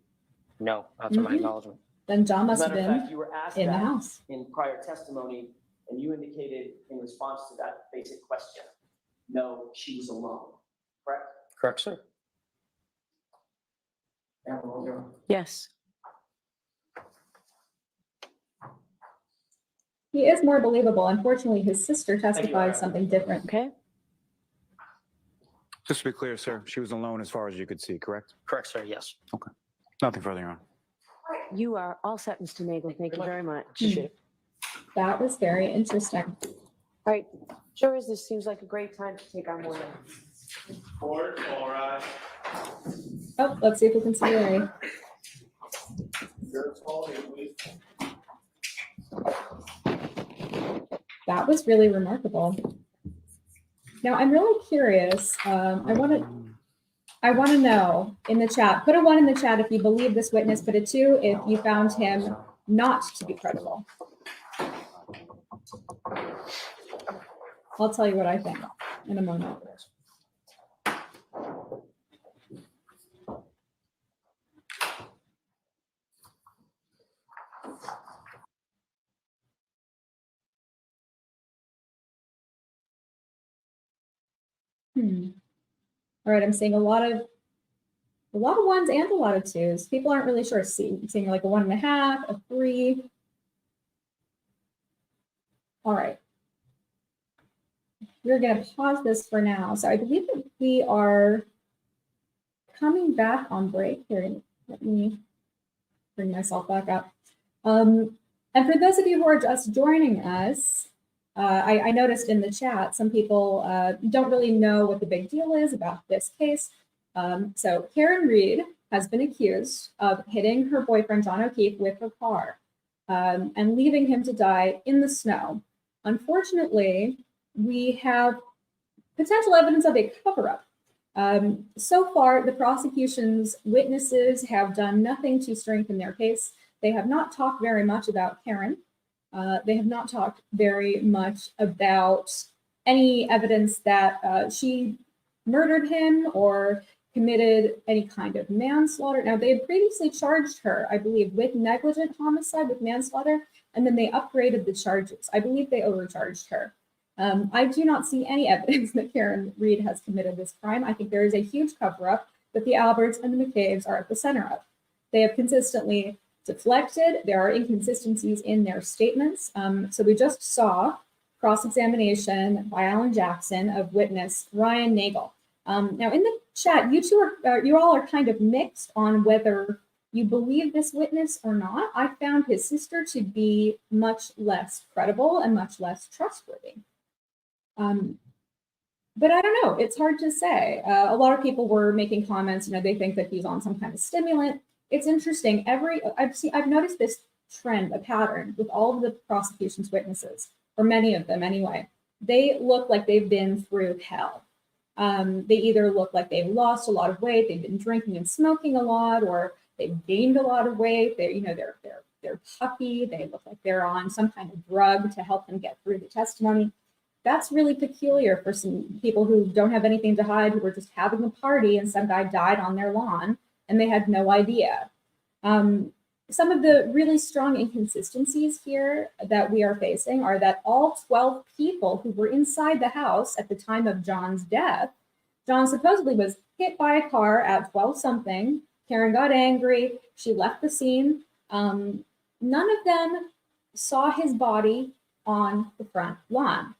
K: No, not to my
A: Mhm.
K: acknowledgement.
A: Then John
J: As
A: must
J: a
A: have
J: matter of fact,
A: been
J: you were asked
A: in the
J: that
A: house.
J: in prior testimony, and you indicated in response to that basic question, no, she was alone, correct?
K: Correct, sir.
B: Yes.
A: He is more believable. Unfortunately, his sister
J: you,
A: testified
J: Ira.
A: something different.
B: Okay.
F: Just to be clear, sir, she was alone as far as you could see, correct?
K: Correct, sir, yes.
F: Nothing further, Your Honor.
B: You are all set, Mr. Nagel. Thank you very much.
A: That was very interesting.
B: All right, jurors, this seems like a great time to take our morning.
C: Court, all right.
A: Oh, let's see if we can see Larry. That was really remarkable. Now, I'm really curious. I want to know in the chat, put a 1 in the chat if you believe this witness, put a 2 if you found him not to be credible. I'll tell you what I think in a moment. All right, I'm seeing a lot of 1s and a lot of 2s. People aren't really sure. Seeing like a 1.5, a 3. All right. we're going to pause this for now. So I believe that we are coming back on break here. Let me bring myself back up. And for those of you who are just joining us, I noticed in the chat, some people don't really know what the big deal is about this case. So Karen Reed has been accused of hitting her boyfriend, John O'Keefe, with her car and leaving him to die in the snow. Unfortunately, we have potential evidence of a cover-up. So far, the prosecution's witnesses have done nothing to strengthen their case. They have not talked very much about Karen. They have not talked very much about any evidence that she murdered him or committed any kind of manslaughter. Now, they had previously charged her, I believe, with negligent homicide, with manslaughter, and then they upgraded the charges. I believe they overcharged her. I do not see any evidence that Karen Reed has committed this crime. I think there is a huge cover-up that the Alberts and the McCabe's are at the center of. They have consistently deflected. There are inconsistencies in their statements. So we just saw cross-examination by Alan Jackson of witness Ryan Nagel. Now in the chat, you all are kind of mixed on whether you believe this witness or not. I found his sister to be much less credible and much less trustworthy. But I don't know, it's hard to say. A lot of people were making comments, they think that he's on some kind of stimulant. It's interesting, I've noticed this trend, a pattern with all of the prosecution's witnesses, or many of them anyway. They look like they've been through hell. They either look like they've lost a lot of weight, they've been drinking and smoking a lot, or they've gained a lot of weight. They're puffy. They look like they're on some kind of drug to help them get through the testimony. That's really peculiar for some people who don't have anything to hide, who were just having a party and some guy died on their lawn and they had no idea. Some of the really strong inconsistencies here that we are facing are that all 12 people who were inside the house at the time of John's death, John supposedly was hit by a car at 12 something. Karen got angry. She left the scene. None of them saw his body on the front lawn.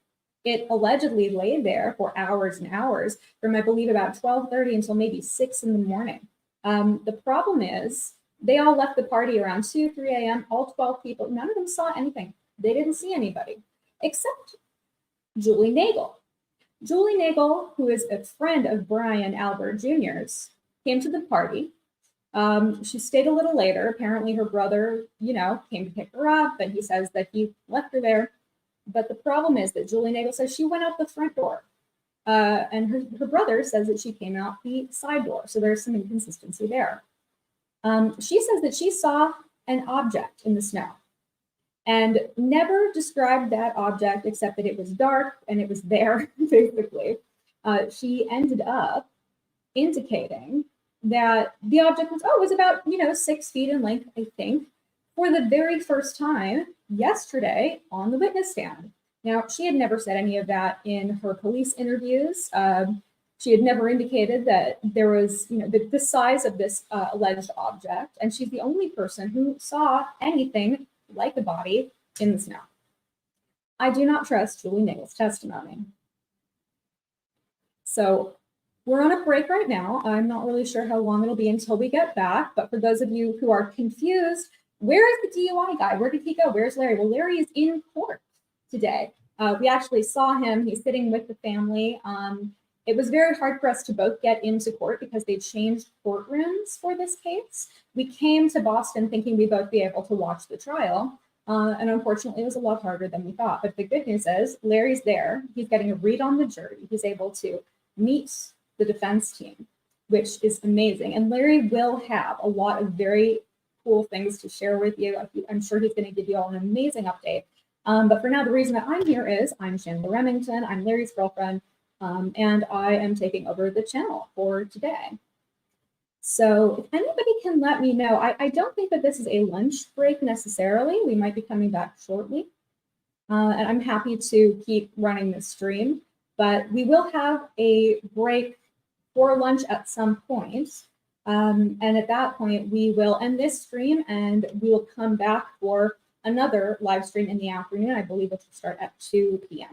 A: It allegedly lay there for hours and hours from, I believe, about 12:30 until maybe 6 in the morning. The problem is they all left the party around 2, 3 a.m., all 12 people. None of them saw anything. They didn't see anybody except Julie Nagel. Julie Nagel, who is a friend of Brian Albert Jr.'s, came to the party. She stayed a little later. Apparently her brother, came to pick her up, and he says that he left her there. But the problem is that Julie Nagel says she went out the front door. And her brother says that she came out the side door. So there's some inconsistency there. She says that she saw an object in the snow and never described that object except that it was dark and it was there, basically. She ended up indicating that the object was about, 6 feet in length, I think, for the very first time yesterday on the witness stand. Now, she had never said any of that in her police interviews. She had never indicated that there was, the size of this alleged object, and she's the only person who saw anything like a body in the snow. I do not trust Julie Nagel's testimony. So we're on a break right now. I'm not really sure how long it'll be until we get back, but for those of you who are confused, where is the DUI guy? Where did he go? Where's Larry? Well, Larry is in court today. We actually saw him. He's sitting with the family. It was very hard for us to both get into court because they changed courtrooms for this case. We came to Boston thinking we'd both be able to watch the trial. And unfortunately, it was a lot harder than we thought. But the good news is Larry's there. He's getting a read on the jury. He's able to meet the defense team, which is amazing. And Larry will have a lot of very cool things to share with you. I'm sure he's going to give you all an amazing update. But for now, the reason that I'm here is I'm Chandler Remington. I'm Larry's girlfriend, and I am taking over the channel for today. So if anybody can let me know, I don't think that this is a lunch break necessarily. We might be coming back shortly. And I'm happy to keep running this stream, but we will have a break for lunch at some point. And at that point, we will end this stream and we will come back for another live stream in the afternoon, I believe, which will start at 2 p.m.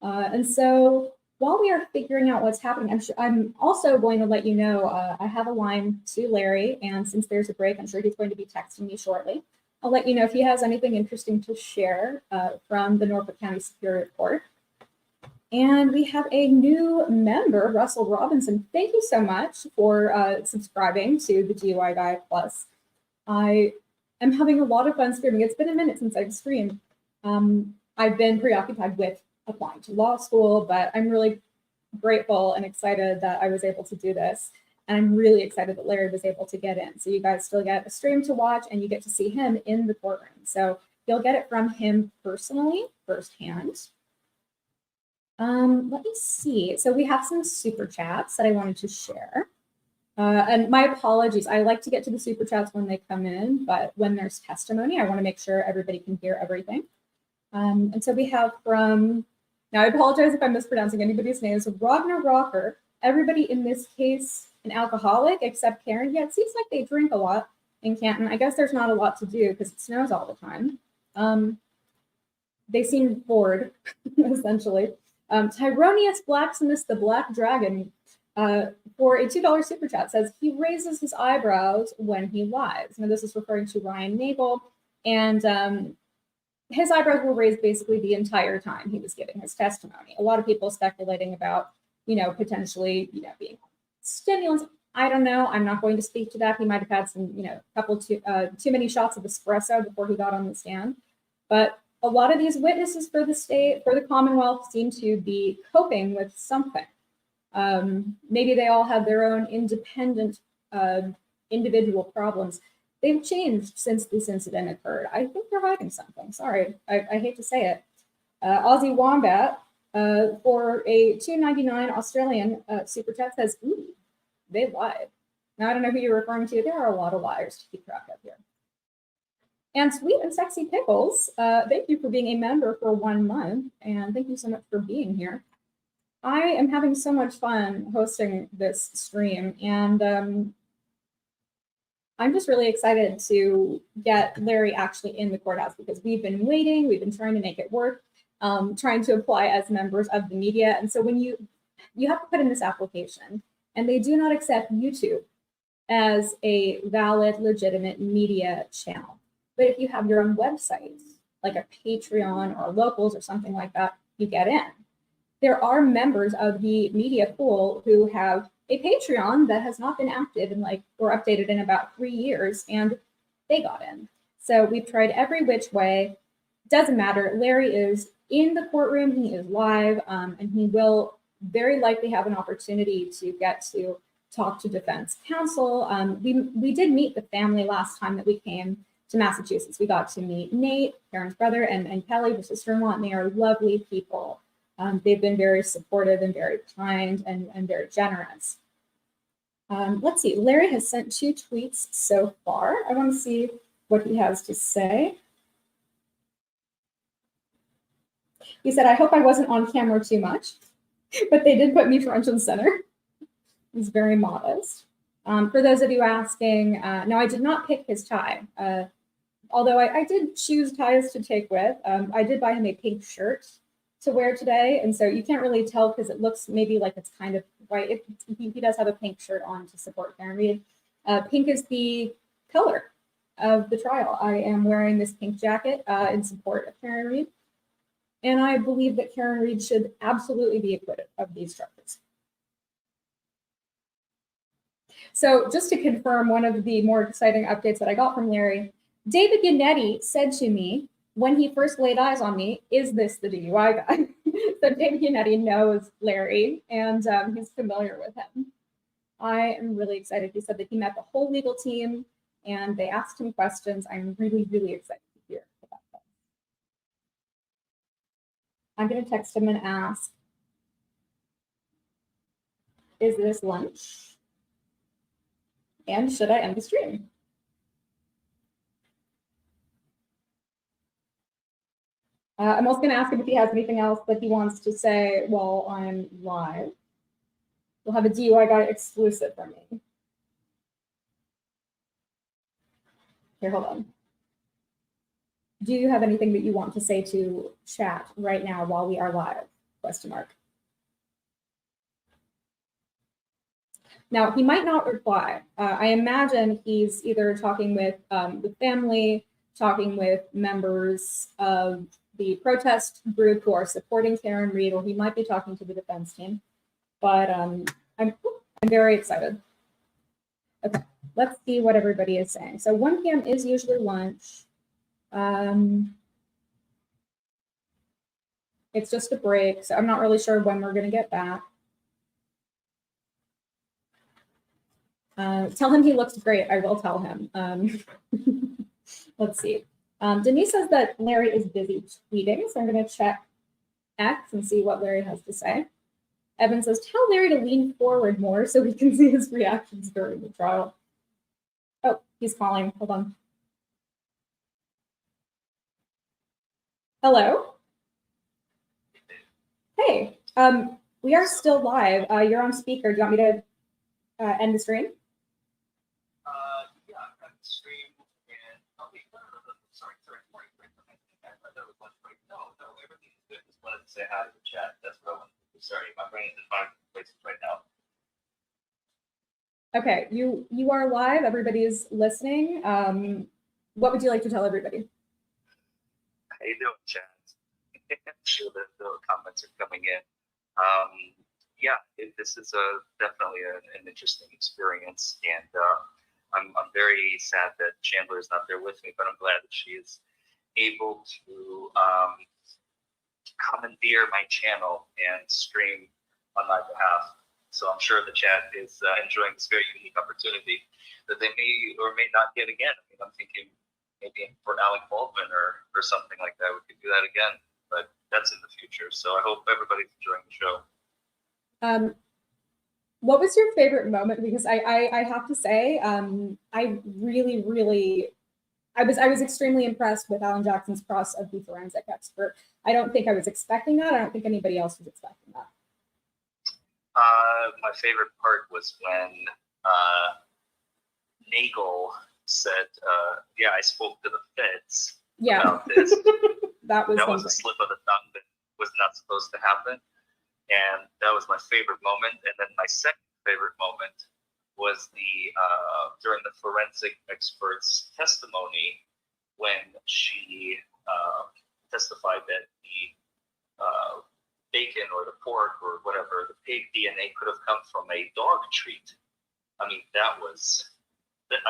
A: And so while we are figuring out what's happening, I'm also going to let you know, I have a line to Larry, and since there's a break, I'm sure he's going to be texting me shortly. I'll let you know if he has anything interesting to share from the Norfolk County Superior Court. And we have a new member, Russell Robinson. Thank you so much for subscribing to the DUI Guy Plus. I am having a lot of fun streaming. It's been a minute since I've streamed. I've been preoccupied with applying to law school, but I'm really grateful and excited that I was able to do this. And I'm really excited that Larry was able to get in. So you guys still get a stream to watch and you get to see him in the courtroom. So you'll get it from him personally, firsthand. Let me see. So we have some super chats that I wanted to share. And my apologies. I like to get to the super chats when they come in, but when there's testimony, I want to make sure everybody can hear everything. And so we have from, now I apologize if I'm mispronouncing anybody's name, so Ragnar Rocker. Everybody in this case an alcoholic except Karen. Yeah, it seems like they drink a lot in Canton. I guess there's not a lot to do because it snows all the time. They seem bored, essentially. Tyronius Blacksmith, the Black Dragon, for a $2 super chat says he raises his eyebrows when he lies. Now, this is referring to Ryan Nagel, and his eyebrows were raised basically the entire time he was giving his testimony. A lot of people speculating about, potentially, being stimulants. I don't know. I'm not going to speak to that. He might have had some, too many shots of espresso before he got on the stand. But a lot of these witnesses for the state, for the Commonwealth, seem to be coping with something. Maybe they all have their own independent individual problems. They've changed since this incident occurred. I think they're hiding something. Sorry, I hate to say it. Aussie Wombat for a $2.99 Australian super chat says, ooh, they lied. Now, I don't know who you're referring to. There are a lot of liars to keep track of here. And Sweet and Sexy Pickles, thank you for being a member for 1 month, and thank you so much for being here. I am having so much fun hosting this stream, and I'm just really excited to get Larry actually in the courthouse because we've been waiting, we've been trying to make it work, trying to apply as members of the media. And so when you have to put in this application, and they do not accept YouTube as a valid, legitimate media channel. But if you have your own website, like a Patreon or Locals or something like that, you get in. There are members of the media pool who have a Patreon that has not been active or updated in about 3 years, and they got in. So we've tried every which way. Doesn't matter. Larry is in the courtroom. He is live, and he will very likely have an opportunity to get to talk to defense counsel. We did meet the family last time that we came to Massachusetts. We got to meet Nate, Karen's brother, and Kelly, the sister-in-law, and they are lovely people. They've been very supportive and very kind and very generous. Let's see, Larry has sent 2 tweets so far. I want to see what he has to say. He said, I hope I wasn't on camera too much, but they did put me front and center. He's very modest. For those of you asking, no, I did not pick his tie. Although I did choose ties to take with. I did buy him a pink shirt to wear today, and so you can't really tell because it looks maybe like it's kind of white. He does have a pink shirt on to support Karen Read. Pink is the color of the trial. I am wearing this pink jacket in support of Karen Read, and I believe that Karen Read should absolutely be acquitted of these charges. So just to confirm one of the more exciting updates that I got from Larry, David Yannetti said to me when he first laid eyes on me, is this the DUI guy? So David Yannetti knows Larry, and he's familiar with him. I am really excited. He said that he met the whole legal team, and they asked him questions. I'm really, really excited to hear about that. I'm going to text him and ask, is this lunch? And should I end the stream? I'm also going to ask him if he has anything else that he wants to say while I'm live. We'll have a DUI guy exclusive for me. Here, hold on. Do you have anything that you want to say to chat right now while we are live? Question mark. Now, he might not reply. I imagine he's either talking with the family, talking with members of the protest group who are supporting Karen Reed, or he might be talking to the defense team. But I'm very excited. Okay, let's see what everybody is saying. So 1 p.m. is usually lunch. It's just a break, so I'm not really sure when we're going to get back. Tell him he looks great. I will tell him. Let's see. Denise says that Larry is busy tweeting, so I'm going to check X and see what Larry has to say. Evan says, tell Larry to lean forward more so we can see his reactions during the trial. Oh, he's calling. Hold on. Hello? Hey, we are still live. You're on speaker. Do you want me to end the stream?
L: Yeah, I'm the stream and I'll be sorry, no, everything is good. Just wanted to say hi to the chat. That's what I wanted to do. Sorry, my brain is in 5 places right now.
A: Okay, you are live. Everybody's listening. What would you like to tell everybody?
L: How you doing, chat? I'm sure that the comments are coming in. Yeah, this is definitely an interesting experience, and I'm very sad that Chandler is not there with me, but I'm glad that she is able to commandeer my channel and stream on my behalf. So I'm sure the chat is enjoying this very unique opportunity that they may or may not get again. I mean, I'm thinking maybe for Alec Baldwin or something like that, we could do that again, but that's in the future. So I hope everybody's enjoying the show.
A: What was your favorite moment? Because I have to say, I really, I was extremely impressed with Alan Jackson's cross of the forensic expert. I don't think I was expecting that. I don't think anybody else was expecting that.
L: My favorite part was when Nagel said, yeah, I spoke to the feds about this.
A: That was
L: a slip of the tongue that was not supposed to happen. And that was my favorite moment. And then my second favorite moment was during the forensic expert's testimony when she testified that the bacon or the pork or whatever, the pig DNA could have come from a dog treat. I mean, I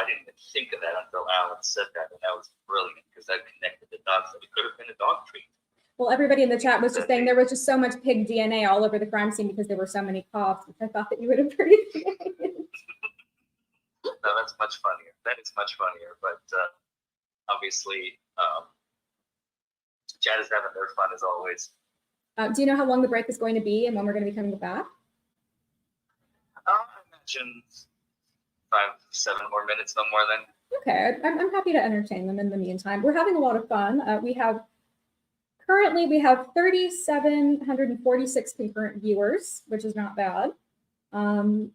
L: didn't even think of that until Alan said that. And that was brilliant because that connected the dots that it could have been a dog treat.
A: Well, everybody in the chat was just saying there was just so much pig DNA all over the crime scene because there were so many cops, which I thought that you would appreciate.
L: No, that's much funnier. That is much funnier. But obviously, chat is having their fun as always.
A: Do you know how long the break is going to be and when we're going to be coming back?
L: I imagine 5-7 more minutes, no more than.
A: Okay, I'm happy to entertain them in the meantime. We're having a lot of fun. Currently, we have 3,746 concurrent viewers, which is not bad. And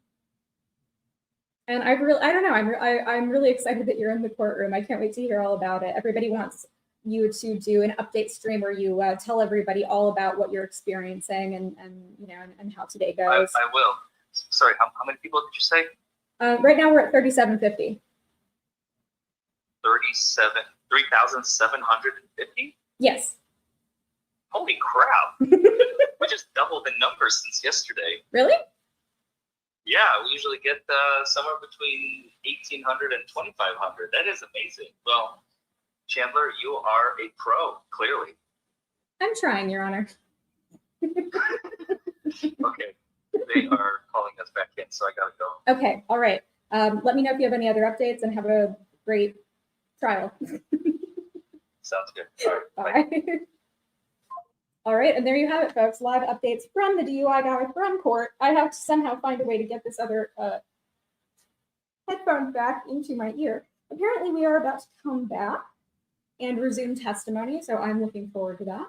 A: I don't know, I'm really excited that you're in the courtroom. I can't wait to hear all about it. Everybody wants you to do an update stream where you tell everybody all about what you're experiencing and how today goes.
L: I will. Sorry, how many people did you say?
A: Right now we're at 3,750.
L: 3,750?
A: Yes.
L: Holy crap. We just doubled the numbers since yesterday.
A: Really?
L: Yeah, we usually get somewhere between 1,800 and 2,500. That is amazing. Well, Chandler, you are a pro, clearly.
A: I'm trying, Your Honor.
L: Okay, they are calling us back in, so I gotta go.
A: Okay, all right. Let me know if you have any other updates and have a great trial.
L: Sounds good. All
A: Bye.
L: right, bye.
A: All right, and there you have it, folks. Live updates from the DUI guy from court. I have to somehow find a way to get this other headphone back into my ear. Apparently, we are about to come back and resume testimony, so I'm looking forward to that.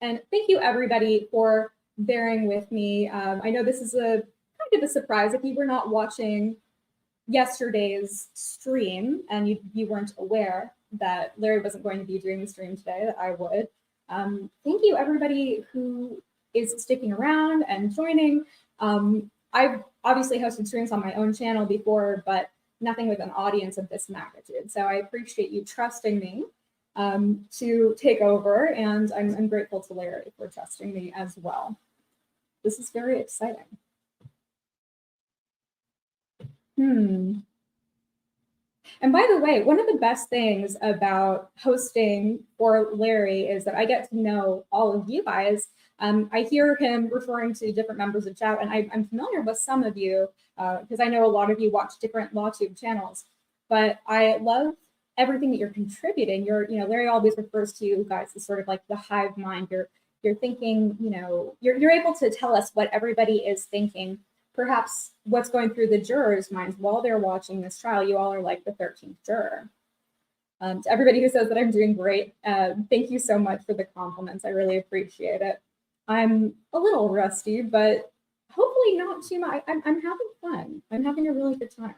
A: And thank you, everybody, for bearing with me. I know this is a kind of a surprise. If you were not watching yesterday's stream and you weren't aware that Larry wasn't going to be doing the stream today, that I would. Thank you, everybody who is sticking around and joining. I've obviously hosted streams on my own channel before, but nothing with an audience of this magnitude. So I appreciate you trusting me to take over, and I'm grateful to Larry for trusting me as well. This is very exciting. And by the way, one of the best things about hosting for Larry is that I get to know all of you guys. I hear him referring to different members of chat, and I'm familiar with some of you because I know a lot of you watch different LawTube channels. But I love everything that you're contributing. Larry always refers to you guys as sort of like the hive mind. You're thinking, you're able to tell us what everybody is thinking. Perhaps what's going through the jurors' minds while they're watching this trial. You all are like the 13th juror. To everybody who says that I'm doing great, thank you so much for the compliments. I really appreciate it. I'm a little rusty, but hopefully not too much. I'm having fun. I'm having a really good time.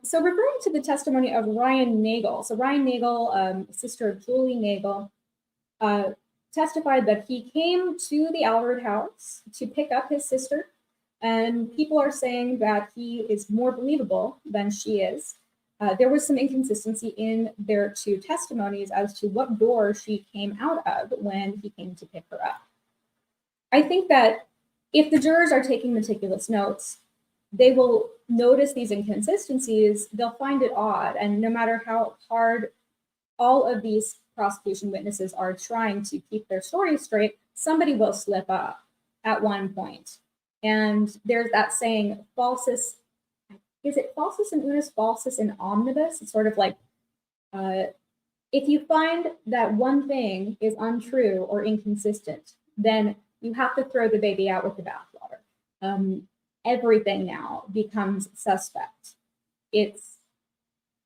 A: So referring to the testimony of Ryan Nagel. So Ryan Nagel, sister of Julie Nagel, testified that he came to the Allred house to pick up his sister, and people are saying that he is more believable than she is. There was some inconsistency in their two testimonies as to what door she came out of when he came to pick her up. I think that if the jurors are taking meticulous notes, they will notice these inconsistencies, they'll find it odd, and no matter how hard all of these prosecution witnesses are trying to keep their story straight, somebody will slip up at one point. And there's that saying, falsus, is it falsus in unus, falsus in omnibus? It's sort of like, if you find that one thing is untrue or inconsistent, then you have to throw the baby out with the bathwater. Everything now becomes suspect. It's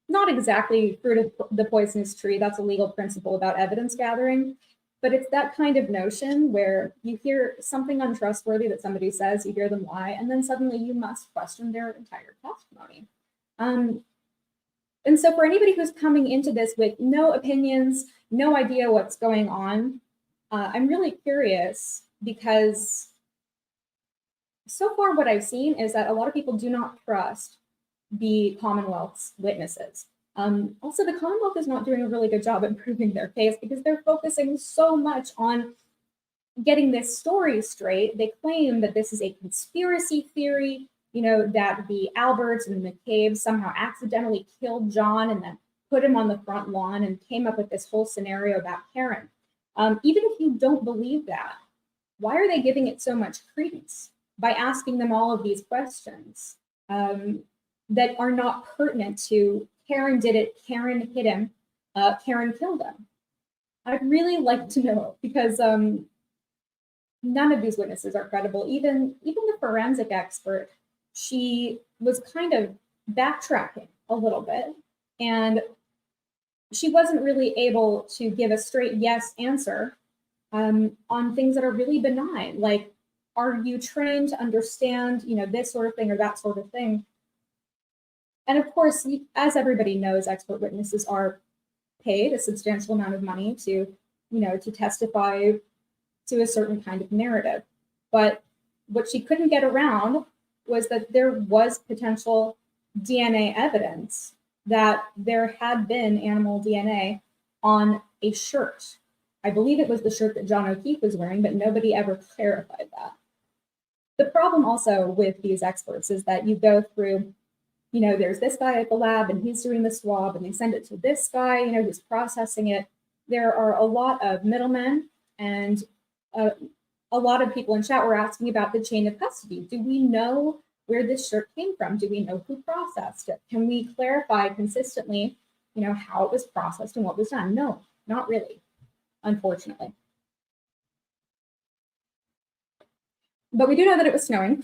A: not exactly fruit of the poisonous tree. That's a legal principle about evidence gathering. But it's that kind of notion where you hear something untrustworthy that somebody says, you hear them lie, and then suddenly you must question their entire testimony. And so for anybody who's coming into this with no opinions, no idea what's going on, I'm really curious because so far what I've seen is that a lot of people do not trust the Commonwealth's witnesses. Also, the Commonwealth is not doing a really good job at proving their case because they're focusing so much on getting this story straight. They claim that this is a conspiracy theory, that the Alberts and the McCabe's somehow accidentally killed John and then put him on the front lawn and came up with this whole scenario about Karen. Even if you don't believe that, why are they giving it so much credence by asking them all of these questions that are not pertinent to Karen did it, Karen hit him, Karen killed him? I'd really like to know because none of these witnesses are credible. Even the forensic expert, she was kind of backtracking a little bit, and she wasn't really able to give a straight yes answer on things that are really benign, like, are you trained to understand, this sort of thing or that sort of thing? And of course, as everybody knows, expert witnesses are paid a substantial amount of money to, to testify to a certain kind of narrative. But what she couldn't get around was that there was potential DNA evidence that there had been animal DNA on a shirt. I believe it was the shirt that John O'Keefe was wearing, but nobody ever clarified that. The problem also with these experts is that you go through, there's this guy at the lab and he's doing the swab and they send it to this guy, who's processing it. There are a lot of middlemen, and a lot of people in chat were asking about the chain of custody. Do we know where this shirt came from? Do we know who processed it? Can we clarify consistently, how it was processed and what was done? No, not really, unfortunately. But we do know that it was snowing.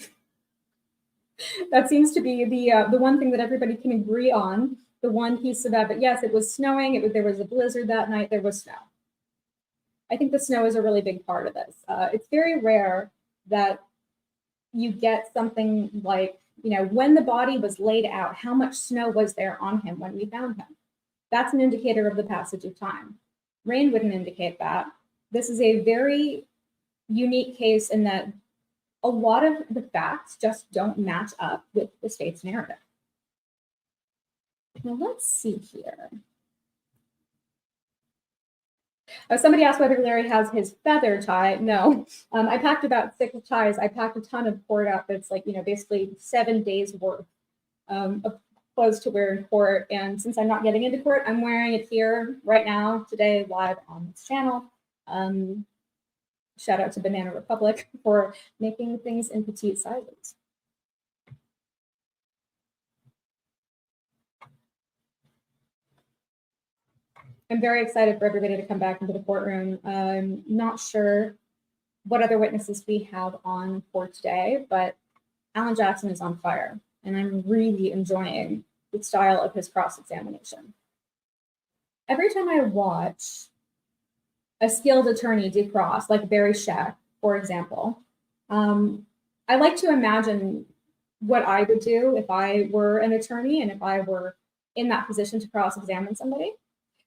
A: That seems to be the one thing that everybody can agree on, the one piece of that. But yes, it was snowing. There was a blizzard that night. There was snow. I think the snow is a really big part of this. It's very rare that you get something like, when the body was laid out, how much snow was there on him when we found him? That's an indicator of the passage of time. Rain wouldn't indicate that. This is a very unique case in that a lot of the facts just don't match up with the state's narrative. Now let's see here. Oh, somebody asked whether Larry has his feather tie. No, I packed about 6 ties. I packed a ton of cord up. It's like, basically 7 days worth of clothes to wear in court. And since I'm not getting into court, I'm wearing it here right now, today, live on this channel. Shout out to Banana Republic for making things in petite sizes. I'm very excited for everybody to come back into the courtroom. I'm not sure what other witnesses we have on for today, but Alan Jackson is on fire, and I'm really enjoying the style of his cross-examination. Every time I watch a skilled attorney do cross, like Barry Scheck, for example, I like to imagine what I would do if I were an attorney and if I were in that position to cross-examine somebody.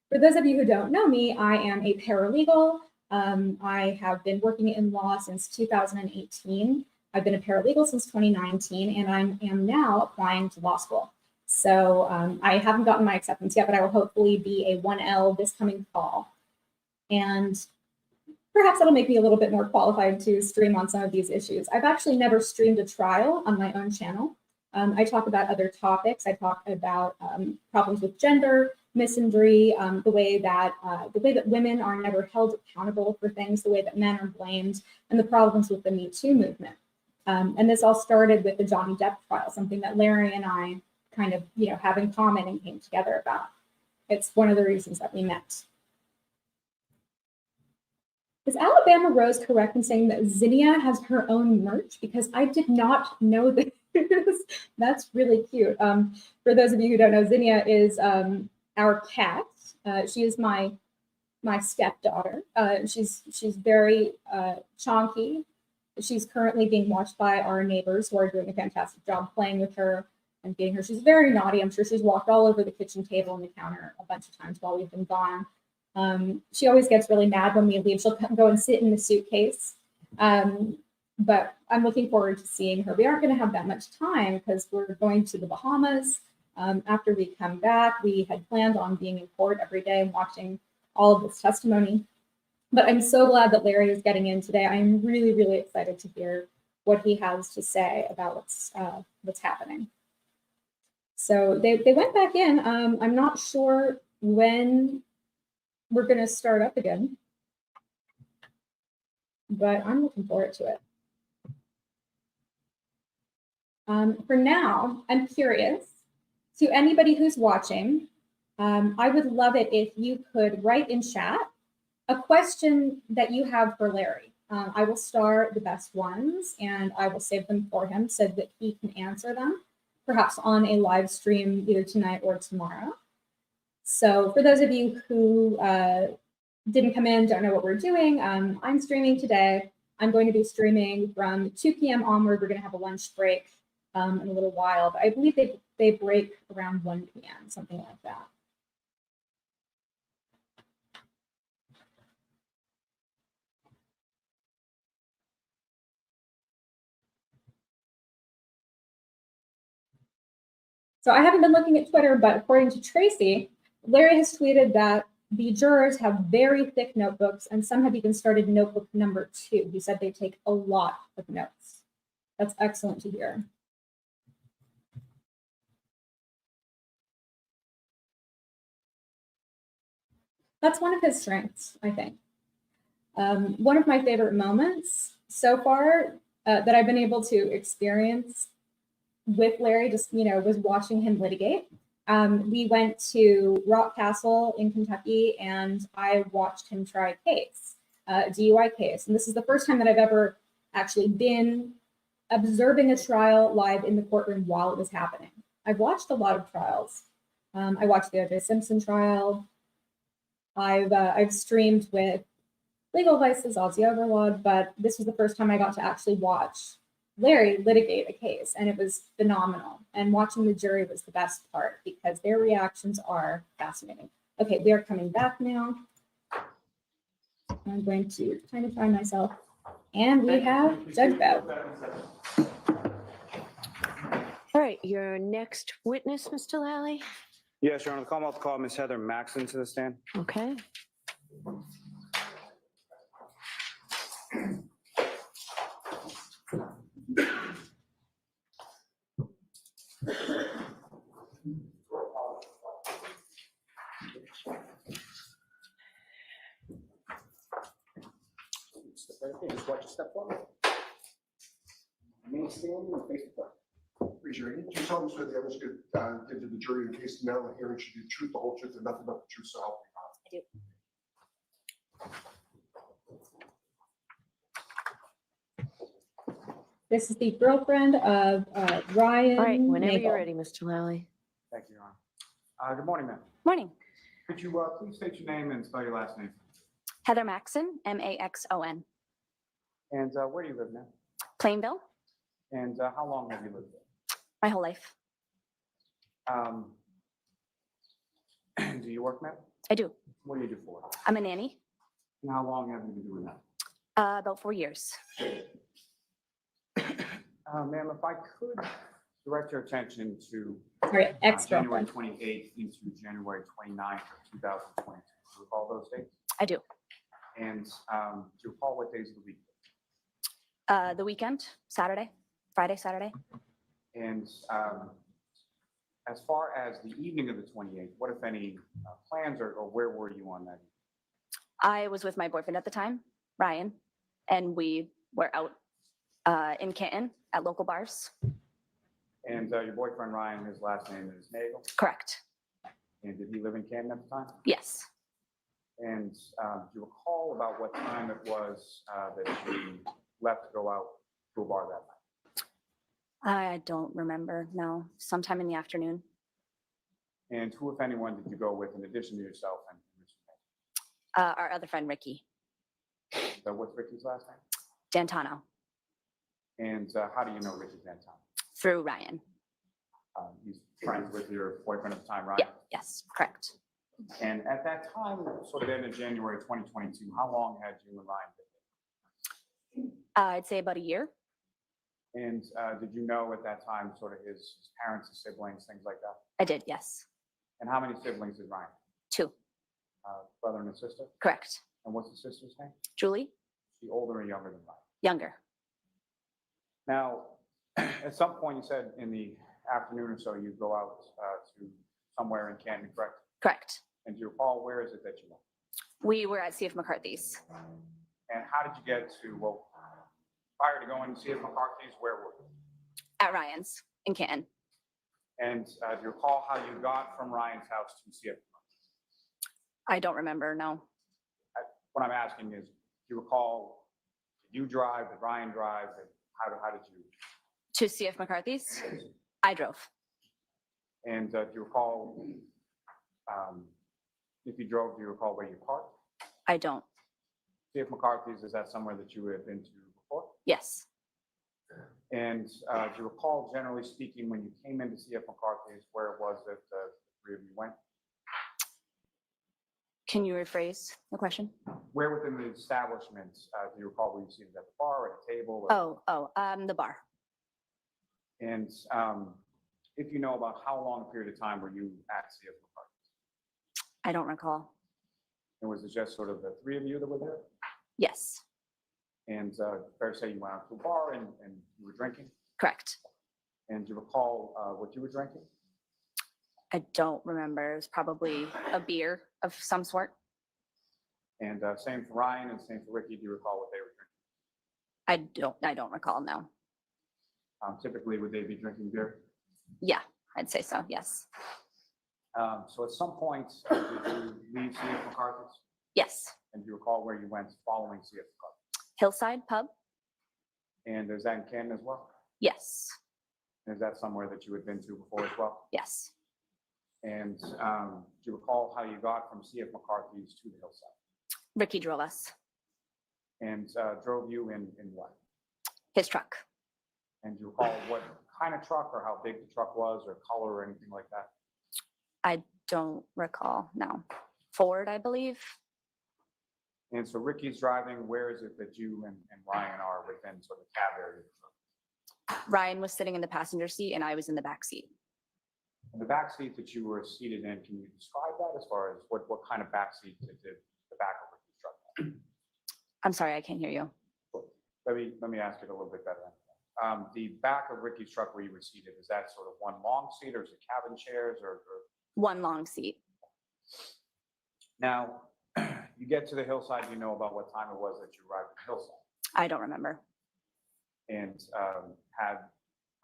A: For those of you who don't know me, I am a paralegal. I have been working in law since 2018. I've been a paralegal since 2019, and I am now applying to law school. So I haven't gotten my acceptance yet, but I will hopefully be a 1L this coming fall. And perhaps that'll make me a little bit more qualified to stream on some of these issues. I've actually never streamed a trial on my own channel. I talk about other topics. I talk about problems with gender, misandry, the way that women are never held accountable for things, the way that men are blamed, and the problems with the Me Too movement. And this all started with the Johnny Depp trial, something that Larry and I kind of, have in common and came together about. It's one of the reasons that we met. Is Alabama Rose correct in saying that Zinnia has her own merch? Because I did not know this. That's really cute. For those of you who don't know, Zinnia is our cat. She is my stepdaughter. She's very chonky. She's currently being watched by our neighbors who are doing a fantastic job playing with her and feeding her. She's very naughty. I'm sure she's walked all over the kitchen table and the counter a bunch of times while we've been gone. She always gets really mad when we leave. She'll go and sit in the suitcase. But I'm looking forward to seeing her. We aren't going to have that much time because we're going to the Bahamas. After we come back, we had planned on being in court every day and watching all of this testimony. But I'm so glad that Larry is getting in today. I'm really, really excited to hear what he has to say about what's happening. So they went back in. I'm not sure when we're going to start up again, but I'm looking forward to it. For now, I'm curious, to anybody who's watching, I would love it if you could write in chat a question that you have for Larry. I will star the best ones and I will save them for him so that he can answer them, perhaps on a live stream either tonight or tomorrow. So for those of you who didn't come in, don't know what we're doing, I'm streaming today. I'm going to be streaming from 2 p.m. onward. We're going to have a lunch break in a little while, but I believe they break around 1 p.m., something like that. So I haven't been looking at Twitter, but according to Tracy, Larry has tweeted that the jurors have very thick notebooks and some have even started notebook number 2. He said they take a lot of notes. That's excellent to hear. That's one of his strengths, I think. One of my favorite moments so far that I've been able to experience with Larry, just, was watching him litigate. We went to Rock Castle in Kentucky and I watched him try a case, a DUI case. And this is the first time that I've ever actually been observing a trial live in the courtroom while it was happening. I've watched a lot of trials. I watched the O.J. Simpson trial. I've streamed with Legal Vice's Ozzy Overload, but this was the first time I got to actually watch Larry litigate a case, and it was phenomenal. And watching the jury was the best part because their reactions are fascinating. Okay, we are coming back now. I'm going to kind of find myself. And we have Judge Bev.
B: All right, your next witness, Mr. Lally?
F: Yes, Your Honor, the Commonwealth called Ms. Heather Maxon to the stand.
B: Okay.
D: Step right there, just watch your step forward. Remain standing and face the front. Raise your hand. Do you solemnly swear the evidence you give to the jury in the case now in the hearing should be the truth, the whole truth, and nothing but the truth, so help you God?
A: I do. This is the girlfriend of Ryan.
B: All right, whenever
A: Nagel.
B: you're ready, Mr. Lally.
F: Thank you, Your Honor. Good morning, ma'am.
M: Morning.
F: Could you please state your name and spell your last name?
M: Heather Maxon, Maxon.
F: And where do you live now?
M: Plainville,
F: And how long have you lived there?
M: my whole life.
F: Do you work, ma'am?
M: I do.
F: What do you do for work?
M: I'm a nanny,
F: And how long have you been doing that?
M: about 4 years.
F: Ma'am, if I could direct your attention to
A: Sorry,
F: January
A: ex-girlfriend.
F: 28th into January 29th of 2022. Do you recall those dates?
M: I do.
F: And do you recall what days of the week?
M: The weekend, Saturday, Friday, Saturday.
F: And as far as the evening of the 28th, what, if any, plans or where were you on that evening?
M: I was with my boyfriend at the time, Ryan, and we were out in Canton at local bars.
F: And your boyfriend, Ryan, his last name is Nagel.
M: Correct.
F: And did he live in Canton at the time?
M: Yes.
F: And do you recall about what time it was that you left to go out to a bar that night?
M: I don't remember. No, sometime in the afternoon.
F: And who, if anyone, did you go with in addition to yourself and Mr.
M: Our other friend, Ricky
F: Nagel? So what's Ricky's last name?
M: Dantano,
F: And how do you know Ricky Danton?
M: through Ryan.
F: He's friends with your boyfriend at the time, right?
M: Yeah. Yes, correct.
F: And at that time, sort of end of January 2022, how long had you and Ryan been
M: I'd say about a year.
F: together? And did you know at that time sort of his parents, his siblings, things like that?
M: I did, yes.
F: And how many siblings did Ryan?
M: 2,
F: Brother and a sister?
M: correct.
F: And what's the sister's name?
M: Julie,
F: Is she older or younger than Ryan?
M: younger.
F: Now, at some point, you said in the afternoon or so, you go out to somewhere in Canton, correct?
M: Correct.
F: And do you recall where is it that you went?
M: We were at CF McCarthy's.
F: And how did you get to, well, prior to going to see if McCarthy's, where were you?
M: At Ryan's in Canton.
F: And do you recall how you got from Ryan's house to see if McCarthy's?
M: I don't remember, no.
F: What I'm asking is, do you recall, did you drive, did Ryan drive, and how did you?
M: To CF McCarthy's? I drove.
F: And do you recall, if you drove, do you recall where you parked?
M: I don't.
F: CF McCarthy's, is that somewhere that you have been to before?
M: Yes.
F: And do you recall, generally speaking, when you came into CF McCarthy's, where it was that the three of you went?
M: Can you rephrase the question?
F: Where within the establishment do you recall, were you seated at the bar, at a table? Or,
M: The bar.
F: And if you know about how long a period of time were you at CF McCarthy's?
M: I don't recall.
F: And was it just sort of the three of you that were there?
M: Yes,
F: And fair to say you went out to a bar and you were drinking?
M: correct.
F: And do you recall what you were drinking?
M: I don't remember. It was probably a beer of some sort.
F: And same for Ryan and same for Ricky. Do you recall what they were drinking?
M: I don't recall, no.
F: Typically, would they be drinking beer?
M: Yeah, I'd say so, yes.
F: So at some point, did you leave CF McCarthy's?
M: Yes.
F: And do you recall where you went following CF McCarthy's?
M: Hillside Pub?
F: And is that in Canton as well?
M: Yes,
F: And is that somewhere that you had been to before as well?
M: yes.
F: And do you recall how you got from CF McCarthy's to the Hillside?
M: Ricky drove us.
F: And drove you in what?
M: His truck.
F: And do you recall what kind of truck or how big the truck was or color or anything like that?
M: I don't recall, no. Ford, I believe.
F: And so Ricky's driving, where is it that you and Ryan are within sort of the cab area?
M: Ryan was sitting in the passenger seat and I was in the back seat.
F: In the back seat that you were seated in, can you describe that as far as what kind of back seat did the back of Ricky's truck have?
M: I'm sorry, I can't hear you.
F: Let me ask it a little bit better. The back of Ricky's truck where you were seated, is that sort of one long seat or is it cabin chairs or?
M: One long seat.
F: Now, you get to the hillside, you know about what time it was that you arrived at the hillside.
M: I don't remember.
F: And had,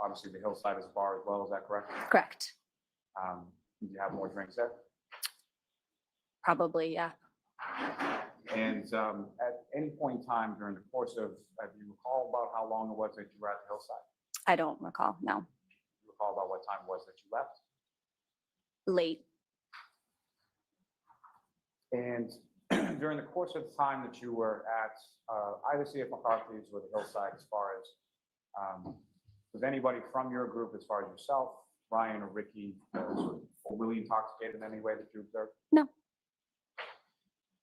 F: obviously the hillside is a bar as well, is that correct?
M: Correct.
F: Did you have more drinks there?
M: Probably, yeah.
F: And at any point in time during the course of, do you recall about how long it was that you were at the hillside?
M: I don't recall, no.
F: Do you recall about what time it was that you left?
M: Late.
F: And during the course of the time that you were at either CF McCarthy's or the hillside, as far as, was anybody from your group, as far as yourself, Ryan or Ricky, or really intoxicated in any way that you observed?
M: No.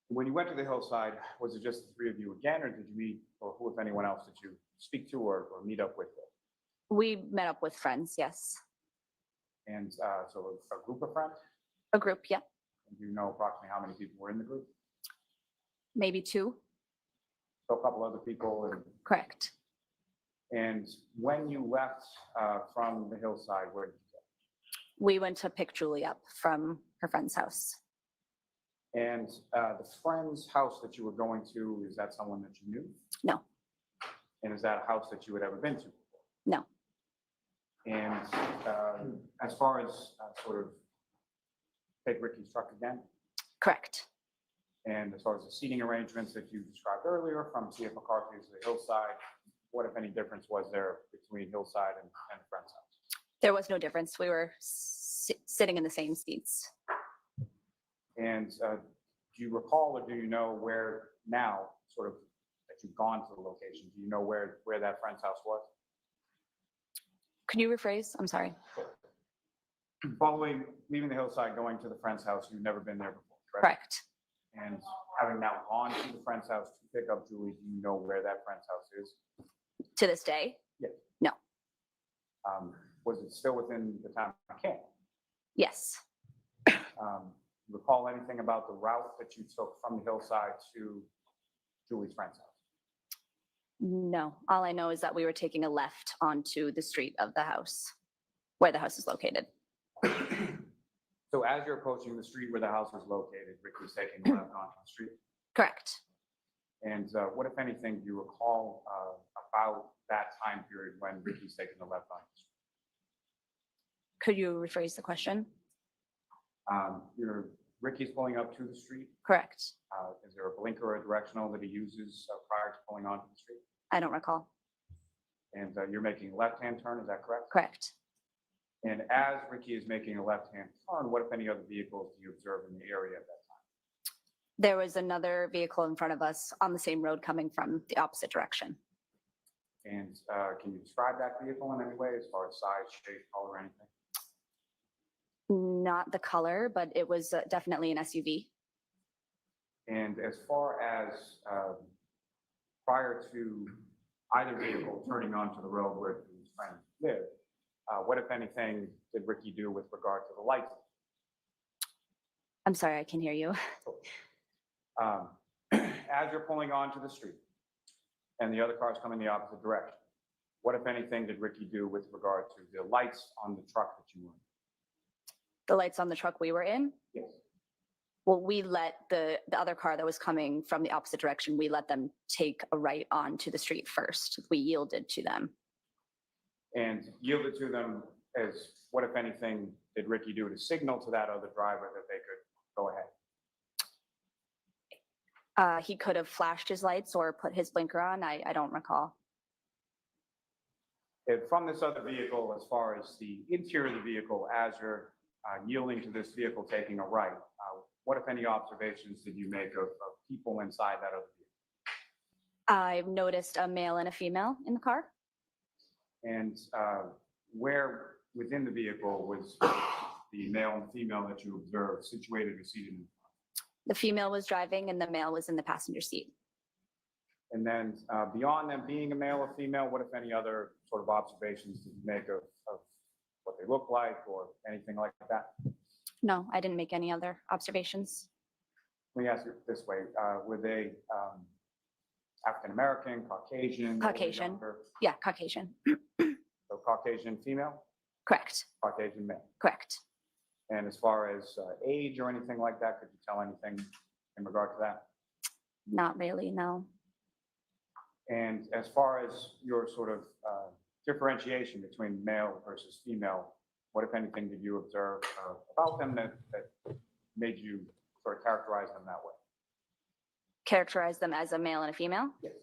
F: When you went to the hillside, was it just the three of you again, or did you meet, or who, if anyone else, did you speak to or meet up with?
M: We met up with friends, yes.
F: And so a group of friends?
M: A group, yeah.
F: Do you know approximately how many people were in the group?
M: Maybe 2.
F: So a couple other people.
M: Correct.
F: And when you left from the hillside, where did you go?
M: We went to pick Julie up from her friend's house.
F: And the friend's house that you were going to, is that someone that you knew?
M: No.
F: And is that a house that you had ever been to?
M: No.
F: And as far as sort of take Ricky's truck again?
M: Correct.
F: And as far as the seating arrangements that you described earlier from CF McCarthy's to the hillside, what, if any, difference was there between hillside and the friend's house?
M: There was no difference. We were sitting in the same seats.
F: And do you recall or do you know where now, sort of, that you've gone to the location, do you know where that friend's house was?
M: Could you rephrase? I'm sorry.
F: Following, leaving the hillside, going to the friend's house, you've never been there before, correct?
M: Correct.
F: And having now gone to the friend's house to pick up Julie, do you know where that friend's house is?
M: To this day?
F: Yes.
M: No.
F: Was it still within the town of Canton?
M: Yes.
F: Recall anything about the route that you took from the hillside to Julie's friend's house?
M: No. All I know is that we were taking a left onto the street of the house, where the house is located.
F: So as you're approaching the street where the house is located, Rick was taking a left onto the street?
M: Correct.
F: And what, if anything, do you recall about that time period when Ricky's taking the left onto the street?
M: Could you rephrase the question?
F: Ricky's pulling up to the street.
M: Correct.
F: Is there a blinker or a directional that he uses prior to pulling onto the street?
M: I don't recall.
F: And you're making a left-hand turn, is that correct?
M: Correct.
F: And as Ricky is making a left-hand turn, what, if any, other vehicles do you observe in the area at that time?
M: There was another vehicle in front of us on the same road coming from the opposite direction.
F: And can you describe that vehicle in any way as far as size, shape, color, anything?
M: Not the color, but it was definitely an SUV.
F: And as far as prior to either vehicle turning onto the road where his friend lived, what, if anything, did Ricky do with regard to the lights?
M: I'm sorry, I can hear you.
F: As you're pulling onto the street and the other cars come in the opposite direction, what, if anything, did Ricky do with regard to the lights on the truck that you were in?
M: The lights on the truck we were in?
F: Yes.
M: Well, we let the other car that was coming from the opposite direction, we let them take a right onto the street first. We yielded to them.
F: And yielded to them as, what, if anything, did Ricky do to signal to that other driver that they could go ahead?
M: He could have flashed his lights or put his blinker on. I don't recall.
F: And from this other vehicle, as far as the interior of the vehicle, as you're yielding to this vehicle taking a right, what, if any, observations did you make of people inside that other vehicle?
M: I've noticed a male and a female in the car.
F: And where within the vehicle was the male and female that you observed situated or seated in?
M: The female was driving and the male was in the passenger seat.
F: And then beyond them being a male or female, what if any other sort of observations did you make of what they look like or anything like that?
M: No, I didn't make any other observations.
F: Let me ask you this way, were they African-American, Caucasian? older,
M: Caucasian.
F: younger?
M: Yeah, Caucasian.
F: So Caucasian female,
M: Correct,
F: Caucasian male.
M: correct.
F: And as far as age or anything like that, could you tell anything in regard to that?
M: Not really, no.
F: And as far as your sort of differentiation between male versus female, what, if anything, did you observe about them that made you sort of characterize them that way?
M: Characterize them as a male and a female?
F: Yes.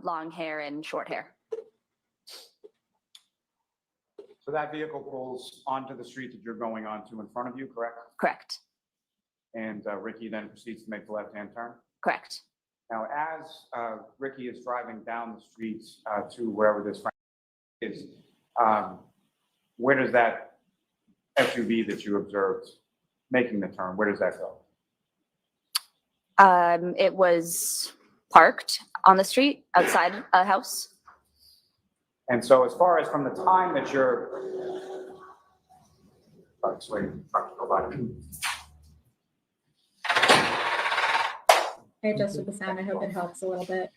M: Long hair and short hair.
F: So that vehicle pulls onto the street that you're going onto in front of you, correct?
M: Correct,
F: And Ricky then proceeds to make the left-hand turn?
M: correct.
F: Now, as Ricky is driving down the streets to wherever this is, where does that SUV that you observed making the turn, where does that go?
M: It was parked on the street outside a house.
F: And so as far as from the time that you're,
A: I adjusted the sound. I hope it helps a little bit.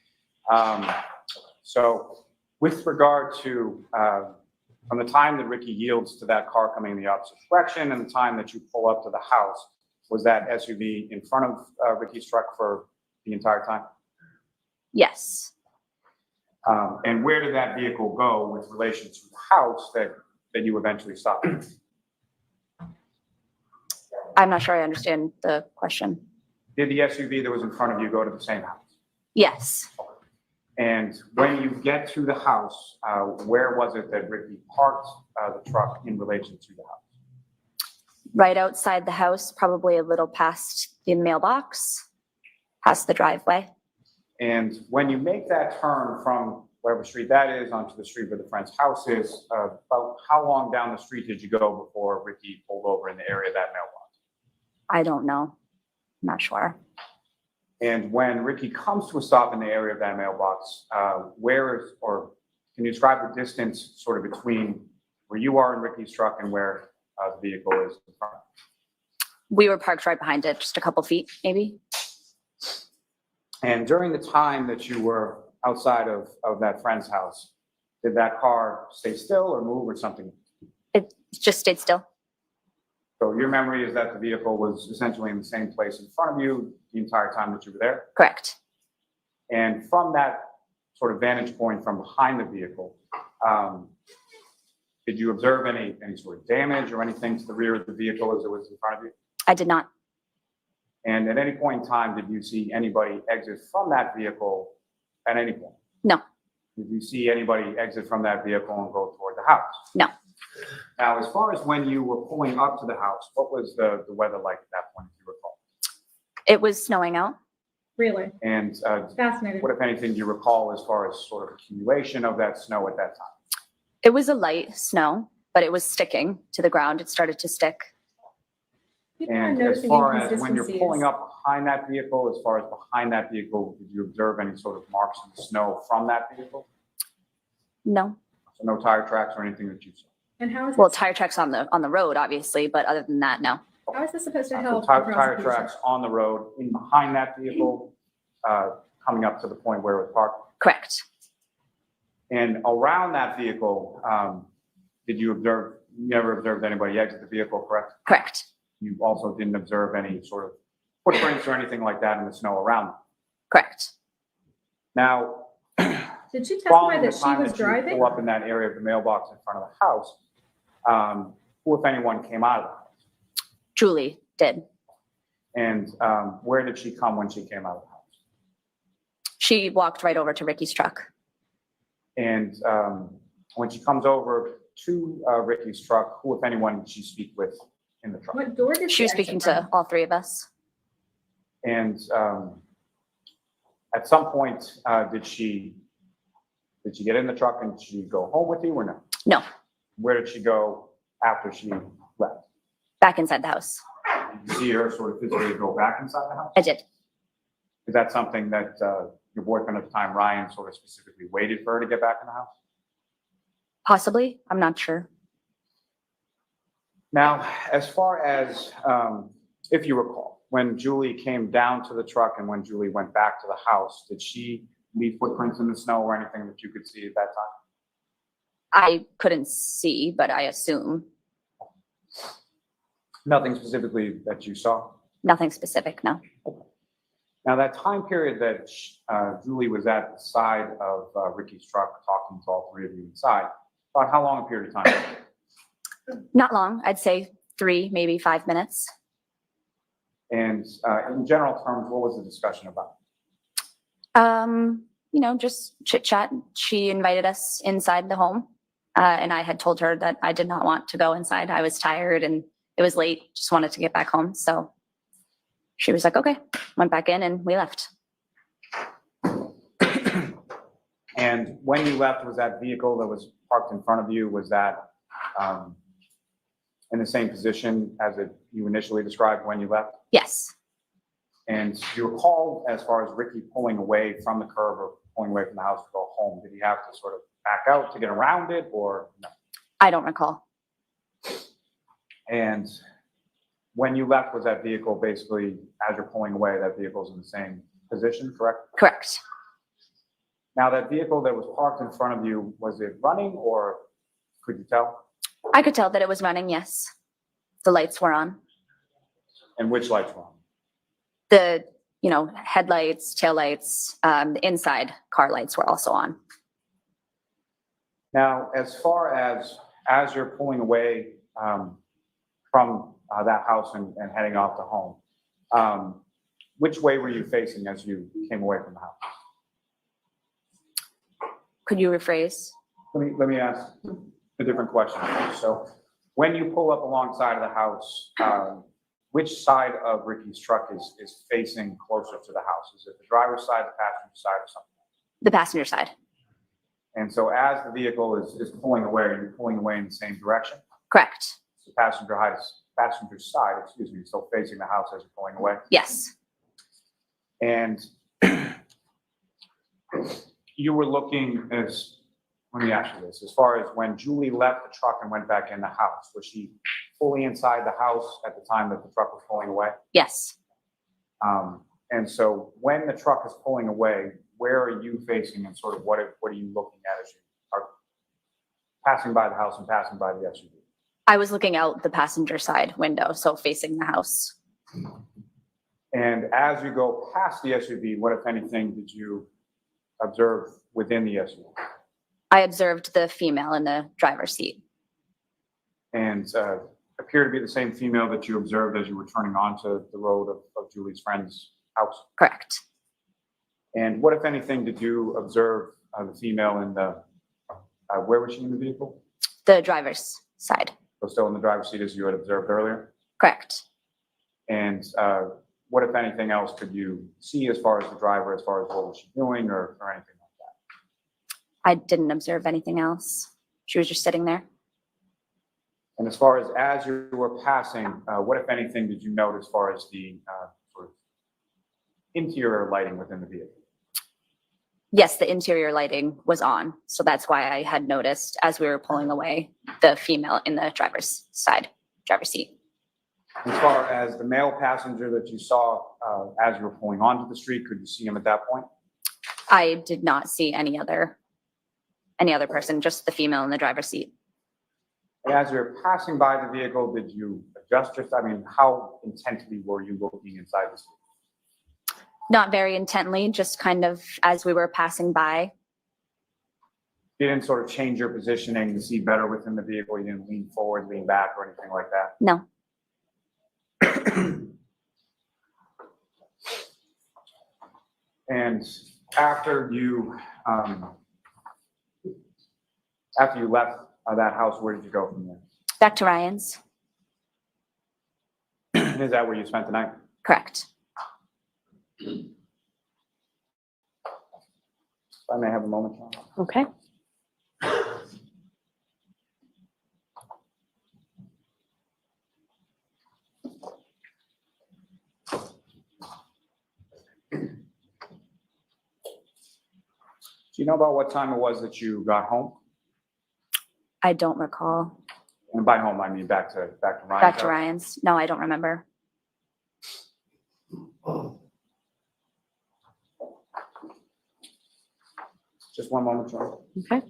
F: So with regard to from the time that Ricky yields to that car coming in the opposite direction and the time that you pull up to the house, was that SUV in front of Ricky's truck for the entire time?
M: Yes,
F: And where did that vehicle go with relation to the house that you eventually stopped?
M: I'm not sure I understand the question.
F: Did the SUV that was in front of you go to the same house?
M: Yes,
F: And when you get to the house, where was it that Ricky parked the truck in relation to the house?
M: right outside the house, probably a little past the mailbox, past the driveway.
F: And when you make that turn from whatever street that is onto the street where the friend's house is, about how long down the street did you go before Ricky pulled over in the area of that mailbox?
M: I don't know. I'm not sure.
F: And when Ricky comes to a stop in the area of that mailbox, or can you describe the distance sort of between where you are in Ricky's truck and where the vehicle is in front?
M: We were parked right behind it, just a couple feet, maybe.
F: And during the time that you were outside of that friend's house, did that car stay still or move or something?
M: It just stayed still.
F: So your memory is that the vehicle was essentially in the same place in front of you the entire time that you were there?
M: Correct.
F: And from that sort of vantage point from behind the vehicle, did you observe any sort of damage or anything to the rear of the vehicle as it was in front of you?
M: I did not.
F: And at any point in time, did you see anybody exit from that vehicle at any point?
M: No.
F: Did you see anybody exit from that vehicle and go toward the house?
M: No.
F: Now, as far as when you were pulling up to the house, what was the weather like at that point, if you recall?
M: It was snowing out.
A: Really
F: And
A: fascinating.
F: what, if anything, do you recall as far as sort of accumulation of that snow at that time?
M: It was a light snow, but it was sticking to the ground. It started to stick.
A: People are
F: And as
A: noticing
F: far as when you're
A: inconsistencies.
F: pulling up behind that vehicle, as far as behind that vehicle, did you observe any sort of marks in the snow from that vehicle?
M: No.
F: So no tire tracks or anything that you saw?
A: And how is
M: Well,
A: this,
M: tire tracks on the road, obviously, but other than that, no.
A: how is this supposed to
F: So
A: help? the
F: tire
A: prosecution?
F: tracks on the road, in behind that vehicle, coming up to the point where it was parked.
M: Correct.
F: And around that vehicle, did you observe, you never observed anybody exit the vehicle, correct?
M: Correct.
F: You also didn't observe any sort of footprints or anything like that in the snow around them.
M: Correct.
F: Now,
A: Did she testify
F: following the
A: that she
F: time
A: was
F: that you
A: driving?
F: pull up in that area of the mailbox in front of the house, who, if anyone, came out of the house?
M: Julie did.
F: And where did she come when she came out of the house?
M: She walked right over to Ricky's truck.
F: And when she comes over to Ricky's truck, who, if anyone, did she speak with in the truck?
A: What door did
M: She was
A: exit
M: speaking
A: from?
M: to all three of us.
F: And at some point, did she get in the truck and did she go home with you or no?
M: No,
F: Where did she go after she left?
M: back inside the house.
F: Did you see her sort of physically go back inside the house?
M: I did.
F: Is that something that your boyfriend at the time, Ryan, sort of specifically waited for her to get back in the house?
M: Possibly. I'm not sure.
F: Now, as far as, if you recall, when Julie came down to the truck and when Julie went back to the house, did she leave footprints in the snow or anything that you could see at that time?
M: I couldn't see, but I assume.
F: Nothing specifically that you saw?
M: Nothing specific, no.
F: Now, that time period that Julie was at the side of Ricky's truck talking to all three of you inside, about how long a period of time?
M: Not long. I'd say 3, maybe 5 minutes.
F: And in general terms, what was the discussion about?
M: Just chit chat. She invited us inside the home. And I had told her that I did not want to go inside. I was tired and it was late, just wanted to get back home. So she was like, okay, went back in and we left.
F: And when you left, was that vehicle that was parked in front of you, was that in the same position as you initially described when you left?
M: Yes.
F: And do you recall, as far as Ricky pulling away from the curb or pulling away from the house to go home, did he have to sort of back out to get around it or no?
M: I don't recall.
F: And when you left, was that vehicle basically, as you're pulling away, that vehicle's in the same position, correct?
M: Correct.
F: Now, that vehicle that was parked in front of you, was it running or could you tell?
M: I could tell that it was running, yes. The lights were on.
F: And which lights were on?
M: The, headlights, taillights, the inside car lights were also on.
F: Now, as far as you're pulling away from that house and heading off to home, which way were you facing as you came away from the house?
M: Could you rephrase?
F: Let me ask a different question. So when you pull up alongside of the house, which side of Ricky's truck is facing closer to the house? Is it the driver's side, the passenger side, or something?
M: The passenger side.
F: And so as the vehicle is pulling away, are you pulling away in the same direction?
M: Correct.
F: The passenger side, so facing the house as you're pulling away?
M: Yes.
F: And you were looking let me ask you this, as far as when Julie left the truck and went back in the house, was she fully inside the house at the time that the truck was pulling away?
M: Yes.
F: And so when the truck is pulling away, where are you facing and sort of what are you looking at as you are passing by the house and passing by the SUV?
M: I was looking out the passenger side window, so facing the house.
F: And as you go past the SUV, what, if anything, did you observe within the SUV?
M: I observed the female in the driver's seat.
F: And appear to be the same female that you observed as you were turning onto the road of Julie's friend's house?
M: Correct.
F: And what, if anything, did you observe the female in the, where was she in the vehicle?
M: The driver's side.
F: So still in the driver's seat as you had observed earlier?
M: Correct.
F: And what, if anything else, could you see as far as the driver, as far as what was she doing or anything like that?
M: I didn't observe anything else. She was just sitting there.
F: And as far as you were passing, what, if anything, did you note as far as the sort of interior lighting within the vehicle?
M: Yes, the interior lighting was on. So that's why I had noticed as we were pulling away the female in the driver's seat.
F: As far as the male passenger that you saw as you were pulling onto the street, could you see him at that point?
M: I did not see any other person, just the female in the driver's seat.
F: And as you're passing by the vehicle, did you adjust how intently were you looking inside the vehicle?
M: Not very intently, just kind of as we were passing by.
F: You didn't sort of change your positioning to see better within the vehicle? You didn't lean forward, lean back, or anything like that?
M: No.
F: And after you left that house, where did you go from there?
M: Back to Ryan's.
F: Is that where you spent the night?
M: Correct.
F: If I may have a moment, John.
B: Okay.
F: Do you know about what time it was that you got home?
M: I don't recall.
F: And by home, I mean back to Ryan's.
M: Back to
F: house?
M: Ryan's. No, I don't remember.
F: Just one moment, Charlie.
B: Okay.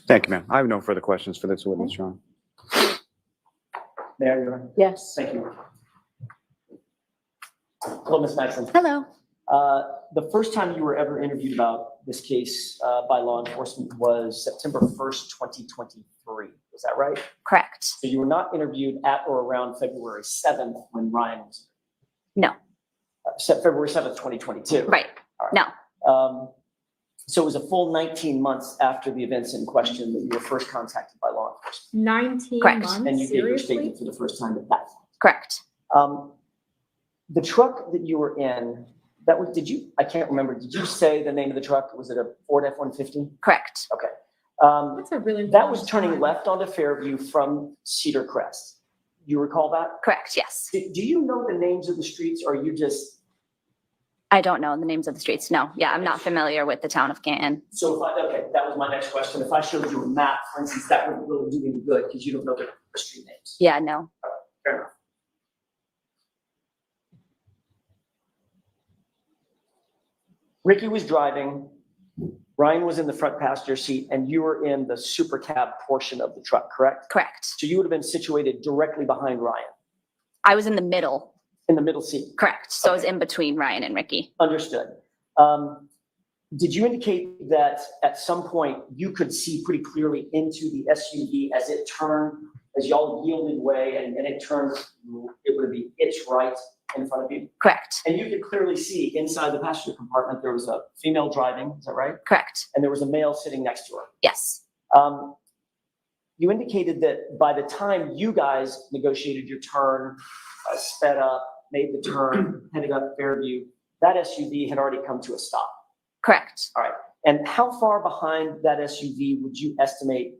F: Thank you, ma'am. I have no further questions for this witness, Your Honor.
J: Mayor, you're on.
B: Yes.
J: Thank you. Hello, Ms. Maxon.
M: Hello.
J: The first time you were ever interviewed about this case by law enforcement was September 1st, 2023. Is that right?
M: Correct.
J: So you were not interviewed at or around February 7th when Ryan was?
M: No.
J: February 7th, 2022.
M: Right.
J: All
M: No.
J: So it was a full 19 months after the events in question that you were first contacted by law enforcement.
A: 19
M: Correct.
A: months,
J: And you gave your
A: seriously?
J: statement for the first time at that point.
M: Correct.
J: The truck that you were in, I can't remember, did you say the name of the truck? Was it a Ford F-150?
M: Correct.
J: Okay.
A: That's a really
J: That
A: long
J: was turning
A: time.
J: left onto Fairview from Cedar Crest. You recall that?
M: Correct. Yes.
J: Do you know the names of the streets, or you just,
M: I don't know the names of the streets. No. Yeah, I'm not familiar with the town of Canton.
J: so okay, that was my next question. If I showed you a map, for instance, that wouldn't really do any good because you don't know the street names.
M: Yeah, no.
J: Fair enough. Ricky was driving, Ryan was in the front passenger seat, and you were in the super cab portion of the truck, correct?
M: Correct.
J: So you would have been situated directly behind Ryan,
M: I was in the middle.
J: in the middle seat.
M: Correct. So I was in between Ryan and Ricky.
J: Understood. Did you indicate that at some point you could see pretty clearly into the SUV as it turned, as y'all yielded way and it turned, it would be its right in front of you?
M: Correct.
J: And you could clearly see inside the passenger compartment, there was a female driving, is that right?
M: Correct.
J: And there was a male sitting next to her.
M: Yes.
J: You indicated that by the time you guys negotiated your turn, sped up, made the turn, heading up Fairview, that SUV had already come to a stop.
M: Correct.
J: All right. And how far behind that SUV would you estimate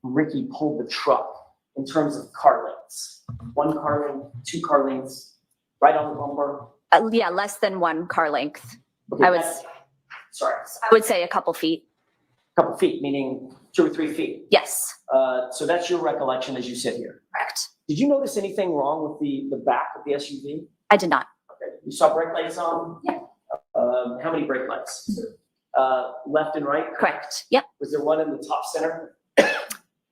J: Ricky pulled the truck in terms of car lengths? 1 car length, 2 car lengths, right on the bumper?
M: Yeah, less than 1 car length.
J: Okay,
M: I was-
J: Sorry,
M: I would say a couple feet.
J: a couple feet, meaning 2 or 3 feet.
M: Yes.
J: So that's your recollection as you sit here.
M: Correct.
J: Did you notice anything wrong with the back of the SUV?
M: I did not.
J: Okay. You saw brake lights on?
M: Yeah.
J: How many brake lights? Left and right?
M: Correct. Yep.
J: Was there one in the top center?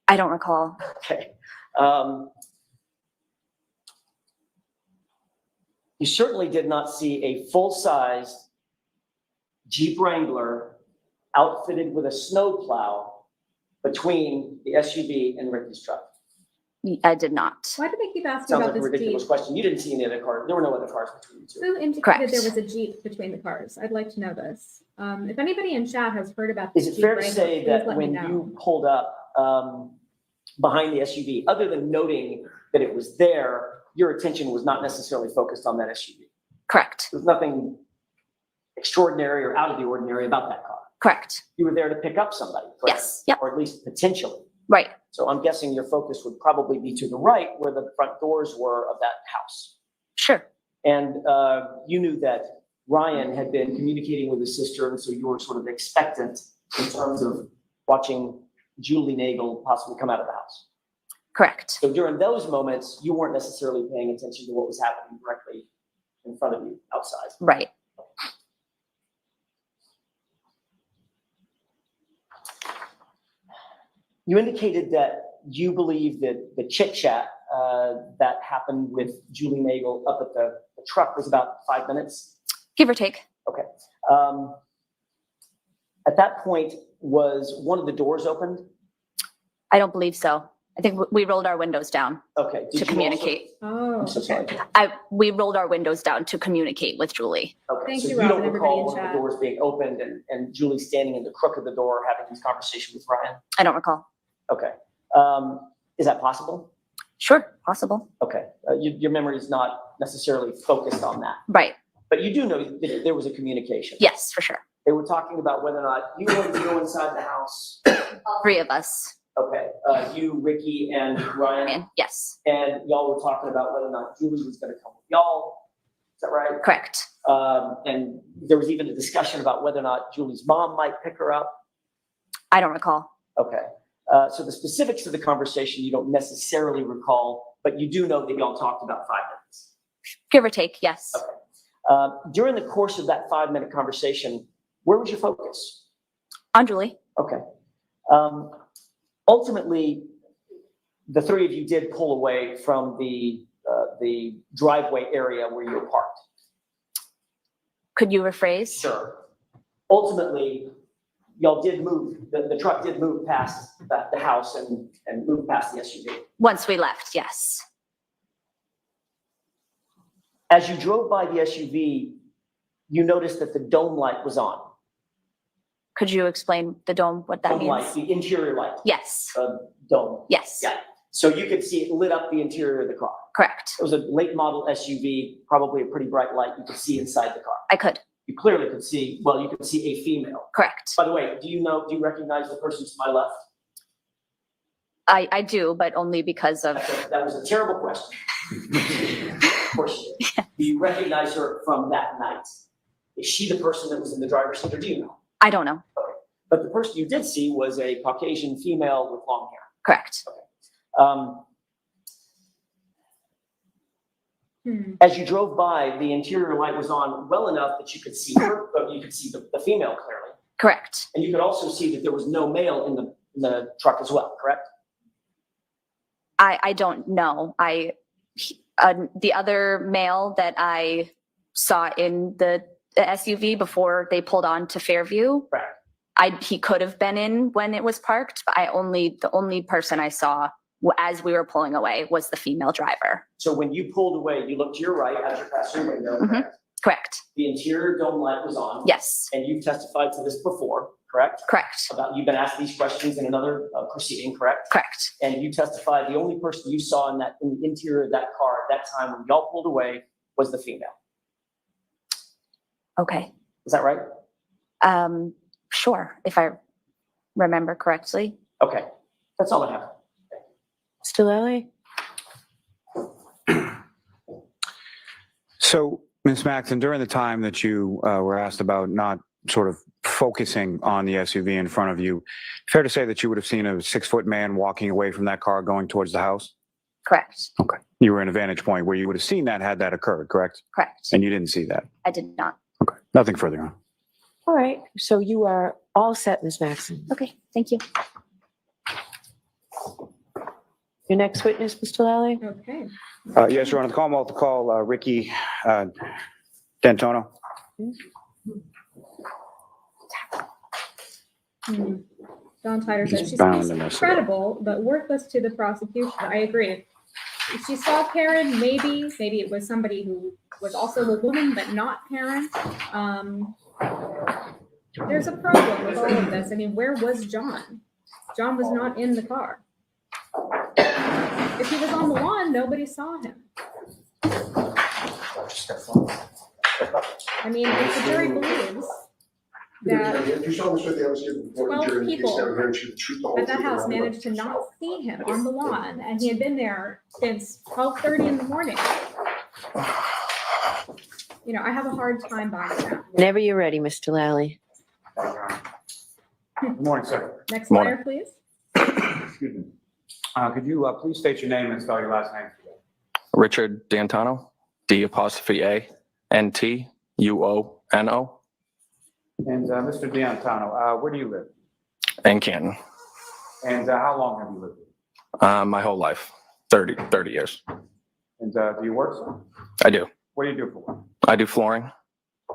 M: I don't recall.
J: Okay. You certainly did not see a full-sized Jeep Wrangler outfitted with a snowplow between the SUV and Ricky's truck.
M: I did not.
A: Why do they keep asking
J: Sounds
A: about
J: like a
A: this
J: ridiculous
A: Jeep?
J: question. You didn't see any other cars. There were no other cars between the two.
A: Who indicated
M: Correct.
A: there was a Jeep between the cars? I'd like to know this. If anybody in chat has heard about this
J: Is it
A: Jeep
J: fair to
A: Wrangler,
J: say
A: please
J: that
A: let me
J: when
A: know.
J: you pulled up behind the SUV, other than noting that it was there, your attention was not necessarily focused on that SUV?
M: Correct.
J: There's nothing extraordinary or out of the ordinary about that car.
M: Correct.
J: You were there to pick up somebody, correct?
M: Yes. Yep.
J: Or at least potentially.
M: Right.
J: So I'm guessing your focus would probably be to the right where the front doors were of that house.
M: Sure.
J: And you knew that Ryan had been communicating with his sister, and so you were sort of expectant in terms of watching Julie Nagel possibly come out of the house.
M: Correct.
J: So during those moments, you weren't necessarily paying attention to what was happening directly in front of you outside.
M: Right.
J: You indicated that you believe that the chit chat that happened with Julie Nagel up at the truck was about 5 minutes.
M: Give or take.
J: Okay. At that point, was one of the doors opened?
M: I don't believe so. I think we rolled our windows down
J: Okay. Did
M: to
J: you also-
M: communicate.
A: Oh,
J: I'm so sorry.
M: We rolled our windows down to communicate with Julie.
J: Okay,
A: Thank
J: so
A: you,
J: you
A: Rob,
J: don't
A: and everybody
J: recall
A: in
J: one of
A: chat.
J: the doors being opened and Julie standing in the crook of the door having this conversation with Ryan?
M: I don't recall.
J: Okay. Is that possible?
M: Sure. Possible.
J: Okay. Your memory is not necessarily focused on that,
M: Right.
J: but you do know that there was a communication.
M: Yes, for sure.
J: They were talking about whether or not you wanted to go inside the house.
M: All 3 of us.
J: Okay, you, Ricky, and Ryan,
M: And yes.
J: and y'all were talking about whether or not Julie was gonna come with y'all. right?
M: Correct.
J: And there was even a discussion about whether or not Julie's mom might pick her up.
M: I don't recall.
J: Okay. So the specifics of the conversation you don't necessarily recall, but you do know that y'all talked about 5 minutes.
M: Give or take, yes.
J: During the course of that 5-minute conversation, where was your focus?
M: On Julie.
J: Okay. Ultimately, the 3 of you did pull away from the driveway area where you were parked.
M: Could you rephrase?
J: Sure. Ultimately, y'all did move, the truck did move past the house and move past the SUV.
M: Once we left, yes.
J: As you drove by the SUV, you noticed that the dome light was on.
M: Could you explain the dome, what that
J: Dome light,
M: means?
J: the interior light.
M: Yes.
J: Dome.
M: Yes.
J: Yeah. So you could see it lit up the interior of the car.
M: Correct.
J: It was a late model SUV, probably a pretty bright light you could see inside the car.
M: I could.
J: You clearly could see, well, you could see a female.
M: Correct.
J: By the way, do you recognize the person to my left?
M: I do, but only because of,
J: That was a terrible question. Of course you did. Do you recognize her from that night? Is she the person that was in the driver's seat, or do you know?
M: I don't know.
J: But the person you did see was a Caucasian female with long hair.
M: Correct.
J: As you drove by, the interior light was on well enough that you could see her, you could see the female clearly.
M: Correct.
J: And you could also see that there was no male in the truck as well, correct?
M: I don't know. The other male that I saw in the SUV before they pulled on to Fairview, he could have been in when it was parked, but the only person I saw as we were pulling away was the female driver.
J: So when you pulled away, you looked to your right as your passenger window, correct?
M: Correct.
J: The interior dome light was on.
M: Yes.
J: And you've testified to this before, correct?
M: Correct.
J: You've been asked these questions in another proceeding, correct?
M: Correct.
J: And you testified the only person you saw in the interior of that car at that time when y'all pulled away was the female.
M: Okay.
J: Is that right?
M: Sure, if I remember correctly.
J: Okay, that's all I have.
B: Mr. Lally?
F: So, Ms. Maxon, during the time that you were asked about not sort of focusing on the SUV in front of you, fair to say that you would have seen a 6-foot man walking away from that car going towards the house?
M: Correct.
F: Okay. You were in a vantage point where you would have seen that had that occurred, correct?
M: Correct.
F: And you didn't see that?
M: I did not.
F: Okay. Nothing further on.
B: All right, so you are all set, Ms. Maxon.
M: Okay, thank you.
B: Your next witness, Mr. Lally?
A: Okay.
F: Yes, Your Honor, the Commonwealth to call Ricky D'Antonio.
A: Dawn Tyler says
F: He's
A: she
F: bound
A: seems
F: in this.
A: credible, but worthless to the prosecution. I agree. If she saw Karen, maybe it was somebody who was also a woman, but not Karen. There's a problem with all of this. I mean, where was John? John was not in the car. If he was on the lawn, nobody saw him. I mean, if the jury believes that 12 people at that house managed to not see him on the lawn, and he had been there since 12:30 in the morning, you know, I have a hard time buying that.
B: Whenever you're ready, Mr. Lally.
F: Good morning, sir.
A: Next
F: Morning.
A: liar, please.
F: Excuse me. Could you please state your name and spell your last name?
N: Richard D'Antonio, D''A', NTUONO,
F: And Mr. D'Antonio, where do you live?
N: in Canton.
F: And how long have you lived here?
N: My whole life, 30 years.
F: And do you work, sir?
N: I do.
F: What do you do for work?
N: I do flooring.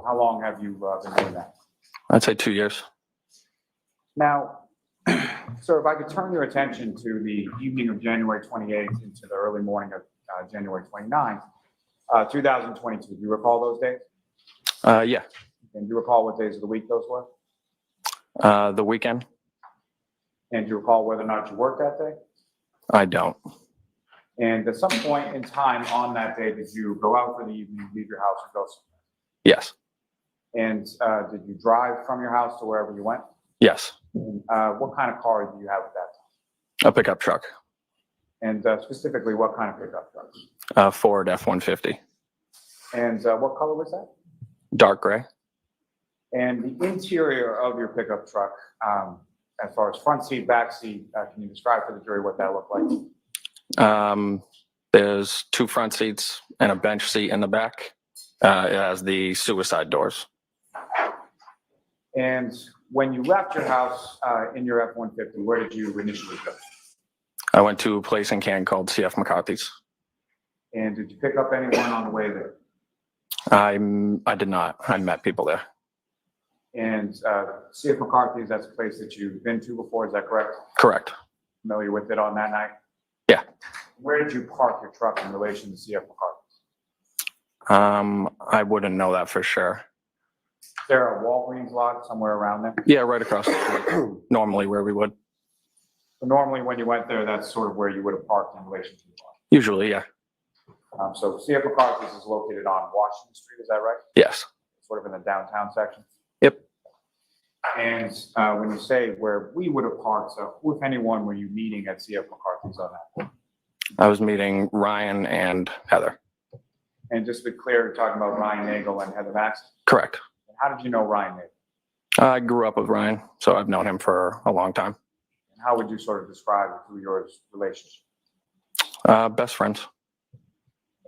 F: How long have you been doing that?
N: I'd say 2 years.
F: Now, sir, if I could turn your attention to the evening of January 28th into the early morning of January 29th, 2022. Do you recall those days?
N: Yeah.
F: And do you recall what days of the week those were?
N: The weekend,
F: And do you recall whether or not you worked that day?
N: I don't.
F: And at some point in time on that day, did you go out for the evening, leave your house and go somewhere?
N: Yes.
F: And did you drive from your house to wherever you went?
N: Yes.
F: And, what kind of car do you have at that time?
N: A pickup truck,
F: And specifically, what kind of pickup truck?
N: Ford F-150.
F: And what color was that?
N: Dark gray.
F: And the interior of your pickup truck, as far as front seat, back seat, can you describe for the jury what that looked like?
N: There's 2 front seats and a bench seat in the back. It has the suicide doors.
F: And when you left your house in your F-150, where did you initially go?
N: I went to a place in Canton called CF McCarthy's.
F: And did you pick up anyone on the way there?
N: I did not. I met people there.
F: And CF McCarthy's, that's a place that you've been to before, is that correct?
N: Correct.
F: Familiar with it on that night?
N: Yeah.
F: Where did you park your truck in relation to CF McCarthy's?
N: I wouldn't know that for sure.
F: Is there a Walgreens lot somewhere around there?
N: Yeah, right across the street. Normally where we would.
F: So normally when you went there, that's sort of where you would have parked in relation to the bar.
N: Usually, yeah.
F: So CF McCarthy's is located on Washington Street, is that right?
N: Yes.
F: Sort of in the downtown section?
N: Yep.
F: And when you say where we would have parked, so who, if anyone, were you meeting at CF McCarthy's on that?
N: I was meeting Ryan and Heather.
F: And just to be clear, you're talking about Ryan Nagel and Heather Max?
N: Correct.
F: How did you know Ryan Nagel?
N: I grew up with Ryan, so I've known him for a long time.
F: And how would you sort of describe the two of your relationship?
N: Best friends.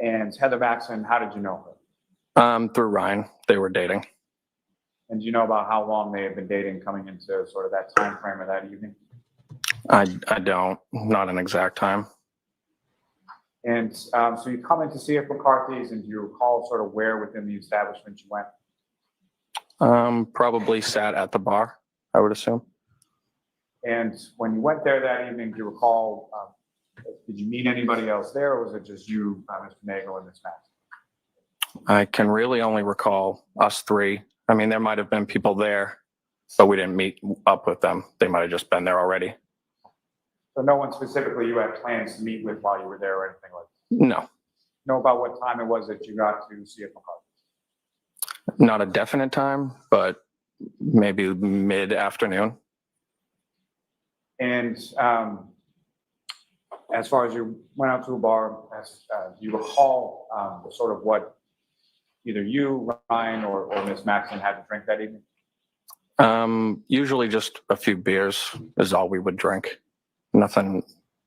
F: And Heather Maxon, how did you know her?
N: Through Ryan. They were dating.
F: And do you know about how long they had been dating coming into sort of that time frame of that evening?
N: I don't. Not an exact time.
F: And so you come into CF McCarthy's, and do you recall sort of where within the establishment you went?
N: Probably sat at the bar, I would assume.
F: And when you went there that evening, do you recall, did you meet anybody else there, or was it just you, Mr. Nagel, and Ms. Max?
N: I can really only recall us 3. I mean, there might have been people there, but we didn't meet up with them. They might have just been there already.
F: So no one specifically you had plans to meet with while you were there or anything like that?
N: No,
F: Know about what time it was that you got to CF McCarthy's?
N: not a definite time, but maybe mid-afternoon.
F: And as far as you went out to a bar, do you recall sort of what either you, Ryan, or Ms. Maxon had to drink that evening?
N: Usually just a few beers is all we would drink. Nothing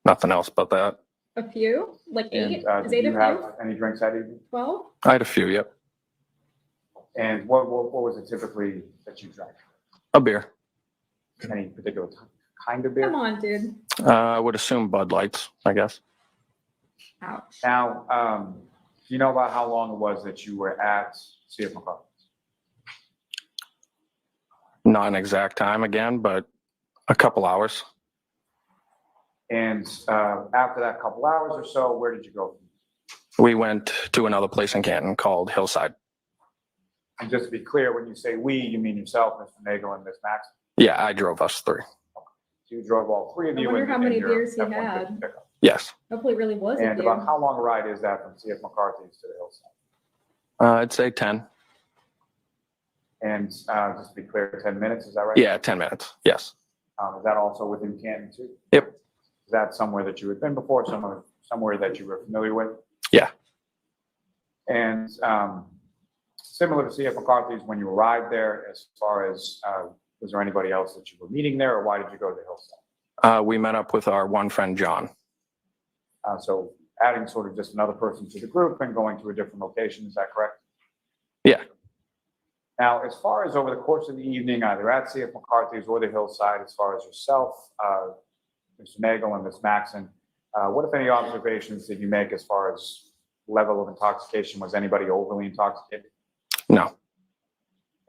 N: else but that.
A: A few, like 8?
F: And
A: Is
F: did
A: 8 a
F: you have
A: few?
F: any drinks that evening?
A: 12?
N: I had a few, yep.
F: And what was it typically that you drank?
N: A beer.
F: Any particular kind of beer?
A: Come on, dude.
N: I would assume Bud Lights, I guess.
A: Ouch.
F: Now, do you know about how long it was that you were at CF McCarthy's?
N: Not an exact time again, but a couple hours.
F: And after that couple hours or so, where did you go?
N: We went to another place in Canton called Hillside.
F: And just to be clear, when you say we, you mean yourself, Mr. Nagel, and Ms. Max?
N: Yeah, I drove us 3.
F: So you drove all 3 of
A: I
F: you.
A: wonder
F: in-
A: how
F: in
A: many
F: your
A: beers he
F: F-150
A: had.
F: pickup.
N: Yes.
A: Hopefully it really was a
F: And
A: few.
F: about how long a ride is that from CF McCarthy's to the Hillside?
N: I'd say 10.
F: And just to be clear, 10 minutes, is that right?
N: Yeah, 10 minutes. Yes.
F: Is that also within Canton too?
N: Yep.
F: Is that somewhere that you had been before, somewhere that you were familiar with?
N: Yeah.
F: And similar to CF McCarthy's, when you arrived there, as far as, was there anybody else that you were meeting there, or why did you go to Hillside?
N: We met up with our one friend, John.
F: So adding sort of just another person to the group and going to a different location, is that correct?
N: Yeah.
F: Now, as far as over the course of the evening, either at CF McCarthy's or the Hillside, as far as yourself, Mr. Nagel and Ms. Maxon, what, if any, observations did you make as far as level of intoxication? Was anybody overly intoxicated?
N: No.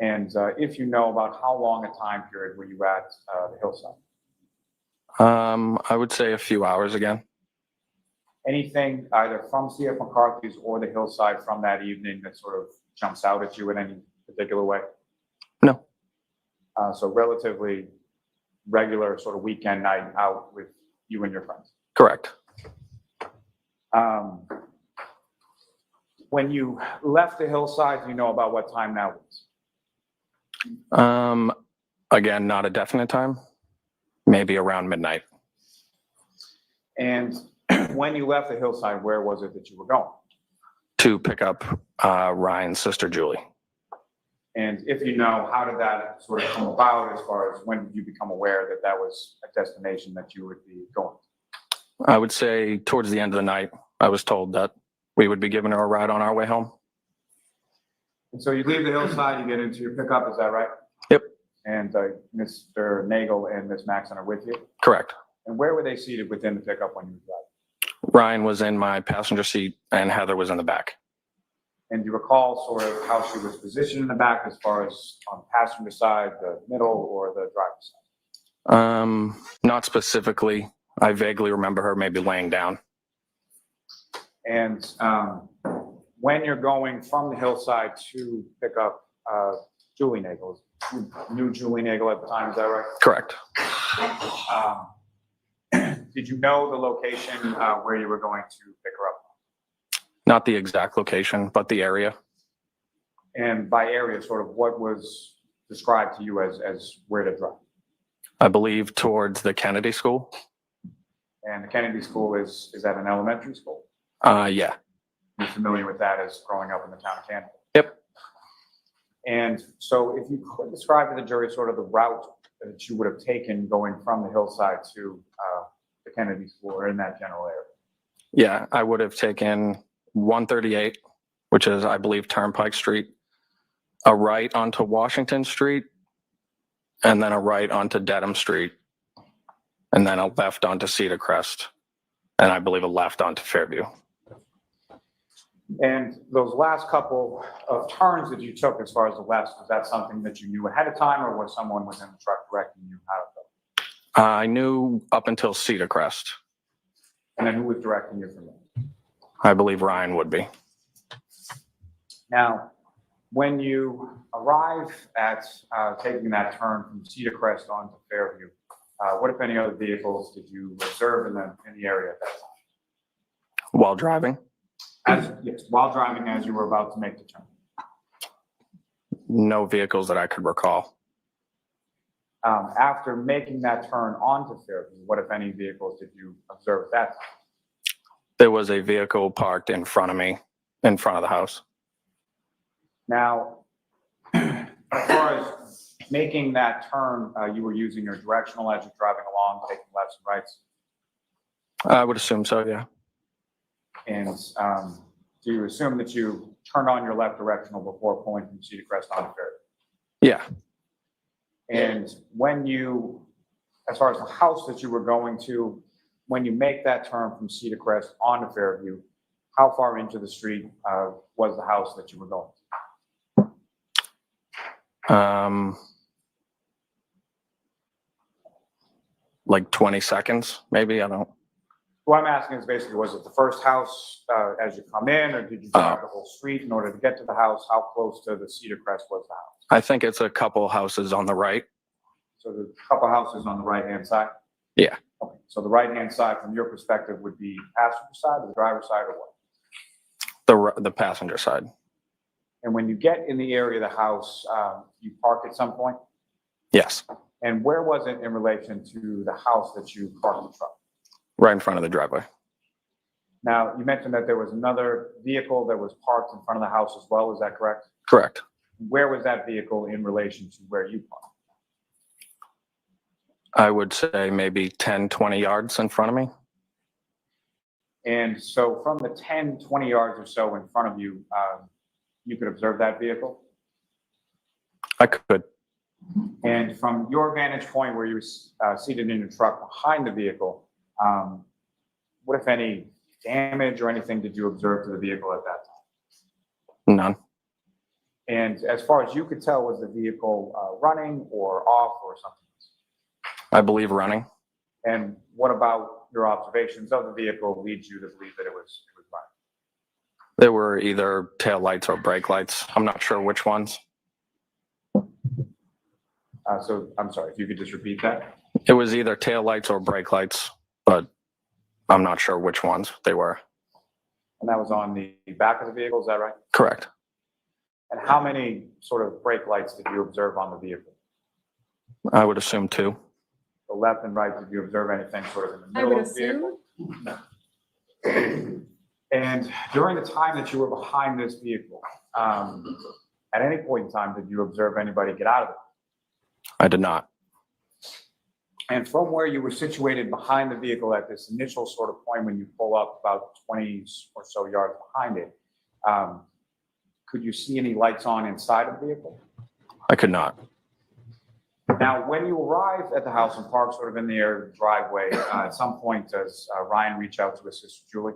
F: And if you know, about how long a time period were you at the Hillside?
N: I would say a few hours again.
F: Anything either from CF McCarthy's or the Hillside from that evening that sort of jumps out at you in any particular way?
N: No.
F: So relatively regular sort of weekend night out with you and your friends?
N: Correct.
F: When you left the Hillside, do you know about what time that was?
N: Again, not a definite time. Maybe around midnight.
F: And when you left the Hillside, where was it that you were going?
N: to pick up Ryan's sister, Julie.
F: And if you know, how did that sort of come about as far as when did you become aware that that was a destination that you would be going?
N: I would say towards the end of the night, I was told that we would be giving her a ride on our way home.
F: And so you leave the hillside, you get into your pickup, is that right?
N: Yep.
F: And Mr. Nagel and Ms. Maxon are with you?
N: Correct.
F: And where were they seated within the pickup when you were driving?
N: Ryan was in my passenger seat and Heather was in the back.
F: And do you recall sort of how she was positioned in the back as far as on the passenger side, the middle, or the driver's side?
N: Not specifically. I vaguely remember her maybe laying down.
F: And when you're going from the hillside to pick up Julie Nagel, you knew Julie Nagel at the time, is that right?
N: Correct.
F: Did you know the location where you were going to pick her up?
N: Not the exact location, but the area.
F: And by area, sort of what was described to you as where to drive?
N: I believe towards the Kennedy School.
F: And the Kennedy School is that an elementary school?
N: Yeah.
F: You're familiar with that as growing up in the town of Canada?
N: Yep.
F: And so if you could describe to the jury sort of the route that you would have taken going from the hillside to the Kennedy School or in that general area?
N: Yeah, I would have taken 138, which is, I believe, Turnpike Street, a right onto Washington Street, and then a right onto Dedham Street, and then a left onto Cedar Crest, and I believe a left onto Fairview.
F: And those last couple of turns that you took as far as the left, was that something that you knew ahead of time, or was someone within the truck directing you how to go?
N: I knew up until Cedar Crest.
F: And then who was directing you from there?
N: I believe Ryan would be.
F: Now, when you arrive at taking that turn from Cedar Crest onto Fairview, what, if any, other vehicles did you observe in the area at that time?
N: While driving?
F: Yes, while driving as you were about to make the turn.
N: No vehicles that I could recall.
F: After making that turn onto Fairview, what, if any, vehicles did you observe at that time?
N: There was a vehicle parked in front of me, in front of the house.
F: Now, as far as making that turn, you were using your directional as you're driving along, taking lefts and rights?
N: I would assume so, yeah.
F: And do you assume that you turned on your left directional before pulling from Cedar Crest onto Fairview?
N: Yeah.
F: And when you, as far as the house that you were going to, when you make that turn from Cedar Crest onto Fairview, how far into the street was the house that you were going to?
N: Like 20 seconds, maybe, I don't.
F: What I'm asking is basically, was it the first house as you come in, or did you drive the whole street in order to get to the house? How close to the Cedar Crest was the house?
N: I think it's a couple houses on the right.
F: So there's a couple houses on the right-hand side?
N: Yeah.
F: Okay, so the right-hand side from your perspective would be passenger side or the driver's side, or what?
N: The passenger side.
F: And when you get in the area of the house, you park at some point?
N: Yes,
F: And where was it in relation to the house that you parked the truck?
N: right in front of the driveway.
F: Now, you mentioned that there was another vehicle that was parked in front of the house as well, is that correct?
N: Correct.
F: Where was that vehicle in relation to where you parked?
N: I would say maybe 10, 20 yards in front of me.
F: And so from the 10, 20 yards or so in front of you, you could observe that vehicle?
N: I could.
F: And from your vantage point where you're seated in your truck behind the vehicle, what, if any, damage or anything did you observe to the vehicle at that time?
N: None.
F: And as far as you could tell, was the vehicle running or off or something else?
N: I believe running.
F: And what about your observations of the vehicle leads you to believe that it was running?
N: There were either tail lights or brake lights. I'm not sure which ones.
F: So I'm sorry, if you could just repeat that.
N: It was either tail lights or brake lights, but I'm not sure which ones they were.
F: And that was on the back of the vehicle, is that right?
N: Correct.
F: And how many sort of brake lights did you observe on the vehicle?
N: I would assume 2.
F: The left and right, did you observe anything sort of in the
A: I
F: middle
A: would
F: of the vehicle?
A: assume.
F: No. And during the time that you were behind this vehicle, at any point in time, did you observe anybody get out of it?
N: I did not.
F: And from where you were situated behind the vehicle at this initial sort of point when you pull up about 20 or so yards behind it, could you see any lights on inside of the vehicle?
N: I could not.
F: Now, when you arrive at the house and park sort of in the area of the driveway, at some point, does Ryan reach out to assist Julie?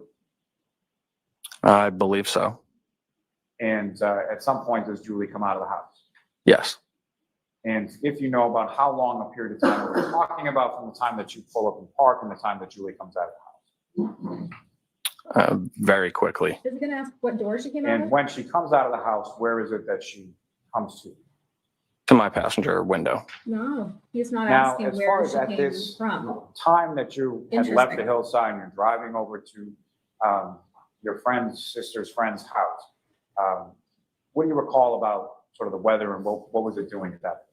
N: I believe so.
F: And at some point, does Julie come out of the house?
N: Yes.
F: And if you know about how long a period of time we're talking about from the time that you pull up and park and the time that Julie comes out of the house?
N: Very quickly.
A: Is it gonna ask what door she came out
F: And
A: of?
F: when she comes out of the house, where is it that she comes to?
N: To my passenger window.
A: No, he's not
F: Now,
A: asking
F: as
A: where
F: far as
A: she
F: at
A: came
F: this
A: from.
F: time that you had left the
A: Interesting.
F: hillside and you're driving over to your friend's sister's friend's house, what do you recall about sort of the weather and what was it doing at that point?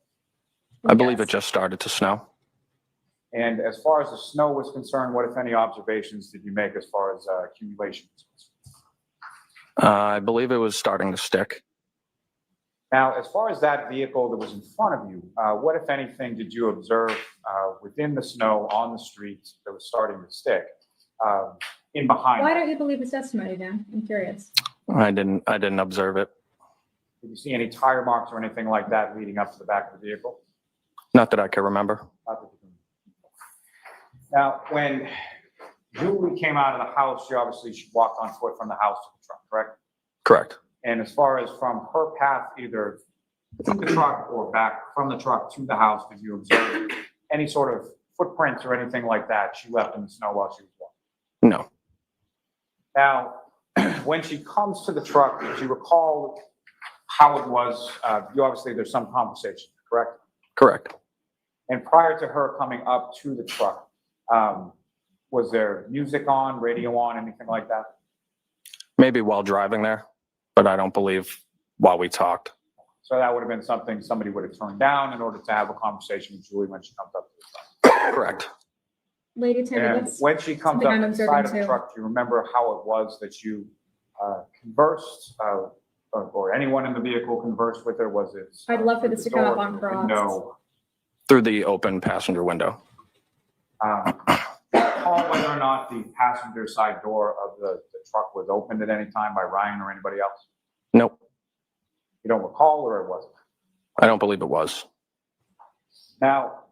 N: I believe it just started to snow.
F: And as far as the snow was concerned, what, if any, observations did you make as far as accumulation was concerned?
N: I believe it was starting to stick.
F: Now, as far as that vehicle that was in front of you, what, if anything, did you observe within the snow on the streets that was starting to stick in behind?
A: Why
F: it?
A: don't you believe his testimony, Dan? I'm curious.
N: I didn't observe it.
F: Did you see any tire marks or anything like that leading up to the back of the vehicle?
N: Not that I can remember.
F: Not that you can- Now, when Julie came out of the house, she walked on foot from the house to the truck, correct?
N: Correct.
F: And as far as from her path, either to the truck or back from the truck to the house, did you observe any sort of footprints or anything like that she left in the snow while she was walking?
N: No.
F: Now, when she comes to the truck, did you recall how it was? You obviously, there's some conversation, correct?
N: Correct.
F: And prior to her coming up to the truck, was there music on, radio on, anything like that?
N: Maybe while driving there, but I don't believe while we talked.
F: So that would have been something somebody would have turned down in order to have a conversation with Julie when she comes up to the truck.
N: Correct.
A: Lady Tammy,
F: And
A: that's
F: when she comes
A: something
F: up
A: I'm
F: to the
A: observing
F: side of the
A: too.
F: truck, do you remember how it was that you conversed, or anyone in the vehicle conversed with her? Was it?
A: I'd love for
F: through
A: this
F: the
A: to come up
F: door,
A: on
F: through the
A: Crocs.
F: window?
N: Through the open passenger window.
F: Recall whether or not the passenger side door of the truck was opened at any time by Ryan or anybody else?
N: Nope.
F: You don't recall, or it wasn't?
N: I don't believe it was.
F: Now,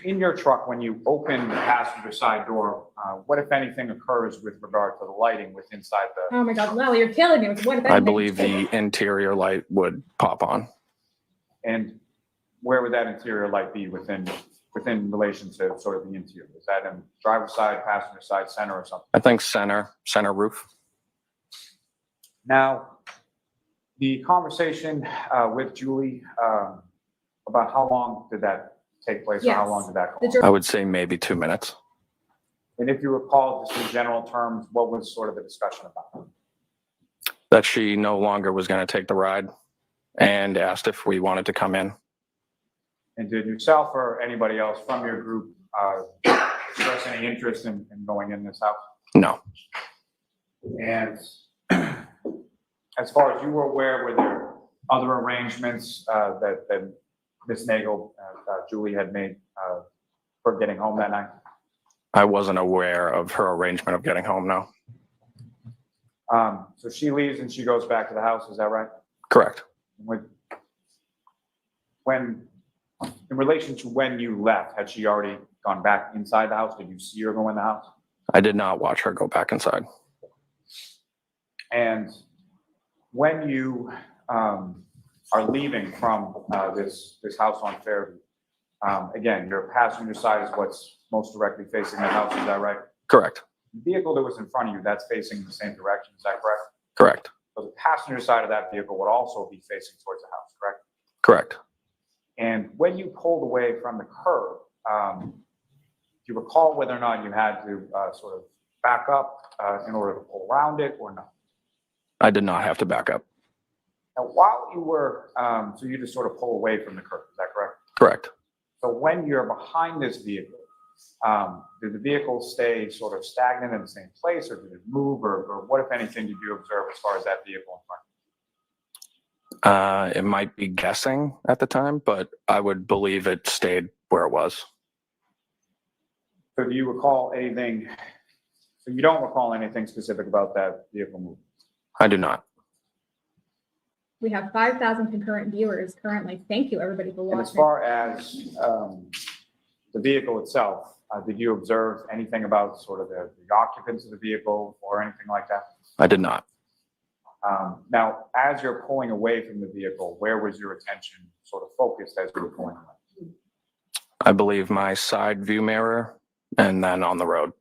F: in your truck, when you open the passenger side door, what, if anything, occurs with regard to the lighting with inside the?
A: Oh my God, Lally, you're killing me with what
N: I believe the interior light would pop on.
F: And where would that interior light be within relation to sort of the interior? Is that in driver's side, passenger side, center, or something?
N: I think center roof.
F: Now, the conversation with Julie about how long did that take place, or how
A: Yes.
F: long did that go on?
N: I would say maybe 2 minutes.
F: And if you recall, just in general terms, what was sort of the discussion about?
N: That she no longer was going to take the ride and asked if we wanted to come in.
F: And did yourself or anybody else from your group express any interest in going in this house?
N: No.
F: And as far as you were aware, were there other arrangements that Ms. Nagel, Julie had made for getting home that night?
N: I wasn't aware of her arrangement of getting home, no.
F: So she leaves and she goes back to the house, is that right?
N: Correct.
F: When, in relation to when you left, had she already gone back inside the house? Did you see her go in the house?
N: I did not watch her go back inside.
F: And when you are leaving from this house on Fairview, again, your passenger side is what's most directly facing the house, is that right?
N: Correct.
F: The vehicle that was in front of you, that's facing the same direction, is that correct?
N: Correct.
F: So the passenger side of that vehicle would also be facing towards the house, correct?
N: Correct.
F: And when you pulled away from the curb, do you recall whether or not you had to sort of back up in order to pull around it, or no?
N: I did not have to back up.
F: Now, while you were, so you just sort of pull away from the curb, is that correct?
N: Correct.
F: So when you're behind this vehicle, Did the vehicle stay sort of stagnant in the same place, or did it move, or what, if anything, did you observe as far as that vehicle in front?
N: It might be guessing at the time, but I would believe it stayed where it was.
F: So do you recall anything, so you don't recall anything specific about that vehicle movement?
N: I do not.
A: We have 5,000 concurrent viewers currently. Thank you, everybody, for
F: And as
A: watching.
F: far as the vehicle itself, did you observe anything about sort of the occupants of the vehicle or anything like that?
N: I did not.
F: Now, as you're pulling away from the vehicle, where was your attention sort of focused as you were pulling away?
N: I believe my side view mirror and then on the road.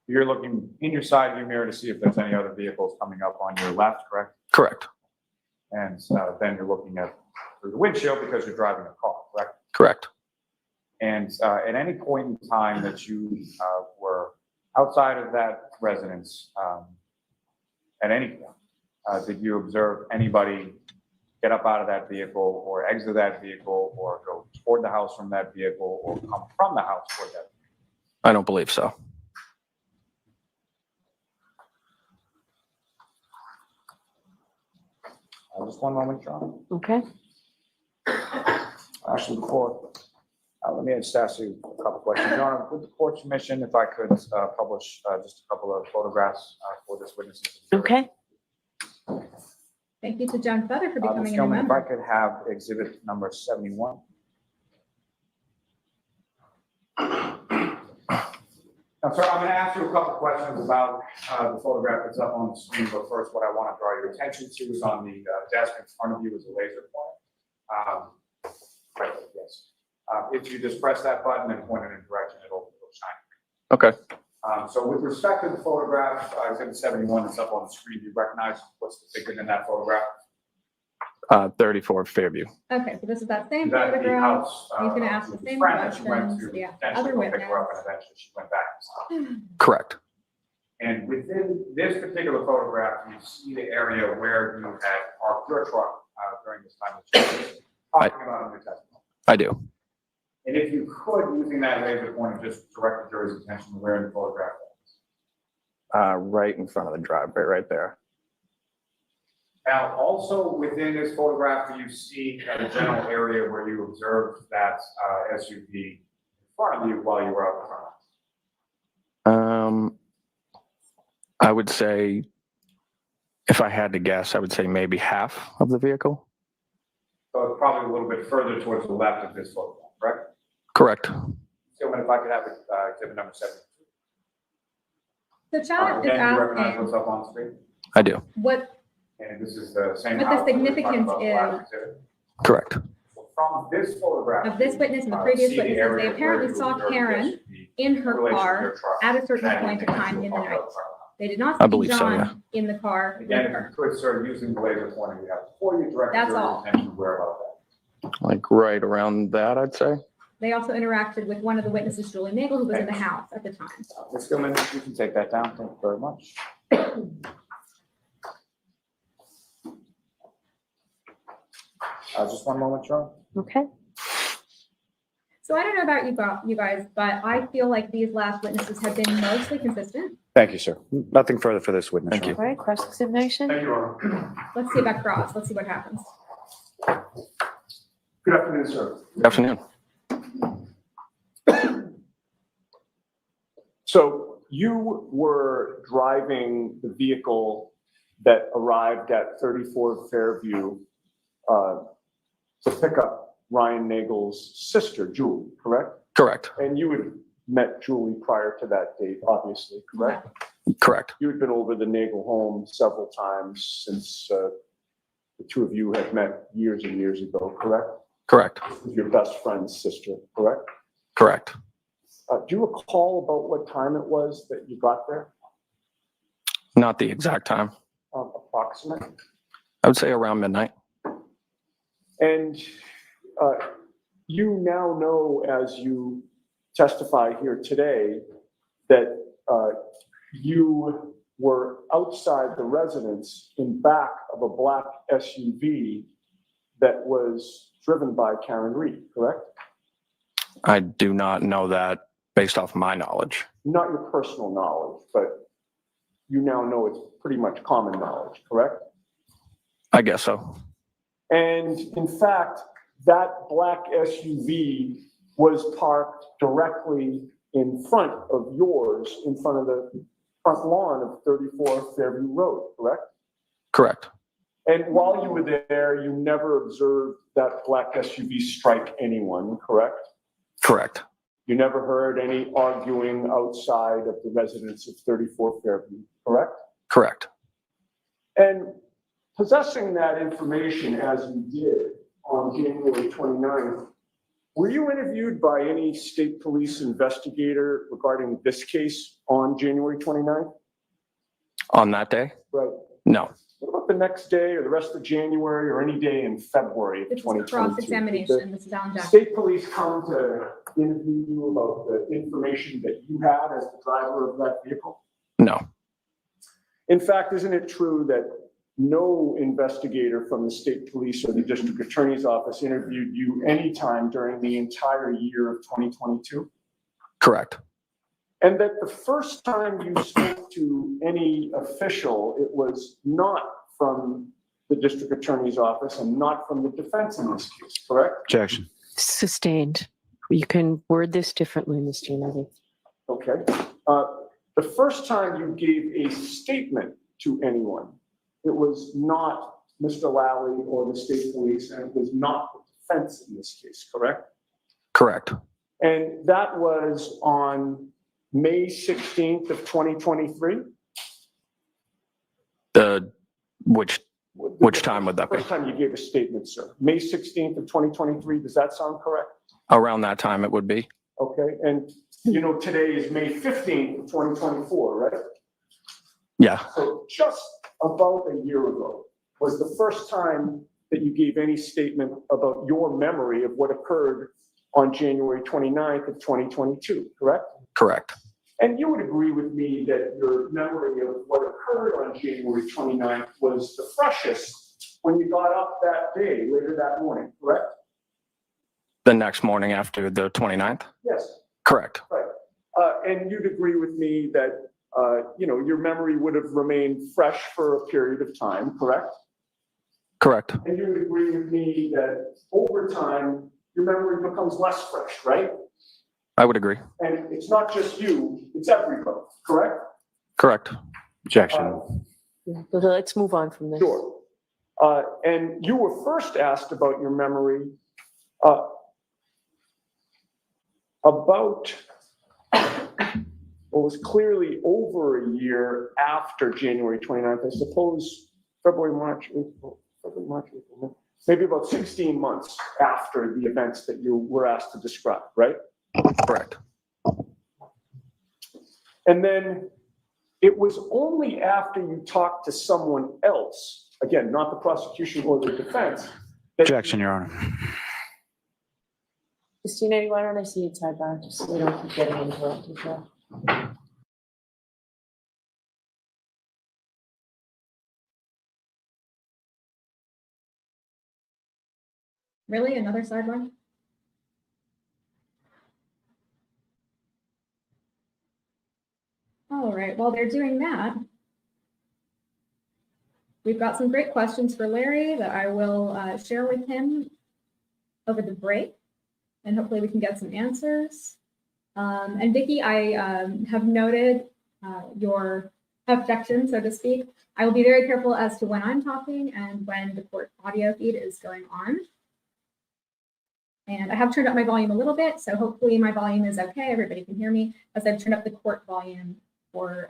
F: You're looking in your side view mirror to see if there's any other vehicles coming up on your left, correct?
N: Correct.
F: And then you're looking through the windshield because you're driving a car, correct?
N: Correct.
F: And at any point in time that you were outside of that residence, at any point, did you observe anybody get up out of that vehicle or exit that vehicle or go toward the house from that vehicle or come from the house toward that vehicle?
N: I don't believe so.
F: Just one moment, John.
B: Okay.
F: Actually, before, let me just ask you a couple questions. Your Honor, with the court's permission, if I could publish just a couple of photographs for this witness.
B: Okay.
A: Thank you to John Feather for becoming
F: Ms.
A: a new
F: Gilman, if I
A: member.
F: could have exhibit number 71. Now, sir, I'm going to ask you a couple questions about the photograph that's up on the screen, but first, what I want to draw your attention to is on the desk in front of you is a laser pointer. Right, yes. If you just press that button and point it in a direction, it'll shine.
N: Okay.
F: So with respect to the photograph, exhibit 71 that's up on the screen, do you recognize what's depicted in that photograph?
N: 34 Fairview.
A: Okay, so this is that same
F: Is that the
A: photograph.
F: house,
A: He's gonna ask the
F: of
A: same
F: friend that she went
A: questions.
F: to
A: Yeah,
F: potentially
A: other
F: go
A: witness.
F: pick her up, and eventually she went back.
N: Correct.
F: And within this particular photograph, you see the area where you had parked your truck during this time that you were talking about in your testimony.
N: I do.
F: And if you could, using that laser pointer, just direct the jury's attention to where the photograph was.
N: Right in front of the driveway, right there.
F: Now, also within this photograph, you see the general area where you observed that SUV in front of you while you were out in front of it.
N: I would say, if I had to guess, I would say maybe half of the vehicle.
F: So it's probably a little bit further towards the left of this photograph, correct?
N: Correct.
F: Gentlemen, if I could have exhibit number 72.
A: So Chad is
F: Again, you recognize
A: asking
F: what's up on screen?
N: I do.
A: what
F: And this is the same
A: What the
F: house that we talked
A: significance
F: about
A: is-
F: last exhibit.
N: Correct.
F: So from this photograph.
A: of this witness and the
F: you,
A: previous
F: see the
A: witnesses,
F: area
A: they
F: where
A: apparently
F: you
A: saw
F: observed
A: Karen
F: SUV
A: in
F: in
A: her
F: relation to
A: car
F: your truck.
A: at a certain
F: And
A: point in
F: you
A: time in the
F: parked
A: night.
F: out in front of the house.
A: They did not
N: I
A: see
N: believe so, yeah.
A: John in the car with
F: Again, if
A: her.
F: you could, sir, using the laser pointer you have before you direct
A: That's
F: your
A: all.
F: attention to where about that.
N: Like right around that, I'd say.
A: They also interacted with one of the witnesses, Julie Nagel, who was in the house at the time.
F: Ms. Gilman, you can take that down. Thank you very much. Just one moment, John.
B: Okay.
A: So I don't know about you guys, but I feel like these last witnesses have been mostly consistent.
H: Thank you, sir. Nothing further for this witness.
N: Thank you.
B: All right, cross-examination.
F: Thank you, Ron.
A: Let's see about cross. Let's see what happens.
D: Good afternoon, sir.
N: Good afternoon.
H: So you were driving the vehicle that arrived at 34 Fairview to pick up Ryan Nagel's sister, Julie, correct?
N: Correct.
H: And you had met Julie prior to that date, obviously, correct?
N: Correct.
H: You had been over the Nagel home several times since the two of you had met years and years ago, correct?
N: Correct.
H: With your best friend's sister, correct?
N: Correct.
H: Do you recall about what time it was that you got there,
N: Not the exact time.
H: approximate?
N: I would say around midnight.
H: And you now know, as you testify here today, that you were outside the residence in back of a black SUV that was driven by Karen Reed, correct?
N: I do not know that based off my knowledge.
H: Not your personal knowledge, but you now know it's pretty much common knowledge, correct?
N: I guess so.
H: And in fact, that black SUV was parked directly in front of yours, in front of the front lawn of 34 Fairview Road, correct?
N: Correct.
H: And while you were there, you never observed that black SUV strike anyone, correct?
N: Correct.
H: You never heard any arguing outside of the residence of 34 Fairview, correct?
N: Correct.
H: And possessing that information as you did on January 29th, were you interviewed by any state police investigator regarding this case on January 29th?
N: On that day?
H: Right.
N: No.
H: What about the next day or the rest of January or any day in February of
A: This is
H: 2022?
A: cross-examination, Mrs. Allen
H: Did
A: Jackson.
H: state police come to interview you about the information that you had as the driver of that vehicle?
N: No.
H: In fact, isn't it true that no investigator from the state police or the district attorney's office interviewed you anytime during the entire year of 2022?
N: Correct.
H: And that the first time you spoke to any official, it was not from the district attorney's office and not from the defense in this case, correct?
O: Objection.
B: Sustained. You can word this differently, Mr. Kennedy.
H: Okay. The first time you gave a statement to anyone, it was not Mr. Lally or the state police, and it was not the defense in this case, correct?
N: Correct.
H: And that was on May 16th of 2023?
N: Which time would that be?
H: First time you gave a statement, sir. May 16th of 2023, does that sound correct?
N: Around that time it would be.
H: Okay, and you know, today is May 15th of 2024, right?
N: Yeah.
H: So just about a year ago was the first time that you gave any statement about your memory of what occurred on January 29th of 2022, correct?
N: Correct.
H: And you would agree with me that your memory of what occurred on January 29th was the freshest when you got up that day, later that morning, correct?
N: The next morning after the 29th?
H: Yes.
N: Correct.
H: Right. And you'd agree with me that, you know, your memory would have remained fresh for a period of time, correct?
N: Correct.
H: And you would agree with me that over time, your memory becomes less fresh, right?
N: I would agree.
H: And it's not just you, it's everybody, correct?
N: Correct.
O: Objection.
B: Yeah, so let's move on from this.
H: Sure. And you were first asked about your memory about what was clearly over a year after January 29th, I suppose February, March, April, maybe about 16 months after the events that you were asked to describe, right?
N: Correct.
H: And then it was only after you talked to someone else, again, not the prosecution or the defense.
O: Objection, Your Honor.
B: Christina, why don't I see you sidebar, just so we don't keep getting interrupted here.
A: Really? Another sidebar? All right, while they're doing that, we've got some great questions for Larry that I will share with him over the break, and hopefully we can get some answers. And Vicki, I have noted your objection, so to speak. I will be very careful as to when I'm talking and when the court audio feed is going on. And I have turned up my volume a little bit, so hopefully my volume is okay. Everybody can hear me as I've turned up the court volume for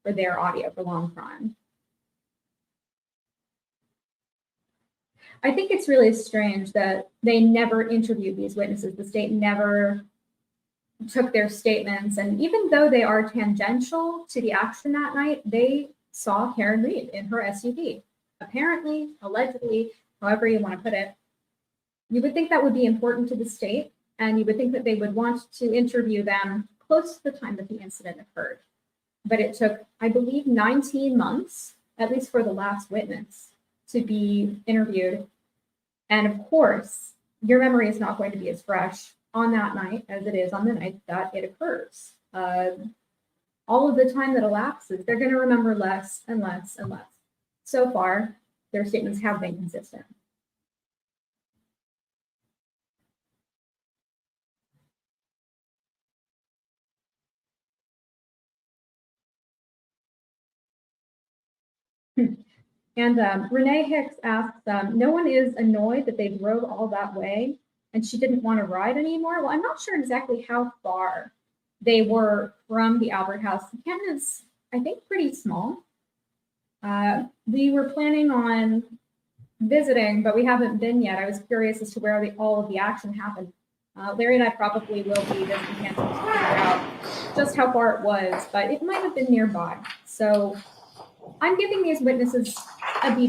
A: their audio for Long Prime. I think it's really strange that they never interviewed these witnesses. The state never took their statements. And even though they are tangential to the action that night, they saw Karen Reed in her SUV. Apparently, allegedly, however you want to put it, you would think that would be important to the state, and you would think that they would want to interview them close to the time that the incident occurred. But it took, I believe, 19 months, at least for the last witness, to be interviewed. And of course, your memory is not going to be as fresh on that night as it is on the night that it occurs. All of the time that elapses, they're going to remember less and less and less. So far, their statements have been consistent. And Renee Hicks asks, no one is annoyed that they drove all that way and she didn't want to ride anymore. Well, I'm not sure exactly how far they were from the Albert House. Canton is, I think, pretty small. We were planning on visiting, but we haven't been yet. I was curious as to where all of the action happened. Larry and I probably will be visiting Canton to figure out just how far it was, but it might have been nearby. So I'm giving these witnesses a B+.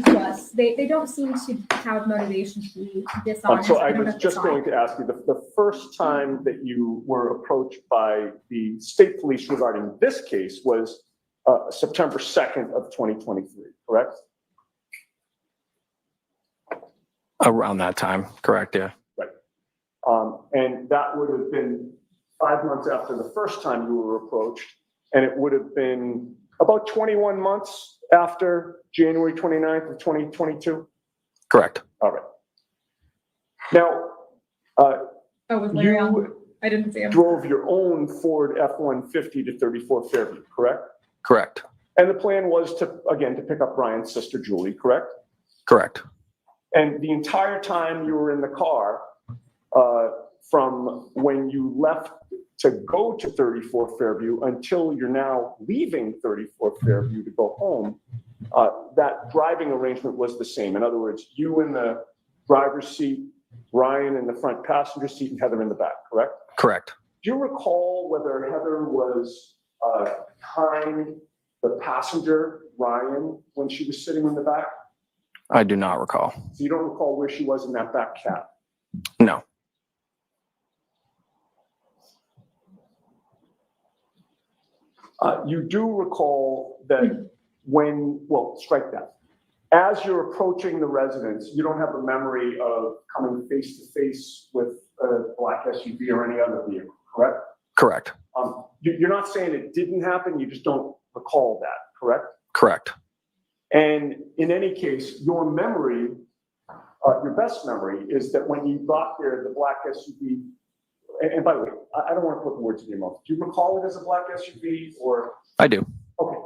A: They don't seem to have motivation to be dishonest.
H: So I was just going to ask you, the first time that you were approached by the state police regarding this case was September 2nd of 2023, correct?
N: Around that time, correct, yeah.
H: Right. And that would have been 5 months after the first time you were approached, and it would have been about 21 months after January 29th of 2022?
N: Correct.
H: All right. Now,
A: was Larry on? I didn't see him.
H: Drove your own Ford F-150 to 34 Fairview, correct?
N: Correct.
H: And the plan was to, again, to pick up Brian's sister Julie, correct?
N: Correct.
H: And the entire time you were in the car, from when you left to go to 34 Fairview until you're now leaving 34 Fairview to go home, that driving arrangement was the same. In other words, you in the driver's seat, Ryan in the front passenger seat, and Heather in the back, correct?
N: Correct.
H: Do you recall whether Heather was behind the passenger, Ryan, when she was sitting in the back?
N: I do not recall.
H: So you don't recall where she was in that back cab?
N: No.
H: You do recall that well, strike that. As you're approaching the residence, you don't have a memory of coming face to face with a black SUV or any other vehicle, correct?
N: Correct.
H: You're not saying it didn't happen, you just don't recall that, correct?
N: Correct.
H: And in any case, your memory, your best memory is that when you got there, the black SUV, and by the way, I don't want to put words in your mouth. Do you recall it as a black SUV or?
N: I do.
H: Okay.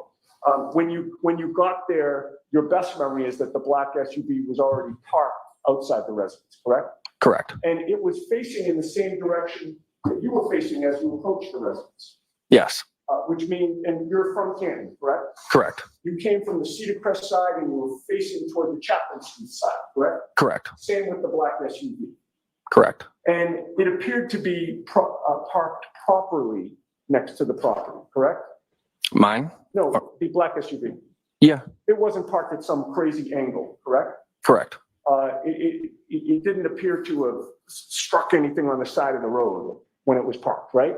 H: When you got there, your best memory is that the black SUV was already parked outside the residence, correct?
N: Correct.
H: And it was facing in the same direction that you were facing as you approached the residence.
N: Yes.
H: Which means, and you're from Canton, correct?
N: Correct.
H: You came from the Cedar Crest side and you were facing toward the Chapman Street side, correct?
N: Correct.
H: Same with the black SUV.
N: Correct.
H: And it appeared to be parked properly next to the property, correct?
N: Mine?
H: No, the black SUV.
N: Yeah.
H: It wasn't parked at some crazy angle, correct?
N: Correct.
H: It didn't appear to have struck anything on the side of the road when it was parked, right?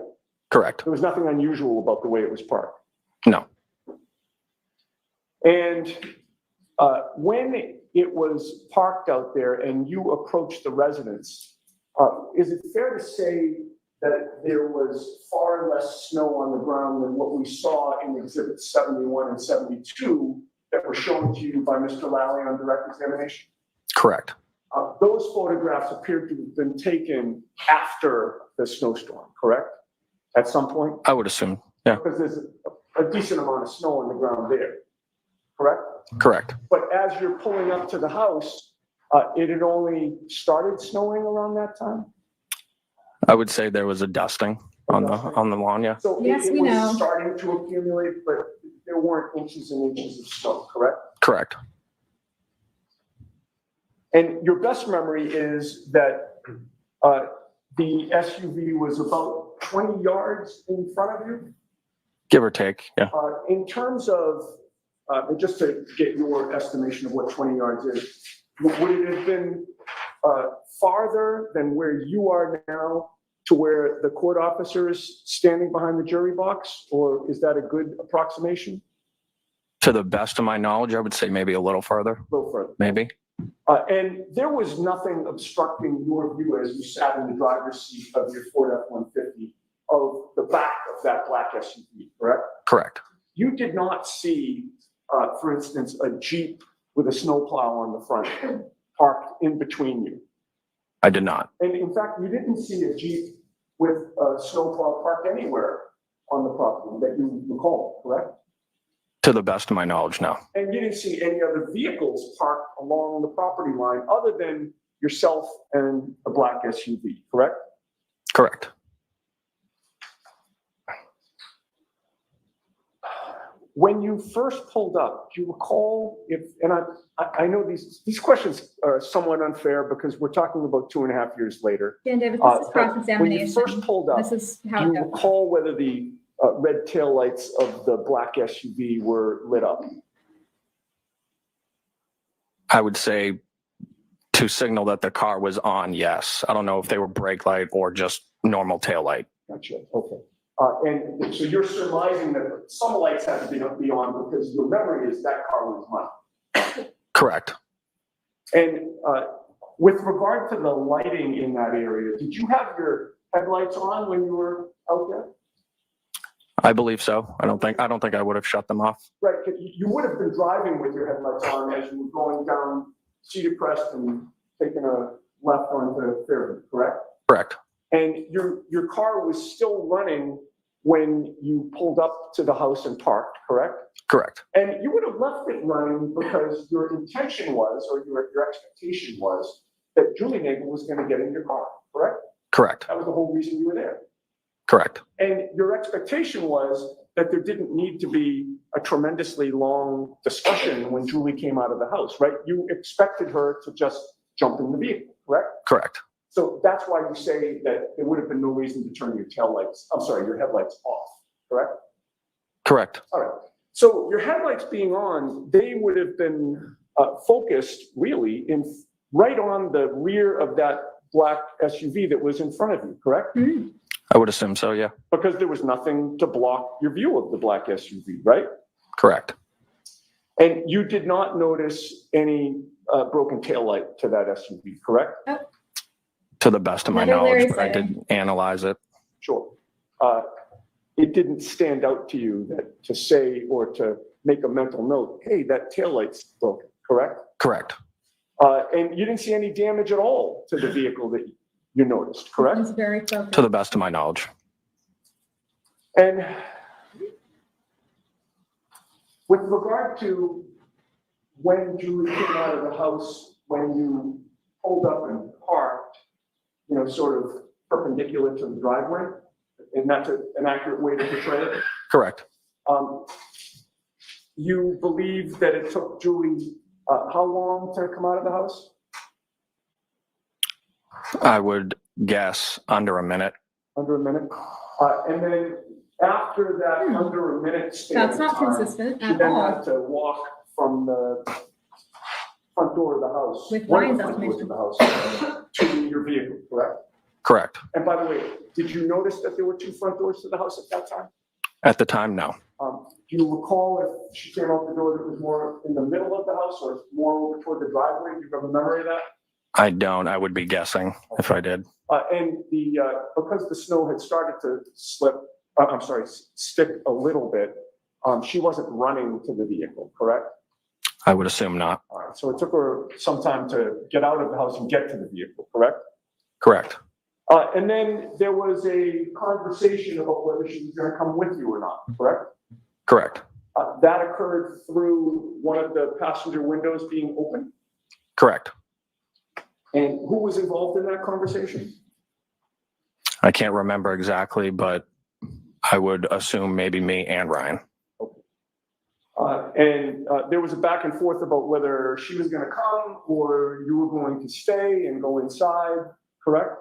N: Correct.
H: There was nothing unusual about the way it was parked.
N: No.
H: And when it was parked out there and you approached the residence, is it fair to say that there was far less snow on the ground than what we saw in exhibits 71 and 72 that were shown to you by Mr. Lally on direct examination?
N: Correct.
H: Those photographs appeared to have been taken after the snowstorm, correct? At some point?
N: I would assume, yeah.
H: Because there's a decent amount of snow on the ground there, correct?
N: Correct.
H: But as you're pulling up to the house, it had only started snowing around that time?
N: I would say there was a dusting on the lawn, yeah.
H: So
A: Yes,
H: it
A: we
H: was
A: know.
H: starting to accumulate, but there weren't inches and inches of snow, correct?
N: Correct.
H: And your best memory is that the SUV was about 20 yards in front of you?
N: Give or take, yeah.
H: In terms of, just to get your estimation of what 20 yards is, would it have been farther than where you are now to where the court officer is standing behind the jury box? Or is that a good approximation?
N: To the best of my knowledge, I would say maybe a little further.
H: A little further.
N: Maybe.
H: And there was nothing obstructing your view as you sat in the driver's seat of your Ford F-150 of the back of that black SUV, correct?
N: Correct.
H: You did not see, for instance, a Jeep with a snowplow on the front parked in between you.
N: I did not.
H: And in fact, you didn't see a Jeep with a snowplow parked anywhere on the property that you recall, correct?
N: To the best of my knowledge, no.
H: And you didn't see any other vehicles parked along the property line other than yourself and a black SUV, correct?
N: Correct.
H: When you first pulled up, do you recall if, and I know these questions are somewhat unfair because we're talking about 2.5 years later.
A: Dan Davis, this is
H: But when you
A: cross-examination.
H: first pulled up,
A: This is
H: do
A: how
H: you
A: it goes.
H: recall whether the red taillights of the black SUV were lit up?
N: I would say to signal that the car was on, yes. I don't know if they were brake light or just normal tail light.
H: Gotcha, okay. And so you're surmising that some lights had to be on because your memory is that car was on.
N: Correct.
H: And with regard to the lighting in that area, did you have your headlights on when you were out there?
N: I believe so. I don't think I would have shut them off.
H: Right, 'cause you would have been driving with your headlights on as you were going down Cedar Crest and taking a left onto Fairview, correct?
N: Correct.
H: And your car was still running when you pulled up to the house and parked, correct?
N: Correct.
H: And you would have left it running because your intention was, or your expectation was, that Julie Nagel was going to get in your car, correct?
N: Correct.
H: That was the whole reason you were there.
N: Correct.
H: And your expectation was that there didn't need to be a tremendously long discussion when Julie came out of the house, right? You expected her to just jump in the vehicle, correct?
N: Correct.
H: So that's why you say that there would have been no reason to turn your your headlights off, correct?
N: Correct.
H: All right. So your headlights being on, they would have been focused really right on the rear of that black SUV that was in front of you, correct?
N: I would assume so, yeah.
H: Because there was nothing to block your view of the black SUV, right?
N: Correct.
H: And you did not notice any broken taillight to that SUV, correct?
N: To the best of my
A: Another Larry
N: knowledge, but I
A: Sider.
N: did analyze it.
H: Sure. It didn't stand out to you that to say or to make a mental note, hey, that taillight's broken, correct?
N: Correct.
H: And you didn't see any damage at all to the vehicle that you noticed, correct?
A: It's very focused.
N: To the best of my knowledge.
H: And with regard to when Julie came out of the house, when you pulled up and parked, sort of perpendicular to the driveway, and that's an accurate way to portray it?
N: Correct.
H: You believe that it took Julie, how long to come out of the house?
N: I would guess under a minute.
H: Under a minute? And then after that under a minute span
A: That's
H: of
A: not
H: time,
A: consistent
H: she
A: at
H: then
A: all.
H: had to walk from the front door of the house,
A: With
H: one of
A: Ryan's
H: the front doors of
A: estimation.
H: the house, to your vehicle, correct?
N: Correct.
H: And by the way, did you notice that there were two front doors to the house at that time?
N: At the time, no.
H: Do you recall if she came out the door that was more in the middle of the house or more over toward the driveway? Do you have a memory of that?
N: I don't. I would be guessing if I did.
H: And because the snow had started to stick a little bit, she wasn't running to the vehicle, correct?
N: I would assume not.
H: All right, so it took her some time to get out of the house and get to the vehicle, correct?
N: Correct.
H: And then there was a conversation about whether she was going to come with you or not, correct?
N: Correct.
H: That occurred through one of the passenger windows being open?
N: Correct.
H: And who was involved in that conversation?
N: I can't remember exactly, but I would assume maybe me and Ryan.
H: And there was a back and forth about whether she was going to come or you were going to stay and go inside, correct?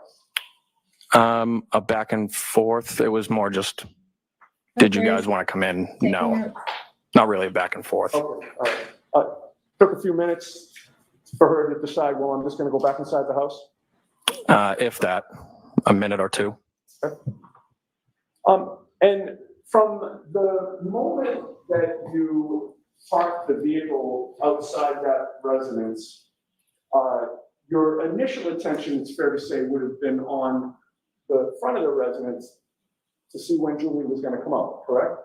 N: A back and forth. It was more just, did you guys want to come in? No, not really a back and forth.
H: Okay, all right. Took a few minutes for her to decide, well, I'm just going to go back inside the house?
N: If that, a minute or two.
H: Okay. And from the moment that you parked the vehicle outside that residence your initial attention, it's fair to say, would have been on the front of the residence to see when Julie was going to come out, correct?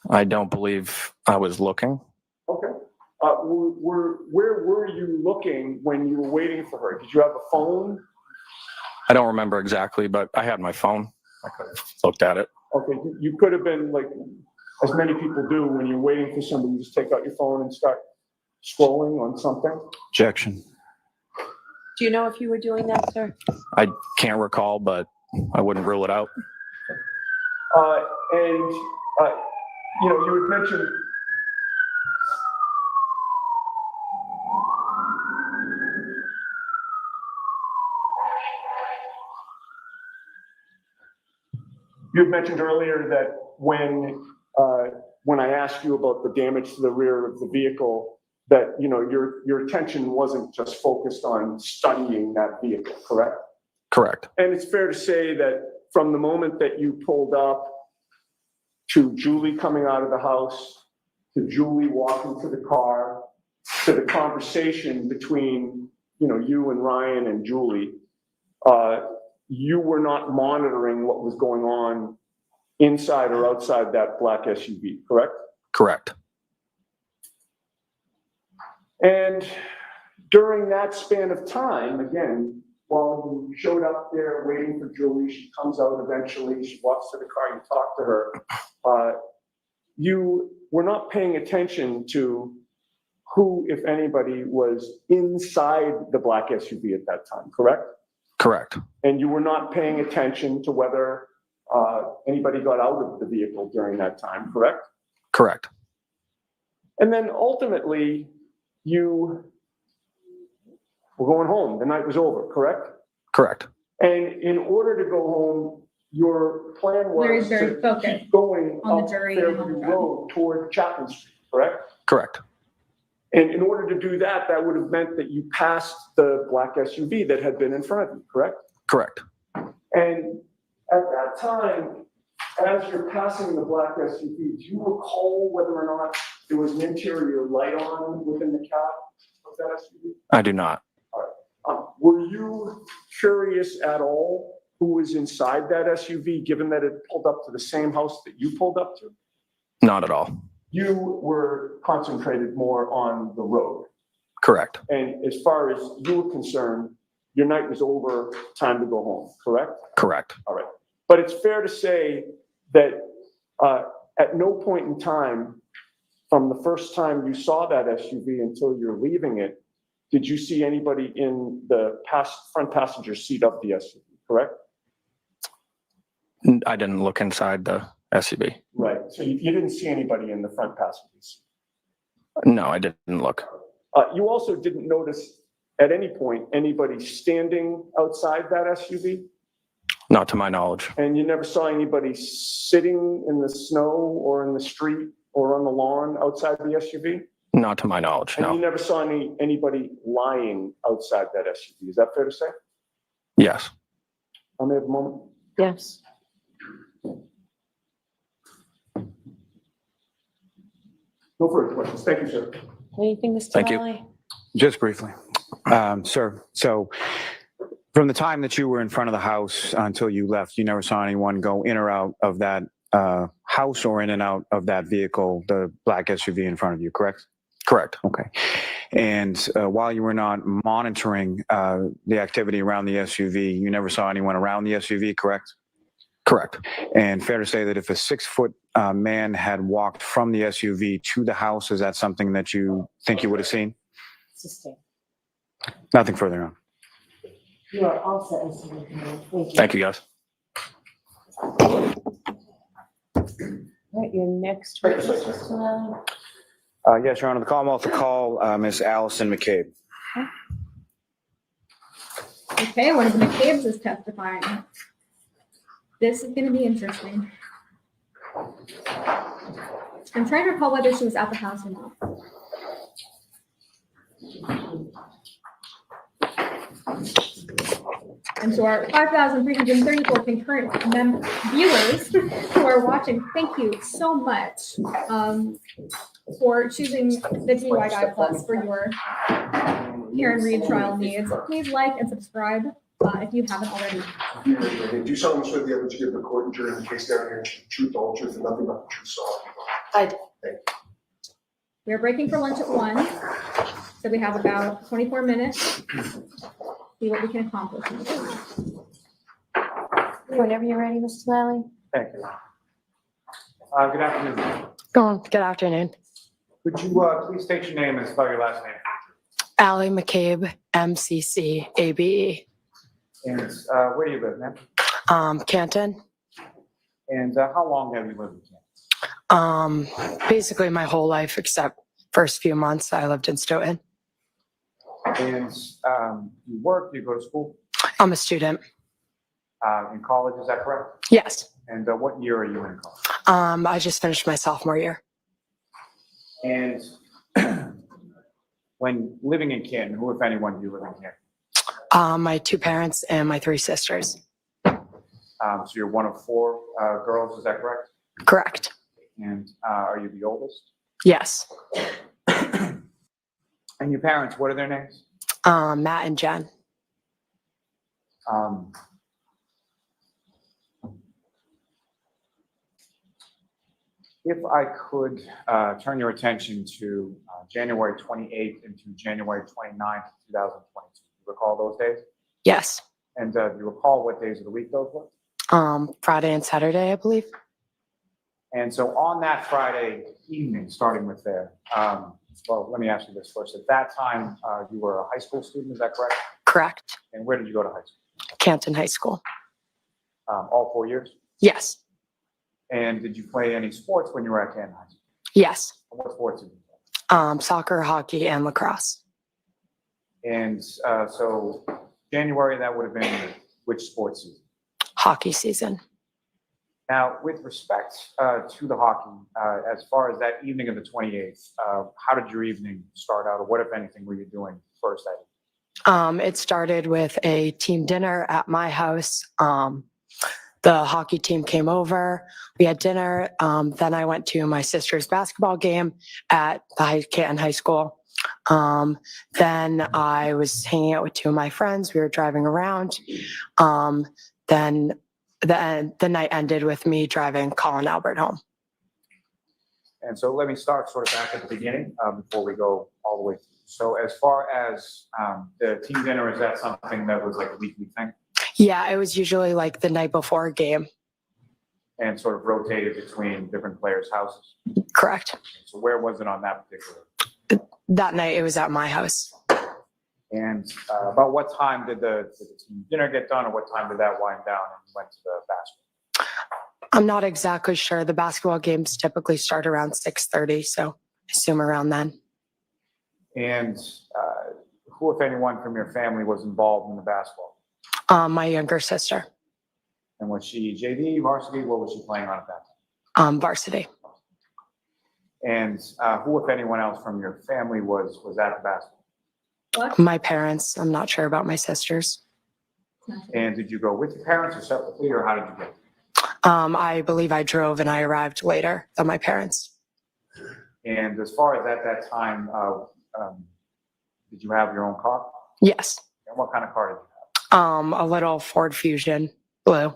N: I don't believe I was looking.
H: Okay. Where were you looking when you were waiting for her? Did you have a phone?
N: I don't remember exactly, but I had my phone. I could have looked at it.
H: Okay, you could have been like, as many people do, when you're waiting for somebody, you just take out your phone and start scrolling on something.
O: Objection.
B: Do you know if you were doing that, sir?
N: I can't recall, but I wouldn't rule it out.
H: You know, you had mentioned. You had mentioned earlier that when I asked you about the damage to the rear of the vehicle, that, you know, your attention wasn't just focused on studying that vehicle, correct?
N: Correct.
H: And it's fair to say that from the moment that you pulled up to Julie coming out of the house, to Julie walking to the car, to the conversation between, you know, you and Ryan and Julie, you were not monitoring what was going on inside or outside that black SUV, correct?
N: Correct.
H: And during that span of time, again, while you showed up there waiting for Julie, she comes out eventually, she walks to the car, you talk to her, you were not paying attention to who, if anybody, was inside the black SUV at that time, correct?
N: Correct.
H: And you were not paying attention to whether anybody got out of the vehicle during that time, correct?
N: Correct.
H: And then ultimately, you were going home. The night was over, correct?
N: Correct.
H: And in order to go home, your plan was
A: Very
H: to
A: focused
H: keep going
A: on the
H: up
A: jury and on the
H: Fairview
A: drug.
H: Road toward Chapman Street, correct?
N: Correct.
H: And in order to do that, that would have meant that you passed the black SUV that had been in front of you, correct?
N: Correct.
H: And at that time, as you're passing the black SUV, do you recall whether or not there was an interior light on within the cab of that SUV?
N: I do not.
H: Were you curious at all who was inside that SUV, given that it pulled up to the same house that you pulled up to?
N: Not at all.
H: You were concentrated more on the road.
N: Correct.
H: And as far as you were concerned, your night was over, time to go home, correct?
N: Correct.
H: All right. But it's fair to say that at no point in time, from the first time you saw that SUV until you're leaving it, did you see anybody in the front passenger seat of the SUV, correct?
N: I didn't look inside the SUV.
H: Right. So you didn't see anybody in the front passenger seat.
N: No, I didn't look.
H: You also didn't notice at any point anybody standing outside that SUV?
N: Not to my knowledge.
H: And you never saw anybody sitting in the snow or in the street or on the lawn outside the SUV?
N: Not to my knowledge,
H: And you
N: no.
H: never saw anybody lying outside that SUV. Is that fair to say?
N: Yes.
H: I may have a moment.
B: Yes.
H: No further questions. Thank you, sir.
B: Anything, Mr.
N: Thank you.
B: Valley?
O: Just briefly. Sir, so from the time that you were in front of the house until you left, you never saw anyone go in or out of that house or in and out of that vehicle, the black SUV in front of you, correct?
N: Correct.
O: Okay. And while you were not monitoring the activity around the SUV, you never saw anyone around the SUV, correct?
N: Correct.
O: And fair to say that if a 6-foot man had walked from the SUV to the house, is that something that you think you would have seen?
B: Sustain.
O: Nothing further on.
B: You are all set, Mr. McMillan. Thank you.
N: Thank you, guys.
B: All right, your next witness, Mr. Valley.
O: Yes, Your Honor, the Commonwealth to call Ms. Allison McCabe.
A: Okay, one of the McCabe's is testifying. This is going to be interesting. I'm trying to recall whether she was at the house or not. And to our 5,334 concurrent viewers who are watching, thank you so much for choosing the DUI Guide Plus for your Karen Reed Trial Needs. Please like and subscribe if you haven't already.
D: Do you solemnly swear the evidence you give the court and jury in the case down here, the truth, the whole truth, and nothing but the truth, so help you God?
B: I do.
D: Thank
A: We are breaking for lunch at 1, so we have about 24 minutes. See what we can accomplish.
B: Whenever you're ready, Mr. Lally.
F: Thank you. Good afternoon.
G: Good afternoon.
F: Could you please state your name and spell your last name?
G: Allie McCabe, MCCABE.
F: And where do you live, ma'am?
G: Canton.
F: And how long have you lived in Canton?
G: Basically my whole life except first few months I lived in Stoughton.
F: And you work, you go to school
G: I'm a student.
F: in college, is that correct?
G: Yes.
F: And what year are you in college?
G: I just finished my sophomore year.
F: And when living in Canton, who, if anyone, do you live in Canton?
G: My 2 parents and my 3 sisters.
F: So you're one of 4 girls, is that correct?
G: Correct.
F: And are you the oldest?
G: Yes.
F: And your parents, what are their names?
G: Matt and Jen.
F: If I could turn your attention to January 28th into January 29th, 2022. You recall those days?
G: Yes.
F: And do you recall what days of the week those were?
G: Friday and Saturday, I believe.
F: And so on that Friday evening, starting with there, well, let me ask you this first. At that time, you were a high school student, is that correct?
G: Correct.
F: And where did you go to high school?
G: Canton High School.
F: All 4 years?
G: Yes.
F: And did you play any sports when you were at Canton High School?
G: Yes.
F: What sports did you play?
G: Soccer, hockey, and lacrosse.
F: And so January, that would have been which sports season?
G: Hockey season.
F: Now, with respect to the hockey, as far as that evening of the 28th, how did your evening start out, or what, if anything, were you doing first that evening?
G: It started with a team dinner at my house. The hockey team came over. We had dinner. Then I went to my sister's basketball game at the Canton High School. Then I was hanging out with 2 of my friends. We were driving around. Then the night ended with me driving Colin Albert home.
F: And so let me start sort of back at the beginning before we go all the way through. So as far as the team dinner, is that something that was like a weekly thing?
G: Yeah, it was usually like the night before a game.
F: And sort of rotated between different players' houses?
G: Correct.
F: So where was it on that particular?
G: That night, it was at my house.
F: And about what time did the team dinner get done, or what time did that wind down and you went to the basketball?
G: I'm not exactly sure. The basketball games typically start around 6:30, so I assume around then.
F: And who, if anyone, from your family was involved in the basketball?
G: My younger sister.
F: And was she JV, varsity? What was she playing on at that time?
G: Varsity.
F: And who, if anyone else from your family, was at the basketball?
A: What?
G: My parents. I'm not sure about my sisters.
F: And did you go with your parents or separately, or how did you get?
G: I believe I drove and I arrived later than my parents.
F: And as far as at that time, did you have your own car?
G: Yes.
F: And what kind of car did you have?
G: A little Ford Fusion, blue.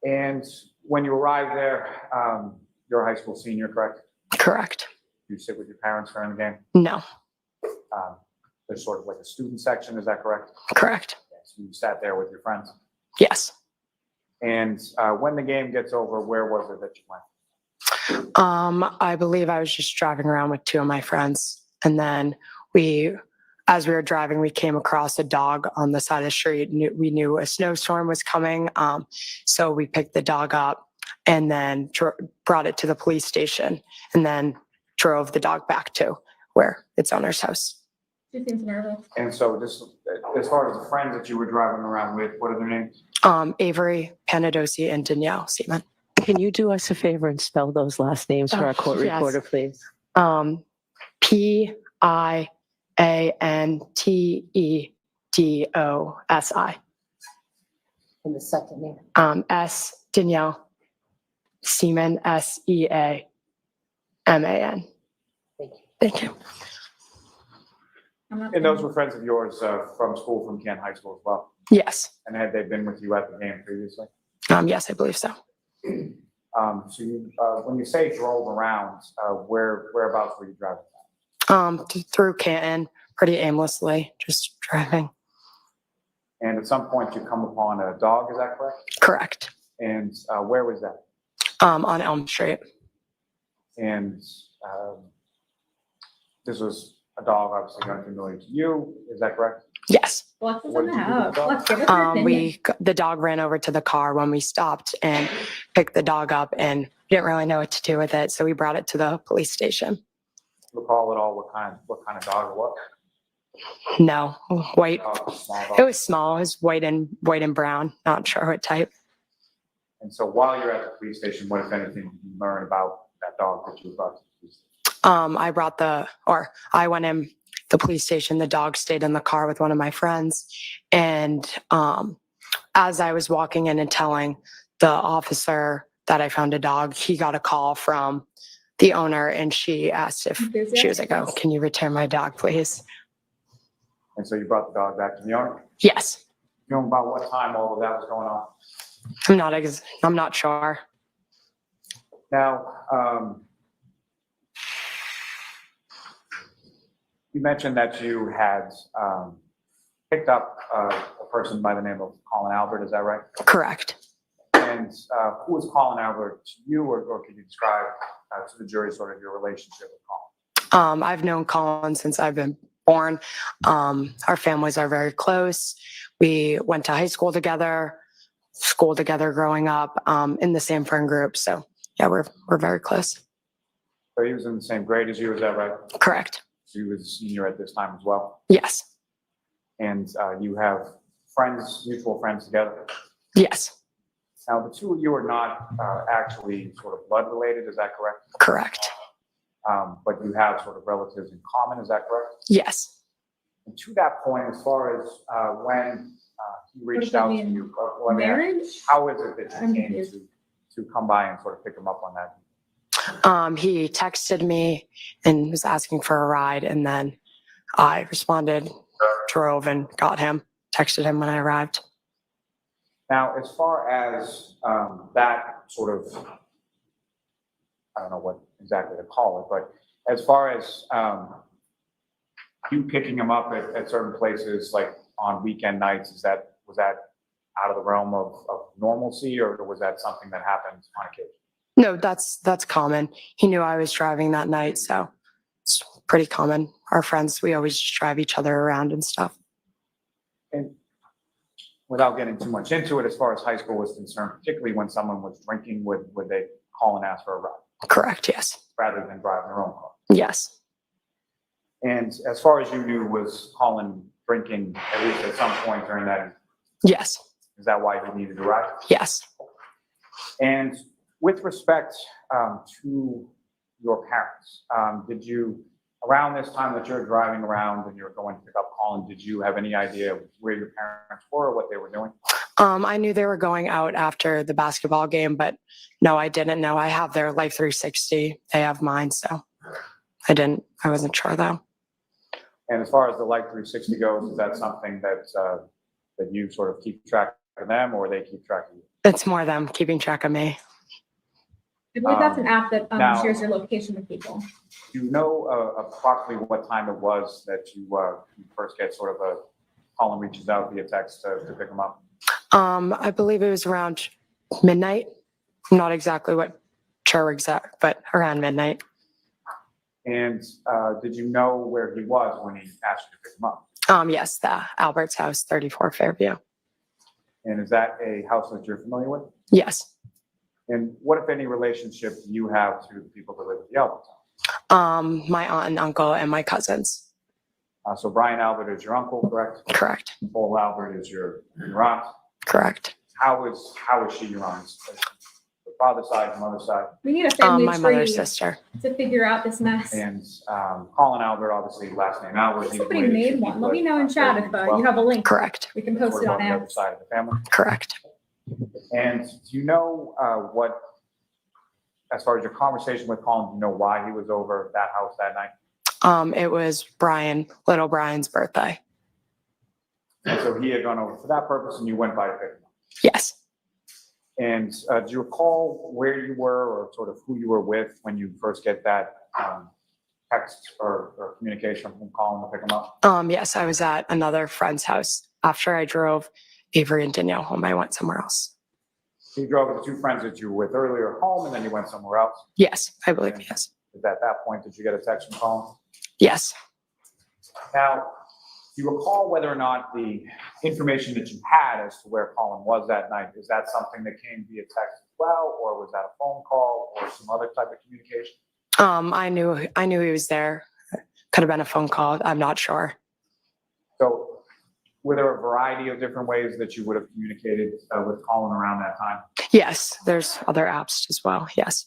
F: And when you arrived there, you're a high school senior, correct?
G: Correct.
F: You sit with your parents during the game?
G: No.
F: There's sort of like a student section, is that correct?
G: Correct.
F: Yes. You sat there with your friends?
G: Yes.
F: And when the game gets over, where was it that you went?
G: I believe I was just driving around with 2 of my friends. And then as we were driving, we came across a dog on the side of the street. We knew a snowstorm was coming. So we picked the dog up and then brought it to the police station and then drove the dog back to where its owner's house.
A: She seems nervous.
F: And so just as far as the friends that you were driving around with, what are their names?
G: Avery Panadosi and Danielle Seaman.
B: Can you do us a favor and spell those last names for our court
G: yes.
B: recorder, please?
G: Piantedosi.
B: And the second name?
G: S. Danielle Seaman, SEAMAN.
B: Thank you.
G: Thank you.
A: I'm not
F: And those
A: saying-
F: were friends of yours from school, from Canton High School as well?
G: Yes.
F: And had they been with you at the game previously?
G: Yes, I believe so.
F: So you, when you say drove around, whereabouts were you driving?
G: Through Canton, pretty aimlessly, just driving.
F: And at some point you come upon a dog, is that correct?
G: Correct.
F: And where was that?
G: On Elm Street.
F: And this was a dog obviously unfamiliar to you, is that correct?
G: Yes.
A: What's
F: What
A: in
F: did
A: the
F: you do with the
A: house?
F: dog?
A: Let's give us your opinion.
G: The dog ran over to the car when we stopped and picked the dog up and didn't really know what to do with it. So we brought it to the police station.
F: Recall at all what kind of dog it was?
G: No, white.
F: Small
G: It
F: dog.
G: was small. It was white and brown. Not sure what type.
F: And so while you're at the police station, what if anything did you learn about that dog that you brought to the police station?
G: I went in the police station. The dog stayed in the car with one of my friends. And as I was walking in and telling the officer that I found a dog, he got a call from the owner and she asked if she was like, "Oh, can you return my dog, please?"
F: And so you brought the dog back to the owner?
G: Yes.
F: You know about what time all of that was going on?
G: I'm not sure.
F: Now, you mentioned that you had picked up a person by the name of Colin Albert, is that right?
G: Correct.
F: And who was Colin Albert to you, or can you describe to the jury sort of your relationship with Colin?
G: I've known Colin since I've been born. Our families are very close. We went to high school together, school together growing up, in the same friend group. So yeah, we're very close.
F: So he was in the same grade as you, is that right?
G: Correct.
F: So he was a senior at this time as well?
G: Yes.
F: And you have friends, mutual friends together?
G: Yes.
F: Now, the two of you are not actually sort of blood related, is that correct?
G: Correct.
F: But you have sort of relatives in common, is that correct?
G: Yes.
F: And to that point, as far as when he reached out to you, let me ask,
A: Marriage?
F: how is it that
A: I'm
F: you came
A: confused.
F: to come by and sort of pick him up on that?
G: He texted me and was asking for a ride, and then I responded, drove and got him, texted him when I arrived.
F: Now, as far as that sort of, I don't know what exactly to call it, but as far as you picking him up at certain places, like on weekend nights, was that out of the realm of normalcy, or was that something that happened on occasion?
G: No, that's common. He knew I was driving that night, so it's pretty common. Our friends, we always just drive each other around and stuff.
F: And without getting too much into it, as far as high school was concerned, particularly when someone was drinking, would they call and ask for a ride
G: Correct, yes.
F: rather than driving their own car?
G: Yes.
F: And as far as you knew, was Colin drinking at least at some point during that?
G: Yes.
F: Is that why he needed a ride?
G: Yes.
F: And with respect to your parents, did you, around this time that you're driving around and you're going to pick up Colin, did you have any idea where your parents were or what they were doing?
G: I knew they were going out after the basketball game, but no, I didn't know. I have their Life 360. They have mine, so I wasn't sure though.
F: And as far as the Life 360 goes, is that something that that you sort of keep track of them, or they keep track of you?
G: It's more them keeping track of me.
A: I believe that's an app that
F: now-
A: shares your location with people.
F: Do you know approximately what time it was that you first get sort of a Colin reaches out via text to pick him up?
G: I believe it was around midnight. Not exactly what sure exact, but around midnight.
F: And did you know where he was when he asked you to pick him up?
G: Yes, the Albert's house, 34 Fairview.
F: And is that a house that you're familiar with?
G: Yes.
F: And what, if any, relationship do you have to the people that live at the Alberts house?
G: My aunt and uncle and my cousins.
F: So Brian Albert is your uncle, correct?
G: Correct.
F: Paul Albert is your aunt.
G: Correct.
F: How is she your aunt? The father's side, the mother's side?
A: We need a family
G: My
A: tree
G: mother's sister.
A: to figure out this mess.
F: And Colin Albert, obviously last name Albert. he's
A: Somebody
F: related to
A: made one.
F: people
A: Let me
F: that,
A: know in chat if you have a link.
G: Correct.
A: We can post
F: sort
A: it
F: of
A: on
F: on the other
A: apps.
F: side of the family.
G: Correct.
F: And do you know what, as far as your conversation with Colin, do you know why he was over at that house that night?
P: It was little Brian's birthday.
F: And so he had gone over for that purpose and you went by to pick him up.
P: Yes.
F: And do you recall where you were or sort of who you were with when you first get that text or communication from Colin to pick him up?
P: Yes, I was at another friend's house. After I drove Avery and Danielle home, I went somewhere else.
F: So you drove with the two friends that you were with earlier home and then you went somewhere else?
P: Yes, I believe, yes.
F: At that point, did you get a text from Colin?
P: Yes.
F: Now, do you recall whether or not the information that you had as to where Colin was that night, is that something that came via text as well, or was that a phone call or some other type of communication?
P: I knew he was there. Could have been a phone call. I'm not sure.
F: So were there a variety of different ways that you would have communicated with Colin around that time?
P: Yes, there's other apps as well. Yes.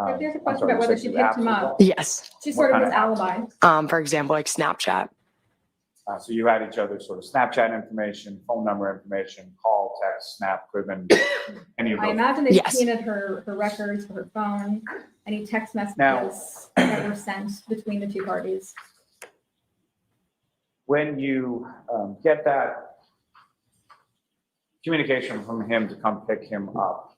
A: If there's a
F: I'm
A: question
F: sorry,
A: about
F: you
A: whether
F: said
A: she
F: you
A: picked him
F: apps as
A: up.
P: Yes.
A: She
F: What
A: sort of
F: kind
A: his
F: of
A: alibi.
P: For example, like Snapchat.
F: So you had each other's sort of Snapchat information, phone number information, call, text, snap, could have been any of
A: I
F: those.
A: imagine they
P: Yes.
A: subpoenaed her records for her phone, any text
F: Now-
A: messages that were sent between the two parties.
F: When you get that communication from him to come pick him up,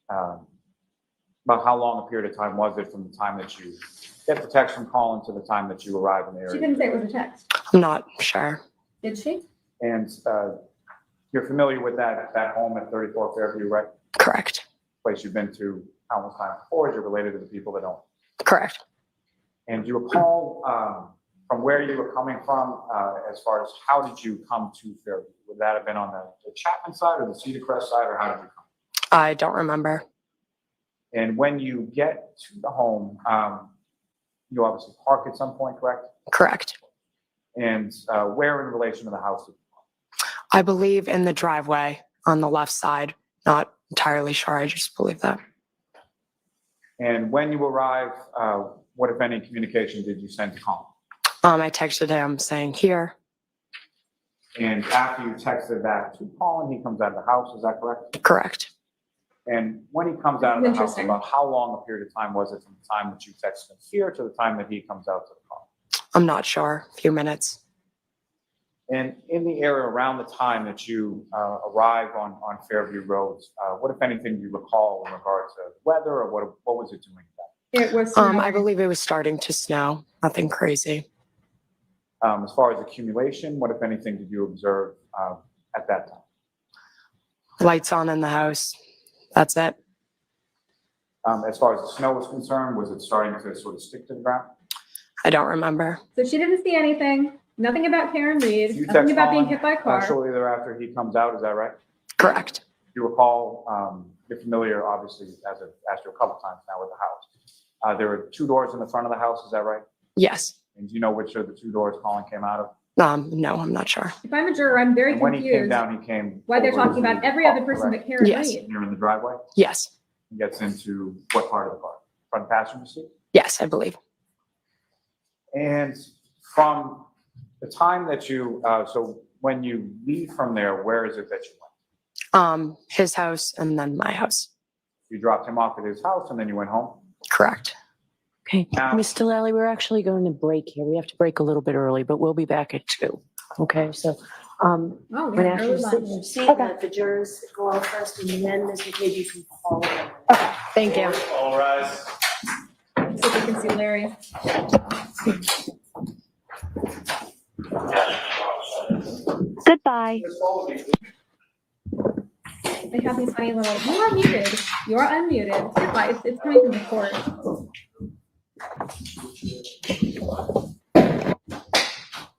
F: about how long a period of time was it from the time that you get the text from Colin to the time that you arrive in the
A: She
F: area?
A: didn't say it was a text,
P: I'm not sure.
A: did she?
F: And you're familiar with that home at 34 Fairview, right?
P: Correct.
F: Place you've been to countless times before, you're related to the people that own it.
P: Correct.
F: And do you recall from where you were coming from as far as how did you come to Fairview? Would that have been on the Chapman side or the Cedar Crest side, or how did you come?
P: I don't remember.
F: And when you get to the home, you obviously park at some point, correct?
P: Correct.
F: And where in relation to the house?
P: I believe in the driveway on the left side. Not entirely sure. I just believe that.
F: And when you arrive, what, if any, communication did you send to Colin?
P: I texted him saying here.
F: And after you texted that to Colin, he comes out of the house, is that correct?
P: Correct.
F: And when he comes out of the house,
A: Interesting.
F: about how long a period of time was it from the time that you texted him here to the time that he comes out to the car?
P: I'm not sure. A few minutes.
F: And in the area around the time that you arrive on Fairview Roads, what, if anything, do you recall in regard to weather, or what was it doing then?
A: It was.
P: I believe it was starting to snow. Nothing crazy.
F: As far as accumulation, what, if anything, did you observe at that time?
P: Lights on in the house. That's it.
F: As far as the snow was concerned, was it starting to sort of stick to the ground?
P: I don't remember.
A: So she didn't see anything, nothing about Karen Reed,
F: You
A: nothing
F: text
A: about being
F: Colin,
A: hit by a car.
F: shortly thereafter he comes out, is that right?
P: Correct.
F: You recall, you're familiar, obviously, as I've asked you a couple times now with the house. There were two doors in the front of the house, is that right?
P: Yes.
F: And do you know which of the two doors Colin came out of?
P: No, I'm not sure.
A: If I'm a juror, I'm very
F: And when he came
A: confused
F: down, he came.
A: why they're
F: over
A: talking
F: to
A: about
F: the
A: every other
F: car,
A: person
F: correct?
A: but Karen
P: Yes.
A: Reed.
F: You're in the driveway?
P: Yes.
F: He gets into what part of the car? Front passenger seat?
P: Yes, I believe.
F: And from the time that you, so when you leave from there, where is it that you went?
P: His house and then my house.
F: You dropped him off at his house and then you went home?
P: Correct.
B: Okay,
F: Now-
B: Mr. Lally, we're actually going to break here. We have to break a little bit early, but we'll be back at 2. Okay, so,
A: Oh, we
B: when
A: had
B: after
A: early
B: you sit in
A: lunch.
B: your seat, let the jurors go out first, and then Ms. McCabe, you can call.
P: Thank you.
C: All rise.
A: So you can see Larry.
E: Goodbye.
A: They have these funny little, you are muted, you are unmuted. Goodbye, it's coming from the court.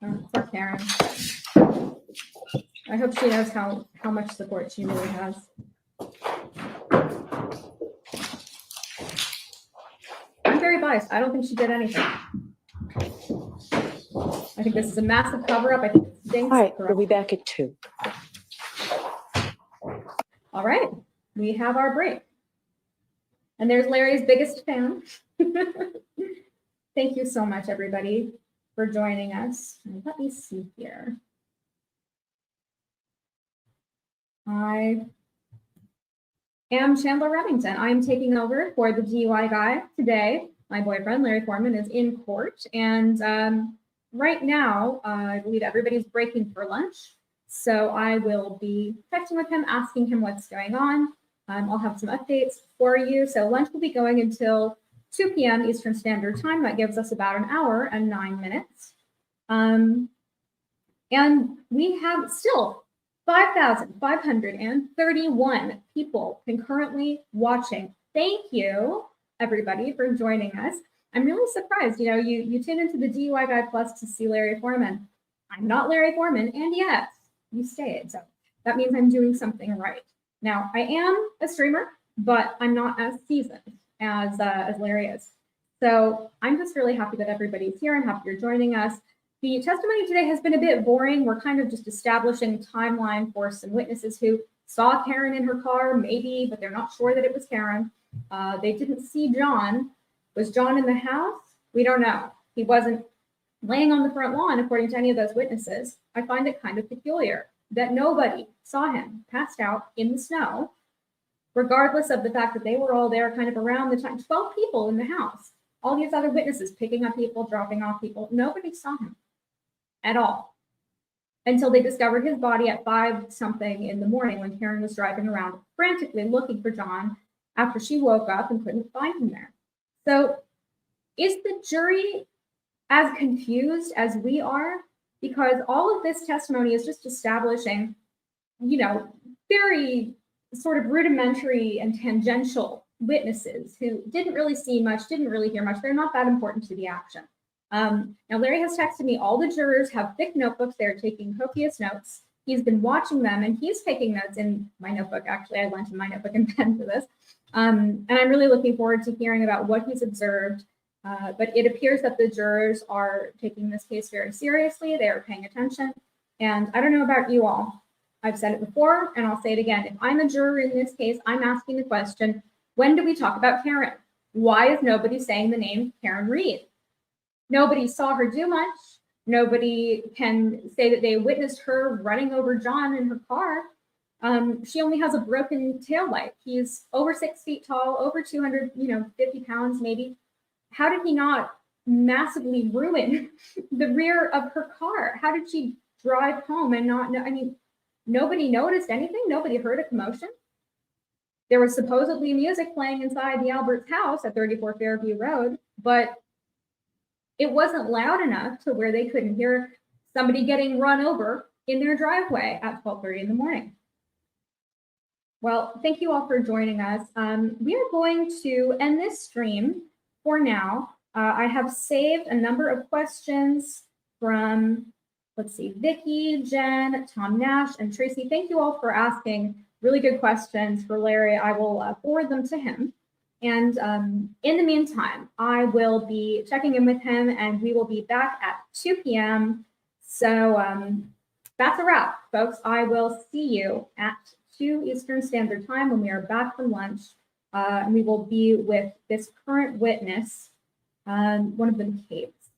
A: Oh, poor Karen. I hope she knows how much support she really has. I'm very biased. I don't think she did anything. I think this is a massive cover-up. I think it stinks.
B: All right, we'll be back at 2.
A: All right, we have our break. And there's Larry's biggest fan. Thank you so much, everybody, for joining us. And let me see here. I am Chandler Remington. I am taking over for the DUI guy today. my boyfriend, Larry Foreman, is in court. And right now, I believe everybody's breaking for lunch. So I will be texting with him, asking him what's going on. I'll have some updates for you. So lunch will be going until 2 p.m. Eastern Standard Time. That gives us about an hour and 9 minutes. And we have still 5,531 people concurrently watching. Thank you, everybody, for joining us. I'm really surprised. You know, you tune into the DUI Guide Plus to see Larry Foreman. I'm not Larry Foreman, and yes, you stayed. So that means I'm doing something right. Now, I am a streamer, but I'm not as seasoned as Larry is. So I'm just really happy that everybody's here. I'm happy you're joining us. The testimony today has been a bit boring. We're kind of just establishing a timeline for some witnesses who saw Karen in her car, maybe, but they're not sure that it was Karen. They didn't see John. Was John in the house? We don't know. He wasn't laying on the front lawn, according to any of those witnesses. I find it kind of peculiar that nobody saw him passed out in the snow, regardless of the fact that they were all there kind of around the time. 12 people in the house. All these other witnesses picking up people, dropping off people. Nobody saw him at all until they discovered his body at 5-something in the morning when Karen was driving around frantically looking for John after she woke up and couldn't find him there. So is the jury as confused as we are? Because all of this testimony is just establishing, you know, very sort of rudimentary and tangential witnesses who didn't really see much, didn't really hear much. They're not that important to the action. Now, Larry has texted me, all the jurors have thick notebooks. They're taking copious notes. He's been watching them, and he's taking notes in my notebook. Actually, I lent him my notebook and pen for this. And I'm really looking forward to hearing about what he's observed. But it appears that the jurors are taking this case very seriously. They are paying attention. And I don't know about you all. I've said it before, and I'll say it again. If I'm a juror in this case, I'm asking the question, when do we talk about Karen? Why is nobody saying the name Karen Read? Nobody saw her do much. Nobody can say that they witnessed her running over John in her car. She only has a broken taillight. He's over 6 feet tall, over 250 pounds maybe. How did he not massively ruin the rear of her car? How did she drive home and not know? I mean, nobody noticed anything. Nobody heard a commotion. There was supposedly music playing inside the Alberts house at 34 Fairview Road, but it wasn't loud enough to where they couldn't hear somebody getting run over in their driveway at 12:30 in the morning. Well, thank you all for joining us. We are going to end this stream for now. I have saved a number of questions from, let's see, Vicky, Jen, Tom Nash, and Tracy. Thank you all for asking really good questions for Larry. I will forward them to him. And in the meantime, I will be checking in with him, and we will be back at 2 p.m. So that's a wrap, folks. I will see you at 2 Eastern Standard Time when we are back from lunch. And we will be with this current witness, one of the McCabe's.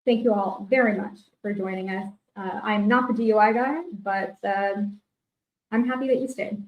A: Thank you all very much for joining us. I'm not the DUI guy, but I'm happy that you stayed.